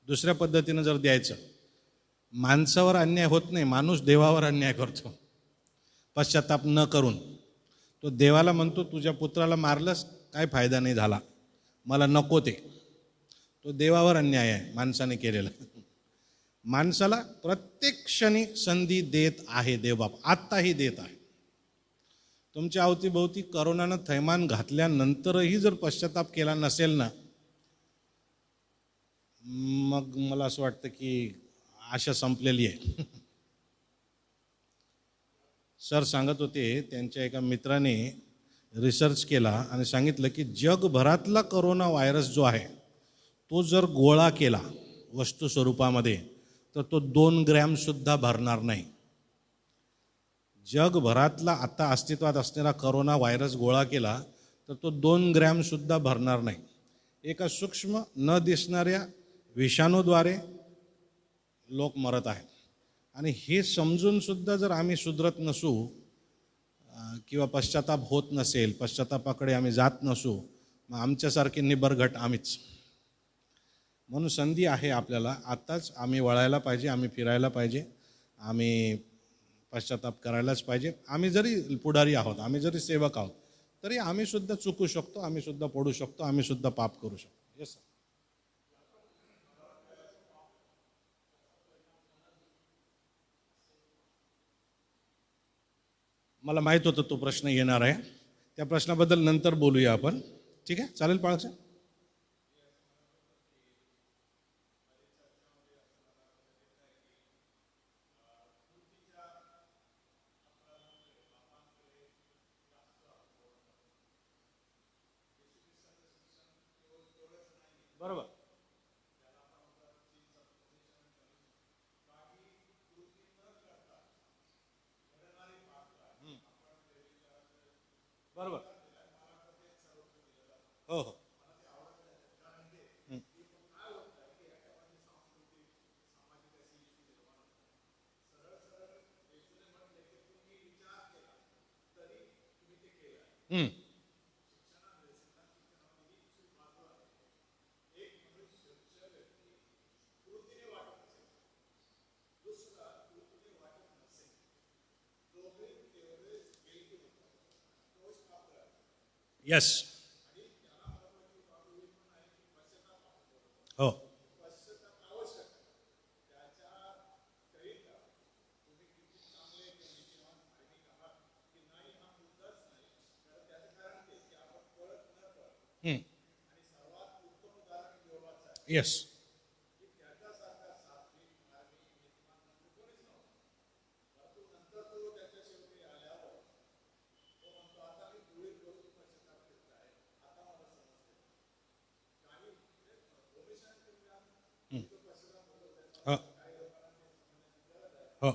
F: दुसऱ्या पद्धतीनं जर द्यायचं, माणसावर अन्याय होत नाही, माणूस देवावर अन्याय करतो पश्चाताप न करून. तो देवाला म्हणतो, तुझ्या पुत्राला मारलंस, काय फायदा नाही झाला, मला नको ते. तो देवावर अन्याय आहे माणसाने केलेला. माणसाला प्रत्येक क्षणी संधी देत आहे देवबाप, आत्ताही देत आहे. तुमच्या अवतीभोवती करोनानं थैमान घातल्यानंतरही जर पश्चाताप केला नसेल ना, मग मला असं वाटतं की आशा संपलेली आहे. सर सांगत होते त्यांच्या एका मित्राने रिसर्च केला आणि सांगितलं की जगभरातला करोना व्हायरस जो आहे तो जर गोळा केला वस्तू स्वरूपामध्ये तर तो 2 ग्रॅमसुद्धा भरणार नाही. जगभरातला आता अस्तित्वात असलेला करोना व्हायरस गोळा केला तर तो 2 ग्रॅमसुद्धा भरणार नाही. एका सूक्ष्म न दिसणाऱ्या विषाणूद्वारे लोक मरत आहेत. आणि हे समजूनसुद्धा जर आम्ही सुधरत नसू किंवा पश्चाताप होत नसेल, पश्चातापाकडे आम्ही जात नसू, मग आमच्यासारखे निबरघट आम्हीच. म्हणून संधी आहे आपल्याला आत्ताच. आम्ही वळायला पाहिजे, आम्ही फिरायला पाहिजे, आम्ही पश्चाताप करायलाच पाहिजे. आम्ही जरी पुढारी आहोत, आम्ही जरी सेवक आहोत, तरी आम्ही सुद्धा चुकू शकतो, आम्ही सुद्धा पडू शकतो, आम्ही सुद्धा पाप करू शकतो. Yes sir. मला माहीत होतं तो प्रश्न येणार आहे. त्या प्रश्नाबद्दल नंतर बोलूया आपण. ठीक आहे, चालेल पाळक साहेब? बरोबर. बरोबर. हो हो. येस. हो. येस. हो हो.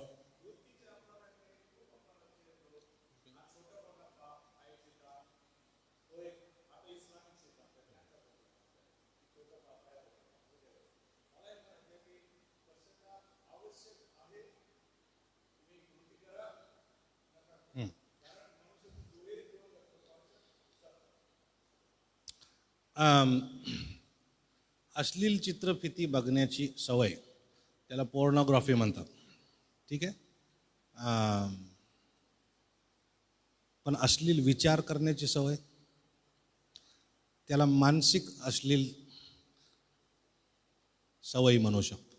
F: अश्लील चित्रफिती बघण्याची सवय, त्याला पोर्नोग्राफी म्हणतात. ठीक आहे. पण अश्लील विचार करण्याची सवय, त्याला मानसिक अश्लील सवय म्हणू शकतो.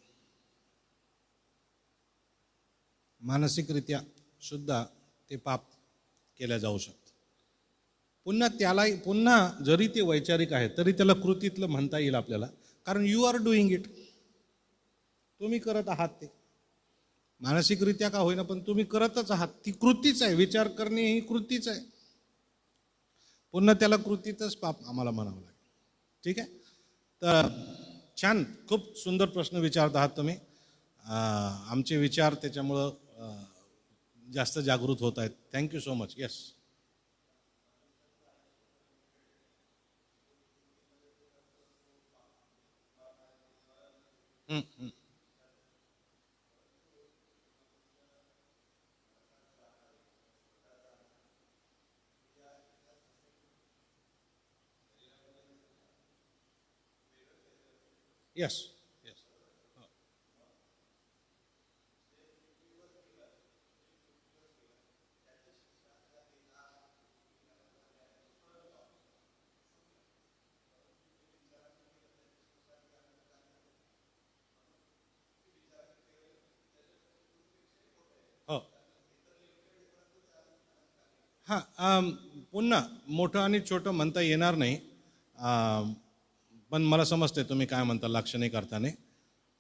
F: मानसिकरित्या सुद्धा ते पाप केल्या जाऊ शकतं. पुन्हा जरी ते वैचारिक आहे तरी त्याला कृतीतलं म्हणता येईल आपल्याला, कारण यू आर डुईंग इट. तुम्ही करत आहात ते मानसिकरित्या का होईना, पण तुम्ही करतच आहात. ती कृतीच आहे. विचार करणे ही कृतीच आहे. पुन्हा त्याला कृतीतच पाप आम्हाला म्हणावं लागेल. ठीक आहे. तर छान, खूप सुंदर प्रश्न विचारत आहात तुम्ही. आमचे विचार त्याच्यामुळं जास्त जागृत होत आहेत. Thank you so much. Yes. Yes. Yes. हो. पुन्हा मोठं आणि छोटं म्हणता येणार नाही, पण मला समजते तुम्ही काय म्हणता लाक्षणिक अर्थाने.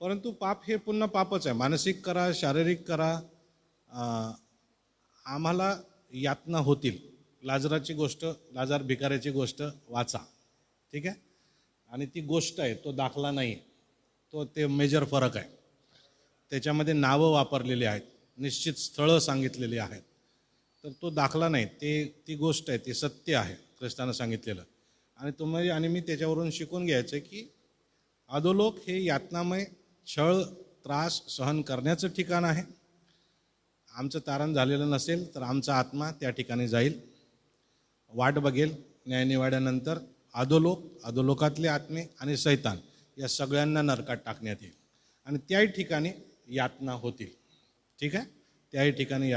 F: परंतु पाप हे पुन्हा पापच आहे. मानसिक करा, शारीरिक करा, आम्हाला यातना होतील. लाजराची गोष्ट, लाजार भिकाऱ्याची गोष्ट वाचा, ठीक आहे. आणि ती गोष्ट आहे, तो दाखला नाही, तो ते मेजर फरक आहे. त्याच्यामध्ये नावं वापरलेली आहेत, निश्चित स्थळं सांगितलेली आहेत. तर तो दाखला नाही, ती गोष्ट आहे, ती सत्य आहे ख्रिस्तानं सांगितलेलं. आणि तुम्ही आणि मी त्याच्यावरून शिकून घ्यायचं की अधोलोक हे यातनामय छळ त्रास सहन करण्याचं ठिकाण आहे. आमचं तारण झालेलं नसेल तर आमचा आत्मा त्या ठिकाणी जाईल, वाट बघेल न्यायनिवाड्यानंतर. अधोलोकातले आत्मे आणि सैतान या सगळ्यांना नरकात टाकण्यात येईल आणि त्याही ठिकाणी यातना होतील, ठीक आहे. त्याही ठिकाणी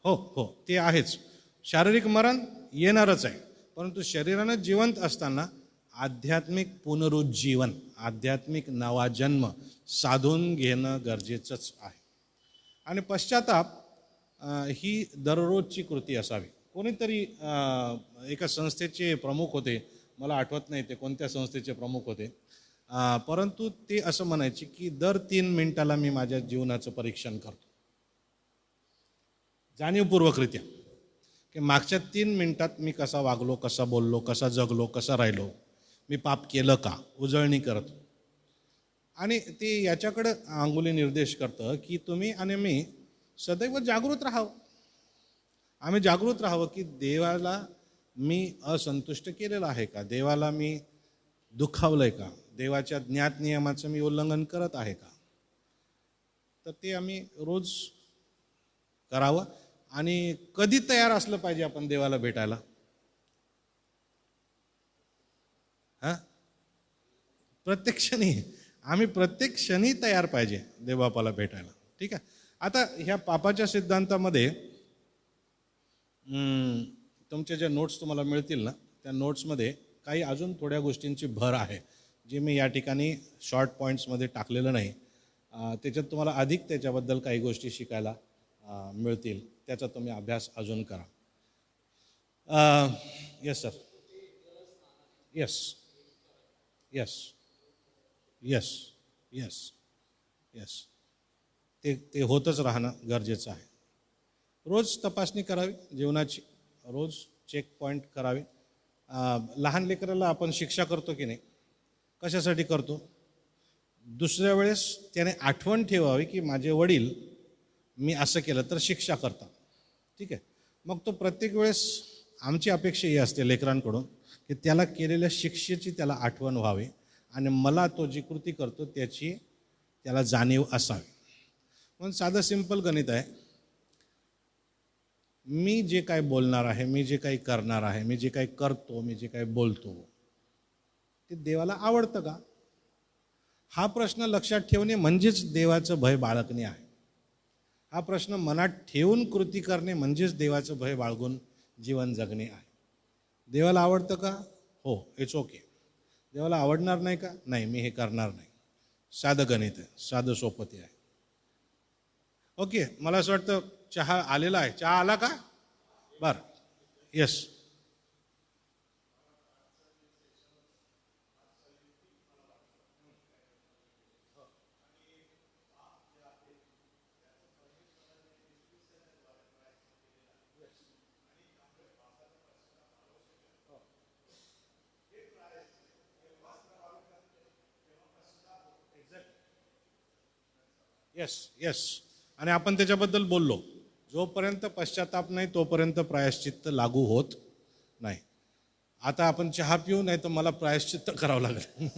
F: हो ते आहेच. शारीरिक मरण येणारच आहे, परंतु शरीरानं जिवंत असताना आध्यात्मिक पुनरुज्जीवन, आध्यात्मिक नवा जन्म साधून घेणं गरजेचंच आहे. आणि पश्चाताप ही दररोजची कृती असावी. कोणीतरी एका संस्थेचे प्रमुख होते, मला आठवत नाही ते कोणत्या संस्थेचे प्रमुख होते, परंतु ते असं म्हणायचे की दर 3 मिनिटाला मी माझ्या जीवनाचं परीक्षण करतो, जाणीवपूर्वकरित्या, की मागच्या 3 मिनिटात मी कसा वागलो, कसा बोललो, कसा जगलो, कसा राहिलो, मी पाप केलं का, उजळणी करतो. आणि ते याच्याकडे अंगुली निर्देश करतं की तुम्ही आणि मी सदैव जागृत राहावं. आम्ही जागृत राहावं की देवाला मी असंतुष्ट केलेलं आहे का, देवाला मी दुखावलंय का, देवाच्या ज्ञात नियमाचं मी उल्लंघन करत आहे का. तर ते आम्ही रोज करावं. आणि कधी तयार असलं पाहिजे आपण देवाला भेटायला? प्रत्येक क्षणी. आम्ही प्रत्येक क्षणी तयार पाहिजे देवबापाला भेटायला, ठीक आहे. आता ह्या पापाच्या सिद्धांतामध्ये तुमच्या ज्या नोट्स तुम्हाला मिळतील ना, त्या नोट्समध्ये काही अजून थोड्या गोष्टींची भर आहे जी मी या ठिकाणी शॉर्ट पॉईंट्समध्ये टाकलेलं नाही. त्याच्यात तुम्हाला अधिक त्याच्याबद्दल काही गोष्टी शिकायला मिळतील. त्याचा तुम्ही अभ्यास अजून करा. Yes sir. Yes yes yes yes yes ते होतच राहणं गरजेचं आहे. रोज तपासणी करावी जीवनाची, रोज चेक पॉईंट करावे. लहान लेकराला आपण शिक्षा करतो की नाही, कशासाठी करतो? दुसऱ्या वेळेस त्याने आठवण ठेवावी की माझे वडील मी असं केलं तर शिक्षा करतात, ठीक आहे. मग तो प्रत्येक वेळेस आमची अपेक्षा ही असते लेकरांकडून की त्याला केलेल्या शिक्षेची त्याला आठवण व्हावी आणि मला तो जी कृती करतो त्याची त्याला जाणीव असावी. म्हणून साधं सिंपल गणित आहे. मी जे काय बोलणार आहे, मी जे काही करणार आहे, मी जे काही करतो, मी जे काही बोलतो, ते देवाला आवडतं का? हा प्रश्न लक्षात ठेवणे म्हणजेच देवाचं भय बाळगणे आहे. हा प्रश्न मनात ठेवून कृती करणे म्हणजेच देवाचं भय बाळगून जीवन जगणे आहे. देवाला आवडतं का? हो, इट्स ओके. देवाला आवडणार नाही का? नाही, मी हे करणार नाही. साधं गणित आहे, साधं सोपं ते आहे. ओके, मला असं वाटतं चहा आलेला आहे. चहा आला का? बरं, येस. Yes yes. आणि आपण त्याच्याबद्दल बोललो. जोपर्यंत पश्चाताप नाही तोपर्यंत प्रायश्चित्त लागू होत नाही. आता आपण चहा पिऊ, नाही तर मला प्रायश्चित्त करावं लागेल.